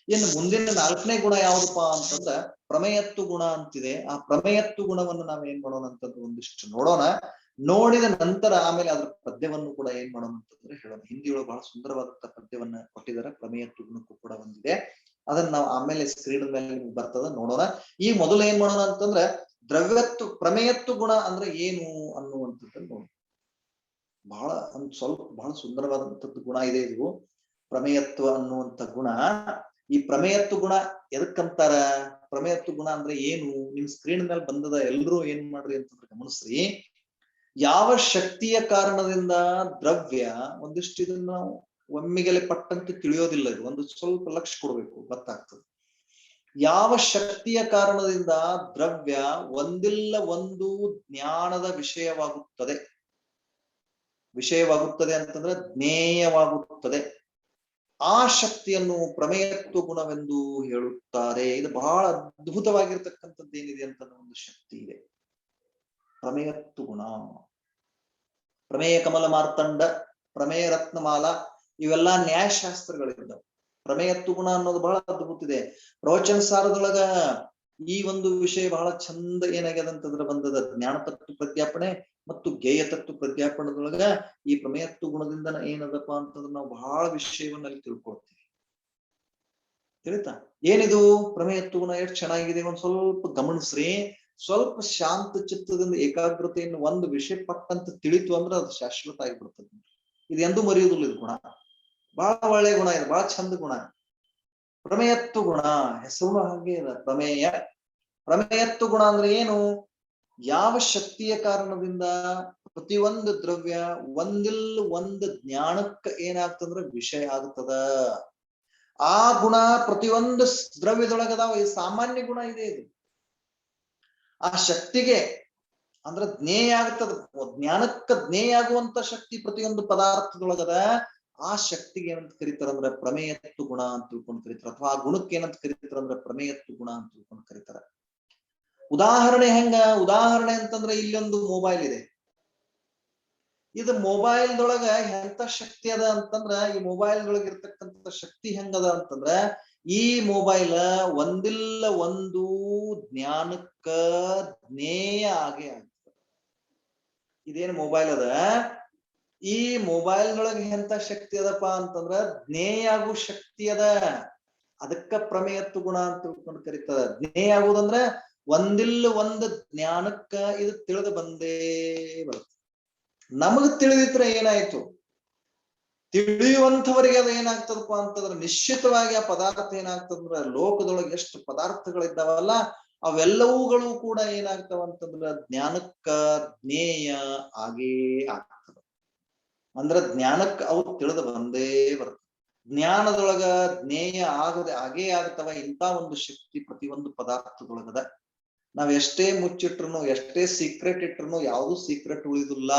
ಇನ್ನು ಮುಂದಿನ 4ನೇ ಗುಣ ಯಾವ್ದಪ್ಪ ಅಂತಂದ್ರ ಪ್ರಮೇಯತ್ವ ಗುಣ ಅಂತಿದೆ. ಆ ಪ್ರಮೇಯತ್ವ ಗುಣವನ್ನು ನಾವ್ ಏನ್ ಮಾಡೋಣ ಅಂತಂದ್ರೆ ಒಂದಿಷ್ಟು ನೋಡೋಣ. ನೋಡಿದ ನಂತರ ಆಮೇಲೆ ಅದ್ರ ಪದ್ಯವನ್ನು ಕೂಡ ಏನ್ ಮಾಡೋಣ ಅಂತಂದ್ರೆ ಹೇಳೋಣ. ಹಿಂದಿಯೊಳಗೆ ಬಹಳ ಸುಂದರವಾದಂತ ಪದ್ಯವನ್ನ ಕೊಟ್ಟಿದ್ದಾರೆ, ಪ್ರಮೇಯತ್ವ ಗುಣಕ್ಕೂ ಕೂಡ ಬಂದಿದೆ. ಅದನ್ನ ನಾವು ಆಮೇಲೆ ಸ್ಕ್ರೀನ್ ಮೇಲೆ ಬರ್ತದ, ನೋಡೋಣ. ಈ ಮೊದಲು ಏನ್ ಮಾಡೋಣ ಅಂತಂದ್ರೆ ಪ್ರಮೇಯತ್ವ ಗುಣ ಅಂದ್ರೆ ಏನು ಅನ್ನುವಂಥದ್ದನ್ನು ನೋಡಿ. ಬಹಳ ಸುಂದರವಾದಂಥದ್ದು ಗುಣ ಇದೆ ಇದು, ಪ್ರಮೇಯತ್ವ ಅನ್ನುವಂಥ ಗುಣ. ಈ ಪ್ರಮೇಯತ್ವ ಗುಣ ಎದಕ್ಕಂತಾರ? ಪ್ರಮೇಯತ್ವ ಗುಣ ಅಂದ್ರೆ ಏನು? ನಿಮ್ ಸ್ಕ್ರೀನ್ ಮೇಲೆ ಬಂದದ, ಎಲ್ರೂ ಏನ್ ಮಾಡ್ರಿ ಅಂತಂದ್ರೆ ಗಮನಿಸ್ರಿ. ಯಾವ ಶಕ್ತಿಯ ಕಾರಣದಿಂದ ದ್ರವ್ಯ, ಒಂದಿಷ್ಟು ಇದನ್ನ ನಾವು ಒಮ್ಮಿಗೆಲೆ ಪಟ್ಟಂತೆ ತಿಳಿಯೋದಿಲ್ಲ. ಇದು ಒಂದು ಸ್ವಲ್ಪ ಲಕ್ಷ ಕೊಡ್ಬೇಕು, ಗೊತ್ತಾಗ್ತದೆ. ಯಾವ ಶಕ್ತಿಯ ಕಾರಣದಿಂದ ದ್ರವ್ಯ ಒಂದಿಲ್ಲ ಒಂದು ಜ್ಞಾನದ ವಿಷಯವಾಗುತ್ತದೆ ಅಂತಂದ್ರೆ ಜ್ಞೇಯವಾಗುತ್ತದೆ, ಆ ಶಕ್ತಿಯನ್ನು ಪ್ರಮೇಯತ್ವ ಗುಣವೆಂದು ಹೇಳುತ್ತಾರೆ. ಇದು ಬಹಳ ಅದ್ಭುತವಾಗಿರ್ತಕ್ಕಂಥದ್ದು ಏನಿದೆ ಅಂತ ಒಂದು ಶಕ್ತಿ ಇದೆ, ಪ್ರಮೇಯತ್ವ ಗುಣ. ಪ್ರಮೇಯ ಕಮಲ ಮಾರ್ತಂಡ, ಪ್ರಮೇಯ ರತ್ನಮಾಲ, ಇವೆಲ್ಲ ನ್ಯಾಯಶಾಸ್ತ್ರಗಳಿದ್ದಾವೆ. ಪ್ರಮೇಯತ್ವ ಗುಣ ಅನ್ನೋದು ಬಹಳ ಅದ್ಭುತ ಇದೆ. ಪ್ರವಚನ ಸಾರದೊಳಗ ಈ ಒಂದು ವಿಷಯ ಬಹಳ ಚಂದ ಏನಾಗ್ಯದ ಅಂತಂದ್ರೆ ಬಂದದ. ಜ್ಞಾನ ತತ್ವ ಪ್ರಜ್ಞಾಪನೆ ಮತ್ತು ಗೇಯ ತತ್ವ ಪ್ರಜ್ಞಾಪನದೊಳಗ ಈ ಪ್ರಮೇಯತ್ವ ಗುಣದಿಂದ ಏನದಪ್ಪ ಅಂತಂದ್ರೆ ನಾವು ಬಹಳ ವಿಷಯವನ್ನ ಅಲ್ಲಿ ತಿಳ್ಕೊಳ್ತೀವಿ. ತಿಳಿತಾ? ಏನಿದು ಪ್ರಮೇಯತ್ವ ಗುಣ ಎಷ್ಟು ಚೆನ್ನಾಗಿದೆ, ಒಂದ್ ಸ್ವಲ್ಪ ಗಮನಿಸ್ರಿ. ಸ್ವಲ್ಪ ಶಾಂತ ಚಿತ್ತದಿಂದ ಏಕಾಗ್ರತೆಯನ್ನು ಒಂದು ವಿಷಯ ಪಟ್ಟಂತ ತಿಳಿತು ಅಂದ್ರೆ ಅದು ಶಾಶ್ವತ ಆಗಿಬಿಡ್ತದೆ. ಇದು ಎಂದೂ ಮರೆಯುವುದಿಲ್ಲ. ಇದು ಗುಣ ಬಹಳ ಒಳ್ಳೆ ಗುಣ ಇದೆ, ಬಹಳ ಚಂದ ಗುಣ. ಪ್ರಮೇಯತ್ವ ಗುಣ ಹೆಸರು ಹಾಗೆ ಇದೆ. ಪ್ರಮೇಯತ್ವ ಗುಣ ಅಂದ್ರೆ ಏನು? ಯಾವ ಶಕ್ತಿಯ ಕಾರಣದಿಂದ ಪ್ರತಿಯೊಂದು ದ್ರವ್ಯ ಒಂದಿಲ್ಲ ಒಂದು ಜ್ಞಾನಕ್ಕೆ ಏನಾಗ್ತಂದ್ರೆ ವಿಷಯ ಆಗ್ತದ. ಆ ಗುಣ ಪ್ರತಿಯೊಂದು ದ್ರವ್ಯದೊಳಗದಾವ. ಈ ಸಾಮಾನ್ಯ ಗುಣ ಇದೆ. ಇದು ಆ ಶಕ್ತಿಗೆ ಅಂದ್ರೆ ಜ್ಞೇಯ ಆಗ್ತದ. ಜ್ಞಾನಕ್ಕೆ ಜ್ಞೇಯ ಆಗುವಂತ ಶಕ್ತಿ ಪ್ರತಿಯೊಂದು ಪದಾರ್ಥದೊಳಗದ. ಆ ಶಕ್ತಿಗೆ ಏನಂತ ಕರೀತಾರ ಅಂದ್ರೆ ಪ್ರಮೇಯತ್ವ ಗುಣ ಅಂತ ತಿಳ್ಕೊಂಡು ಕರೀತಾರ. ಅಥವಾ ಆ ಗುಣಕ್ಕೆ ಏನಂತ ಕರೀತಾರ ಅಂದ್ರೆ ಪ್ರಮೇಯತ್ವ ಗುಣ ಅಂತ ತಿಳ್ಕೊಂಡು ಕರೀತಾರ. ಉದಾಹರಣೆ ಹೆಂಗ? ಉದಾಹರಣೆ ಅಂತಂದ್ರೆ ಇಲ್ಲೊಂದು ಮೊಬೈಲ್ ಇದೆ. ಇದು ಮೊಬೈಲ್ದೊಳಗ ಎಂತ ಶಕ್ತಿ ಅದ ಅಂತಂದ್ರ, ಈ ಮೊಬೈಲ್ದೊಳಗ ಇರ್ತಕ್ಕಂಥ ಶಕ್ತಿ ಹೆಂಗದ ಅಂತಂದ್ರ, ಈ ಮೊಬೈಲ್ ಒಂದಿಲ್ಲ ಒಂದು ಜ್ಞಾನಕ್ಕ ಜ್ಞೇಯ ಆಗೇ ಆಗ್ತದೆ. ಇದೇನು ಮೊಬೈಲ್ ಅದ, ಈ ಮೊಬೈಲ್ನೊಳಗೆ ಎಂತ ಶಕ್ತಿ ಅದಪ್ಪ ಅಂತಂದ್ರ ಜ್ಞೇಯ ಆಗೋ ಶಕ್ತಿ ಅದ. ಅದಕ್ಕ ಪ್ರಮೇಯತ್ವ ಗುಣ ಅಂತ ತಿಳ್ಕೊಂಡು ಕರೀತದ. ಜ್ಞೇಯ ಆಗುದಂದ್ರ ಒಂದಿಲ್ಲ ಒಂದು ಜ್ಞಾನಕ್ಕ ಇದು ತಿಳಿದು ಬಂದೇ ಬರುತ್ತೆ. ನಮಗ್ ತಿಳಿದಿದ್ರೆ ಏನಾಯ್ತು, ತಿಳಿಯುವಂಥವರಿಗೆ ಅದು ಏನಾಗ್ತದಪ್ಪ ಅಂತಂದ್ರೆ ನಿಶ್ಚಿತವಾಗಿ ಆ ಪದಾರ್ಥ ಏನಾಗ್ತದಂದ್ರ, ಲೋಕದೊಳಗೆ ಎಷ್ಟು ಪದಾರ್ಥಗಳಿದ್ದಾವಲ್ಲ ಅವೆಲ್ಲವುಗಳು ಕೂಡ ಏನಾಗ್ತಾವ ಅಂತಂದ್ರ ಜ್ಞಾನಕ್ಕ ಜ್ಞೇಯ ಆಗೇ ಆಗ್ತದ. ಅಂದ್ರ ಜ್ಞಾನಕ್ಕ ಅವು ತಿಳಿದು ಬಂದೇ ಬರ್ತದೆ. ಜ್ಞಾನದೊಳಗ ಜ್ಞೇಯ ಆಗೇ ಆಗ್ತವ. ಇಂಥ ಒಂದು ಶಕ್ತಿ ಪ್ರತಿಯೊಂದು ಪದಾರ್ಥದೊಳಗದ. ನಾವ್ ಎಷ್ಟೇ ಮುಚ್ಚಿಟ್ರು, ಎಷ್ಟೇ ಸೀಕ್ರೆಟ್ ಇಟ್ರು ಯಾವ್ದು ಸೀಕ್ರೆಟ್ ಉಳಿದಿಲ್ಲ.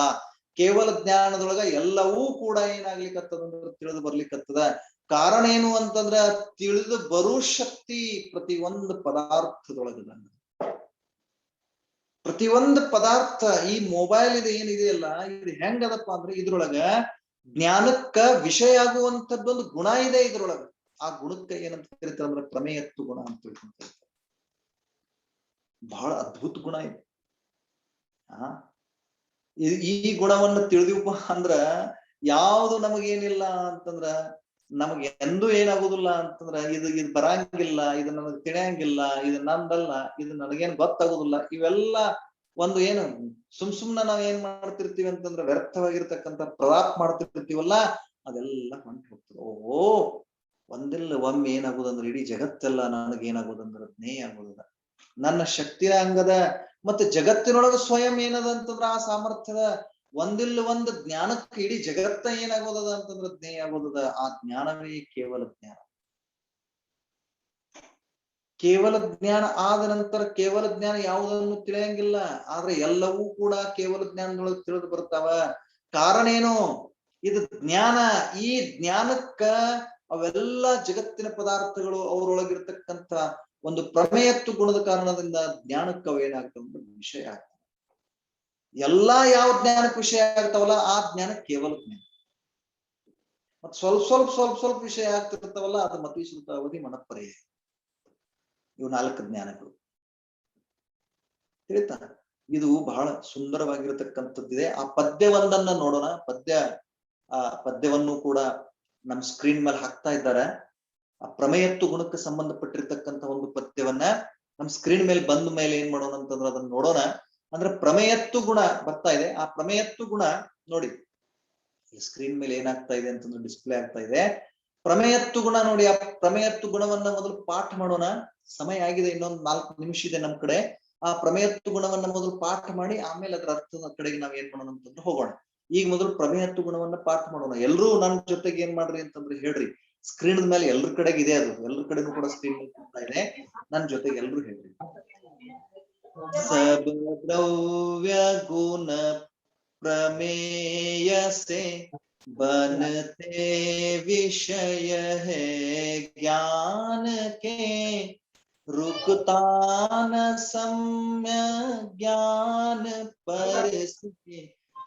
ಕೇವಲ ಜ್ಞಾನದೊಳಗ ಎಲ್ಲವೂ ಕೂಡ ಏನಾಗ್ಲಿಕ್ಕತ್ತದಂದ್ರೆ ತಿಳಿದು ಬರ್ಲಿಕ್ಕತ್ತದ. ಕಾರಣ ಏನು ಅಂತಂದ್ರ ತಿಳಿದು ಬರೋ ಶಕ್ತಿ ಪ್ರತಿಯೊಂದು ಪದಾರ್ಥದೊಳಗದ. ಪ್ರತಿಯೊಂದು ಪದಾರ್ಥ ಈ ಮೊಬೈಲ್ ಇದೆ ಏನಿದೆಯಲ್ಲ, ಇದು ಹೆಂಗದಪ್ಪ ಅಂದ್ರೆ ಇದ್ರೊಳಗ ಜ್ಞಾನಕ್ಕ ವಿಷಯ ಆಗುವಂತದ್ದೊಂದು ಗುಣ ಇದೆ ಇದ್ರೊಳಗ. ಆ ಗುಣಕ್ಕೆ ಏನಂತ ಕರೀತಾರೆ ಅಂದ್ರೆ ಪ್ರಮೇಯತ್ವ ಗುಣ ಅಂತ ತಿಳ್ಕೊಂತಾರೆ. ಬಹಳ ಅದ್ಭುತ ಗುಣ ಇದೆ. ಈ ಗುಣವನ್ನು ತಿಳಿದಿವಪ್ಪ ಅಂದ್ರ ಯಾವ್ದು ನಮಗೇನಿಲ್ಲ ಅಂತಂದ್ರ, ನಮಗ್ ಎಂದೂ ಏನಾಗುದಿಲ್ಲ ಅಂತಂದ್ರ ಇದು ಬರಂಗಿಲ್ಲ, ಇದು ನನಗ್ ತಿಳಿಯಂಗಿಲ್ಲ, ಇದು ನಂದಲ್ಲ, ಇದು ನನಗೇನ್ ಗೊತ್ತಾಗುದಿಲ್ಲ. ಇವೆಲ್ಲ ಒಂದು ಏನು ಸುಮ್ನೆ ನಾವ್ ಏನ್ ಮಾಡ್ತಿರ್ತೀವಿ ಅಂತಂದ್ರ ವ್ಯರ್ಥವಾಗಿರ್ತಕ್ಕಂಥ ಪ್ರಲಾಪ ಮಾಡ್ತಿರ್ತೀವಲ್ಲ, ಅದೆಲ್ಲ ಹೊಂಟು ಹೋಗ್ತದೆ. ಓಹೋ, ಒಂದಿಲ್ಲ ಒಮ್ಮೆ ಏನಾಗುದಂದ್ರೆ ಇಡೀ ಜಗತ್ತೆಲ್ಲ ನನಗೇನಾಗುದಂದ್ರ ಜ್ಞೇಯ ಆಗುವುದಿಲ್ಲ. ನನ್ನ ಶಕ್ತಿಯ ಹಂಗದ. ಮತ್ತೆ ಜಗತ್ತಿನೊಳಗ ಸ್ವಯಂ ಏನದ ಅಂತಂದ್ರ ಆ ಸಾಮರ್ಥ್ಯದ. ಒಂದಿಲ್ಲ ಒಂದು ಜ್ಞಾನಕ್ಕೆ ಇಡೀ ಜಗತ್ತ ಏನಾಗೋದದ ಅಂತಂದ್ರ ಜ್ಞೇಯ ಆಗೋದದ. ಆ ಜ್ಞಾನವೇ ಕೇವಲ ಜ್ಞಾನ. ಕೇವಲ ಜ್ಞಾನ ಆದ ನಂತರ ಕೇವಲ ಜ್ಞಾನ ಯಾವುದನ್ನು ತಿಳಿಯಂಗಿಲ್ಲ. ಆದ್ರೆ ಎಲ್ಲವೂ ಕೂಡ ಕೇವಲ ಜ್ಞಾನದೊಳಗೆ ತಿಳಿದು ಬರ್ತಾವ. ಕಾರಣ ಏನು? ಇದು ಜ್ಞಾನ. ಈ ಜ್ಞಾನಕ್ಕ ಅವೆಲ್ಲ ಜಗತ್ತಿನ ಪದಾರ್ಥಗಳು ಅವರೊಳಗಿರ್ತಕ್ಕಂಥ ಒಂದು ಪ್ರಮೇಯತ್ವ ಗುಣದ ಕಾರಣದಿಂದ ಜ್ಞಾನಕ್ಕೆ ಅವೇನಾಗ್ತವೆ ವಿಷಯ ಆಗ್ತವೆ. ಎಲ್ಲಾ ಯಾವ ಜ್ಞಾನಕ್ಕೆ ವಿಷಯ ಆಗ್ತಾವಲ್ಲ ಆ ಜ್ಞಾನ ಕೇವಲ ಜ್ಞಾನ. ಮತ್ ಸ್ವಲ್ಪ ವಿಷಯ ಆಗ್ತಿರ್ತಾವಲ್ಲ ಅದು ಮತೀಶ್ವತ ಅವಧಿ ಮನಪರ್ಯಾಯ. ಇವು 4 ಜ್ಞಾನಗಳು ತಿಳಿತಾ. ಇದು ಬಹಳ ಸುಂದರವಾಗಿರತಕ್ಕಂಥದ್ದಿದೆ. ಆ ಪದ್ಯವೊಂದನ್ನ ನೋಡೋಣ. ಪದ್ಯವನ್ನು ಕೂಡ ನಮ್ ಸ್ಕ್ರೀನ್ ಮೇಲೆ ಹಾಕ್ತಾ ಇದ್ದಾರೆ. ಆ ಪ್ರಮೇಯತ್ವ ಗುಣಕ್ಕೆ ಸಂಬಂಧಪಟ್ಟಿರ್ತಕ್ಕಂಥ ಒಂದು ಪದ್ಯವನ್ನ ನಮ್ ಸ್ಕ್ರೀನ್ ಮೇಲೆ ಬಂದ ಮೇಲೆ ಏನ್ ಮಾಡೋಣ ಅಂತಂದ್ರೆ ಅದನ್ನ ನೋಡೋಣ. ಅಂದ್ರೆ ಪ್ರಮೇಯತ್ವ ಗುಣ ಬರ್ತಾ ಇದೆ. ಆ ಪ್ರಮೇಯತ್ವ ಗುಣ ನೋಡಿ, ಈ ಸ್ಕ್ರೀನ್ ಮೇಲೆ ಏನಾಗ್ತಾ ಇದೆ ಅಂತಂದ್ರೆ ಡಿಸ್ಪ್ಲೇ ಆಗ್ತಾ ಇದೆ. ಪ್ರಮೇಯತ್ವ ಗುಣ ನೋಡಿ. ಆ ಪ್ರಮೇಯತ್ವ ಗುಣವನ್ನ ಮೊದಲು ಪಾಠ ಮಾಡೋಣ. ಸಮಯ ಆಗಿದೆ, ಇನ್ನೊಂದು 4 ನಿಮಿಷ ಇದೆ ನಮ್ ಕಡೆ. ಆ ಪ್ರಮೇಯತ್ವ ಗುಣವನ್ನ ಮೊದಲು ಪಾಠ ಮಾಡಿ ಆಮೇಲೆ ಅದರ ಅರ್ಥದ ಕಡೆಗೆ ನಾವ್ ಏನ್ ಮಾಡೋಣ ಅಂತಂದ್ರೆ ಹೋಗೋಣ. ಈಗ ಮೊದಲು ಪ್ರಮೇಯತ್ವ ಗುಣವನ್ನ ಪಾಠ ಮಾಡೋಣ. ಎಲ್ರೂ ನನ್ನ ಜೊತೆಗೆ ಏನ್ ಮಾಡ್ರಿ ಅಂತಂದ್ರೆ ಹೇಳ್ರಿ. ಸ್ಕ್ರೀನ್ ಮೇಲೆ ಎಲ್ಲರ ಕಡೆಗೆ ಇದೆ, ಅದು ಎಲ್ಲರ ಕಡೆನೂ ಕೂಡ ಸ್ಕ್ರೀನ್ ಇದೆ. ನನ್ನ ಜೊತೆಗೆ ಎಲ್ರು ಹೇಳ್ರಿ. सब द्रव्य गुण प्रमेय से बनते विषय है ज्ञान के, रुकता न सम्य ज्ञान पर से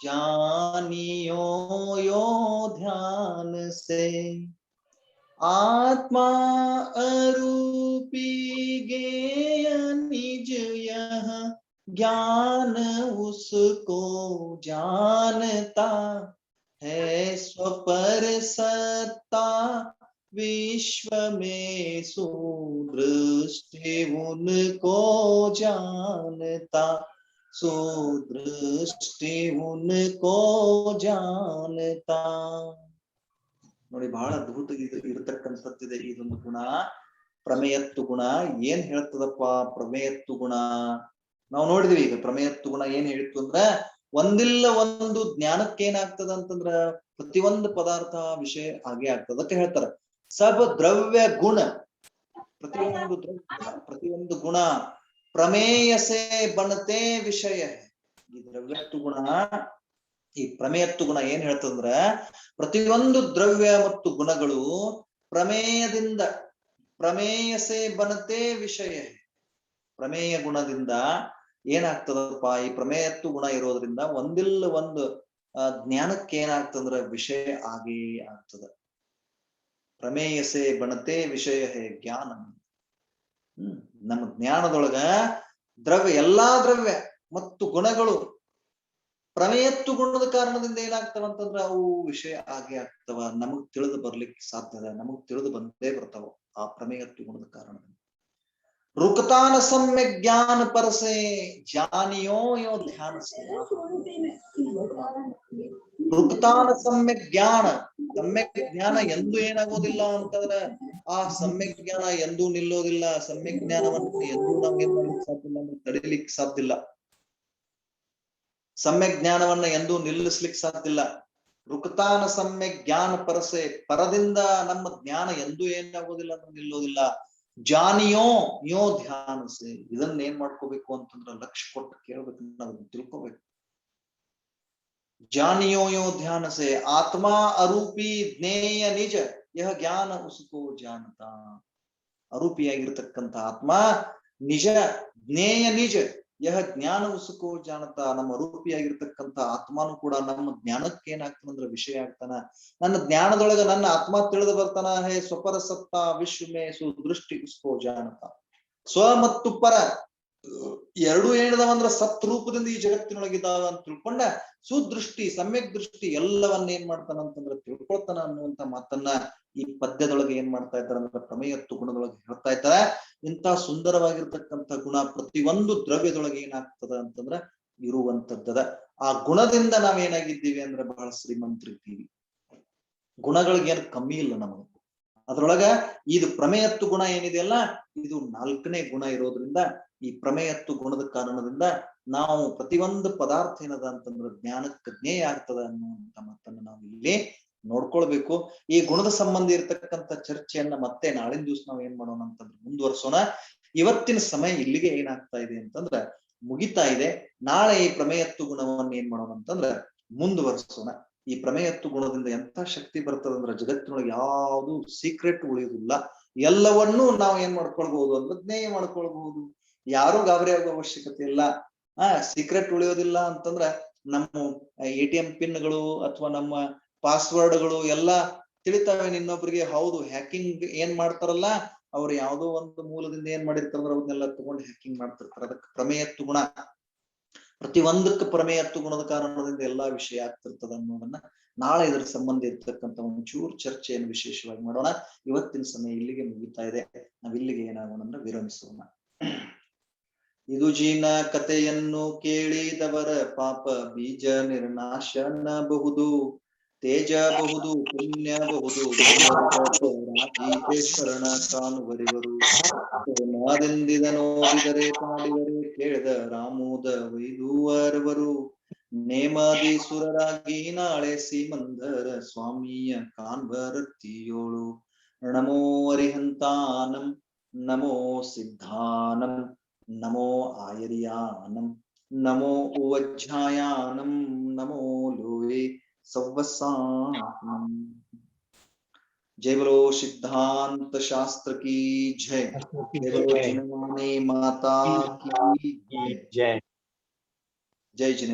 जानियो यो ध्यान से। आत्मा अरूपी गेय निज यह ज्ञान उसको जानता है, स्वपर सत्ता विश्व में सुदृष्टि उनको जानता, सुदृष्टि उनको जानता। ನೋಡಿ, ಬಹಳ ಅದ್ಭುತ ಇರತಕ್ಕಂಥದ್ದಿದೆ ಇದೊಂದು ಗುಣ, ಪ್ರಮೇಯತ್ವ ಗುಣ. ಏನ್ ಹೇಳ್ತದಪ್ಪ ಪ್ರಮೇಯತ್ವ ಗುಣ? ನಾವು ನೋಡಿದ್ವಿ. ಈಗ ಪ್ರಮೇಯತ್ವ ಗುಣ ಏನ್ ಹೇಳಿತ್ತು ಅಂದ್ರ, ಒಂದಿಲ್ಲ ಒಂದು ಜ್ಞಾನಕ್ಕೆ ಏನಾಗ್ತದ ಅಂತಂದ್ರ ಪ್ರತಿಯೊಂದು ಪದಾರ್ಥ ವಿಷಯ ಹಾಗೆ ಆಗ್ತದ. ಅದಕ್ಕೆ ಹೇಳ್ತಾರ ಸಬ ದ್ರವ್ಯ ಗುಣ, ಪ್ರತಿಯೊಂದು ಗುಣ ಪ್ರಮೇಯಸೆ ಬಣತೆ ವಿಷಯ. ಈ ದ್ರವ್ಯತ್ವ ಗುಣ, ಈ ಪ್ರಮೇಯತ್ವ ಗುಣ ಏನ್ ಹೇಳ್ತಂದ್ರ, ಪ್ರತಿಯೊಂದು ದ್ರವ್ಯ ಮತ್ತು ಗುಣಗಳು ಪ್ರಮೇಯದಿಂದ, ಪ್ರಮೇಯಸೆ ಬನತೆ ವಿಷಯ, ಪ್ರಮೇಯ ಗುಣದಿಂದ ಏನಾಗ್ತದಪ್ಪ, ಈ ಪ್ರಮೇಯತ್ವ ಗುಣ ಇರೋದ್ರಿಂದ ಒಂದಿಲ್ಲ ಒಂದು ಜ್ಞಾನಕ್ಕೆ ಏನಾಗ್ತಂದ್ರ ವಿಷಯ ಆಗೇ ಆಗ್ತದ. ಪ್ರಮೇಯಸೆ ಬನತೆ ವಿಷಯ ಜ್ಞಾನ. ನಮ್ಮ ಜ್ಞಾನದೊಳಗ ದ್ರವ್ಯ, ಎಲ್ಲಾ ದ್ರವ್ಯ ಮತ್ತು ಗುಣಗಳು ಪ್ರಮೇಯತ್ವ ಗುಣದ ಕಾರಣದಿಂದ ಏನಾಗ್ತವ ಅಂತಂದ್ರ ಅವು ವಿಷಯ ಆಗೇ ಆಗ್ತವ. ನಮಗ್ ತಿಳಿದು ಬರ್ಲಿಕ್ಕೆ ಸಾಧ್ಯದ, ನಮಗ್ ತಿಳಿದು ಬಂದೇ ಬರ್ತಾವ ಆ ಪ್ರಮೇಯತ್ವ ಗುಣದ ಕಾರಣದಿಂದ. रुकतान सम्यक ज्ञान पर से जानियो यो ध्यान से। रुकतान सम्यक ज्ञान, सम्यक ಜ್ಞಾನ ಎಂದೂ ಏನಾಗೋದಿಲ್ಲ ಅಂತಂದ್ರೆ ಆ ಸಮ್ಯಕ್ ಜ್ಞಾನ ಎಂದೂ ನಿಲ್ಲೋದಿಲ್ಲ. ಸಮ್ಯಕ್ ಜ್ಞಾನವನ್ನು ಎಂದೂ ನಾವು ಏನ್ ಮಾಡ್ಲಿಕ್ಕೆ ಸಾಧ್ಯ ಇಲ್ಲ, ತಡಿಲಿಕ್ಕೆ ಸಾಧ್ಯ ಇಲ್ಲ. ಸಮ್ಯಕ್ ಜ್ಞಾನವನ್ನ ಎಂದೂ ನಿಲ್ಲಿಸ್ಲಿಕ್ಕೆ ಸಾಧ್ಯ ಇಲ್ಲ. ರುಕ್ತಾನ ಸಮ್ಯಕ್ ಜ್ಞಾನ ಪರಸೆ, ಪರದಿಂದ ನಮ್ಮ ಜ್ಞಾನ ಎಂದೂ ಏನಾಗೋದಿಲ್ಲ, ನಿಲ್ಲೋದಿಲ್ಲ. ಜಾನಿಯೋ ಯೋ ಧ್ಯಾನಸೆ, ಇದನ್ನ ಏನ್ ಮಾಡ್ಕೋಬೇಕು ಅಂತಂದ್ರ ಲಕ್ಷ್ಯ ಕೊಟ್ಟು ಕೇಳ್ಬೇಕು, ನಾವು ತಿಳ್ಕೋಬೇಕು. ಜಾನಿಯೋ ಯೋ ಧ್ಯಾನಸೆ ಆತ್ಮ ಅರೂಪಿ ಜ್ಞೇಯ ನಿಜ ಯಹ ಜ್ಞಾನ ಉಸುಕೋ ಜಾನತ. ಅರೂಪಿಯಾಗಿರ್ತಕ್ಕಂಥ ಆತ್ಮ ನಿಜ, ಜ್ಞೇಯ ನಿಜ ಯಹ ಜ್ಞಾನ ಉಸುಕೋ ಜಾನತ. ನಮ್ಮ ಅರೂಪಿಯಾಗಿರ್ತಕ್ಕಂಥ ಆತ್ಮನು ಕೂಡ ನಮ್ಮ ಜ್ಞಾನಕ್ಕೆ ಏನಾಗ್ತಾನಂದ್ರ ವಿಷಯ ಆಗ್ತಾನ. ನನ್ನ ಜ್ಞಾನದೊಳಗ ನನ್ನ ಆತ್ಮ ತಿಳಿದು ಬರ್ತಾನ. ಹೇ ಸ್ವಪರ ಸತ್ತ ವಿಶ್ವಮೇ ಸುದೃಷ್ಟಿ ಉಸ್ಕೋ ಜಾನತ. ಸ್ವ ಮತ್ತು ಪರ ಎರಡು ಏನದವಂದ್ರ ಸತ್ ರೂಪದಿಂದ ಈ ಜಗತ್ತಿನೊಳಗಿದ್ದಾವ ಅಂತ ತಿಳ್ಕೊಂಡ ಸುದೃಷ್ಟಿ, ಸಮ್ಯಕ್ ದೃಷ್ಟಿ ಎಲ್ಲವನ್ನ ಏನ್ ಮಾಡ್ತಾನ ಅಂತಂದ್ರ ತಿಳ್ಕೊಳ್ತಾನ ಅನ್ನುವಂತ ಮಾತನ್ನ ಈ ಪದ್ಯದೊಳಗೆ ಏನ್ ಮಾಡ್ತಾ ಇದ್ದಾರೆ ಅಂದ್ರೆ ಪ್ರಮೇಯತ್ವ ಗುಣದೊಳಗೆ ಹೇಳ್ತಾ ಇದ್ದಾರೆ. ಇಂಥ ಸುಂದರವಾಗಿರ್ತಕ್ಕಂಥ ಗುಣ ಪ್ರತಿಯೊಂದು ದ್ರವ್ಯದೊಳಗೆ ಏನಾಗ್ತದ ಅಂತಂದ್ರ ಇರುವಂತದ್ದದ. ಆ ಗುಣದಿಂದ ನಾವೇನಾಗಿದ್ದೀವಿ ಅಂದ್ರೆ ಬಹಳ ಶ್ರೀಮಂತರಿದ್ದೀವಿ. ಗುಣಗಳಿಗೇನು ಕಮ್ಮಿ ಇಲ್ಲ ನಮಗೆ. ಅದ್ರೊಳಗ ಇದು ಪ್ರಮೇಯತ್ವ ಗುಣ ಏನಿದೆಯಲ್ಲ, ಇದು 4ನೇ ಗುಣ ಇರೋದ್ರಿಂದ ಈ ಪ್ರಮೇಯತ್ವ ಗುಣದ ಕಾರಣದಿಂದ ನಾವು ಪ್ರತಿಯೊಂದು ಪದಾರ್ಥ ಏನದ ಅಂತಂದ್ರೆ ಜ್ಞಾನಕ್ಕೆ ಜ್ಞೇಯ ಆಗ್ತದ ಅನ್ನುವಂತ ಮಾತನ್ನ ನಾವು ಇಲ್ಲಿ ನೋಡ್ಕೊಳ್ಬೇಕು. ಈ ಗುಣದ ಸಂಬಂಧ ಇರತಕ್ಕಂಥ ಚರ್ಚೆಯನ್ನ ಮತ್ತೆ ನಾಳಿನ ದಿವಸ ನಾವು ಏನ್ ಮಾಡೋಣ ಅಂತಂದ್ರೆ ಮುಂದುವರ್ಸೋಣ. ಇವತ್ತಿನ ಸಮಯ ಇಲ್ಲಿಗೆ ಏನಾಗ್ತಾ ಇದೆ ಅಂತಂದ್ರ ಮುಗಿತಾ ಇದೆ. ನಾಳೆ ಈ ಪ್ರಮೇಯತ್ವ ಗುಣವನ್ನ ಏನ್ ಮಾಡೋಣ ಅಂತಂದ್ರ ಮುಂದುವರ್ಸೋಣ. ಈ ಪ್ರಮೇಯತ್ವ ಗುಣದಿಂದ ಎಂತ ಶಕ್ತಿ ಬರ್ತದಂದ್ರ ಜಗತ್ತಿನೊಳಗೆ ಯಾವುದು ಸೀಕ್ರೆಟ್ ಉಳಿಯುವುದಿಲ್ಲ. ಎಲ್ಲವನ್ನೂ ನಾವು ಏನ್ ಮಾಡ್ಕೊಳ್ಬಹುದು ಅಂದ್ರೆ ಜ್ಞೇಯ ಮಾಡ್ಕೊಳ್ಬಹುದು. ಯಾರು ಗಾಬರಿ ಆಗೋ ಅವಶ್ಯಕತೆ ಇಲ್ಲ. ಸೀಕ್ರೆಟ್ ಉಳಿಯೋದಿಲ್ಲ ಅಂತಂದ್ರ ನಮ್ಮ ATM ಪಿನ್ಗಳು ಅಥವಾ ನಮ್ಮ ಪಾಸ್ವರ್ಡ್ಗಳು ಎಲ್ಲಾ ತಿಳಿತಾವೆ ಇನ್ನೊಬ್ರಿಗೆ. ಹೌದು, ಹ್ಯಾಕಿಂಗ್ ಏನ್ ಮಾಡ್ತಾರಲ್ಲ ಅವ್ರು ಯಾವ್ದೋ ಒಂದು ಮೂಲದಿಂದ ಏನ್ ಮಾಡಿರ್ತಾರಂದ್ರೆ ಅವನ್ನೆಲ್ಲ ತಗೊಂಡು ಹ್ಯಾಕಿಂಗ್ ಮಾಡ್ತಿರ್ತಾರೆ. ಅದಕ್ಕೆ ಪ್ರಮೇಯತ್ವ ಗುಣ, ಪ್ರತಿಯೊಂದಕ್ಕೆ ಪ್ರಮೇಯತ್ವ ಗುಣದ ಕಾರಣದಿಂದ ಎಲ್ಲಾ ವಿಷಯ ಆಗ್ತಿರ್ತದ ಅನ್ನೋದನ್ನ ನಾಳೆ ಇದರ ಸಂಬಂಧ ಇರ್ತಕ್ಕಂಥ ಒಂಚೂರು ಚರ್ಚೆಯನ್ನು ವಿಶೇಷವಾಗಿ ಮಾಡೋಣ. ಇವತ್ತಿನ ಸಮಯ ಇಲ್ಲಿಗೆ ಮುಗಿತಾ ಇದೆ. ನಾವಿಲ್ಲಿಗೆ ಏನಾಗೋಣ ಅಂದ್ರೆ ವಿರಮಿಸೋಣ. ಇದು ಜೀನ ಕಥೆಯನ್ನು ಕೇಳಿದವರ ಪಾಪ ಬೀಜ ನಿರ್ನಾಶನಬಹುದು, ತೇಜ ಬಹುದು, ಪುಣ್ಯ ಬಹುದು, ಶರಣ ಕಾಣುವರಿವರು. ನಾದಿಂದಿದ ನೋಡಿದರೆ ಪಾಡಿದರೆ ಕೇಳಿದ ರಾಮೋದ ವೈದುವರವರು. ನೇಮದಿ ಸುರರಾಗಿ ನಾಳೆ ಸೀಮಂದರ ಸ್ವಾಮಿಯ ಕಾನ್ವರತಿಯೋಳು ನಮೋ ಅರಿಹಂತಾನಂ ನಮೋ ಸಿದ್ಧಾನಂ ನಮೋ ಆಯರ್ಯಾನಂ ನಮೋ ಉವಜ್ಜಾಯಾನಂ ನಮೋ ಲೋಯೆ सव्वसानम। जय बोलो सिद्धांत शास्त्र की जय। जय बोलो जिनवानी माता की जय। जय जिने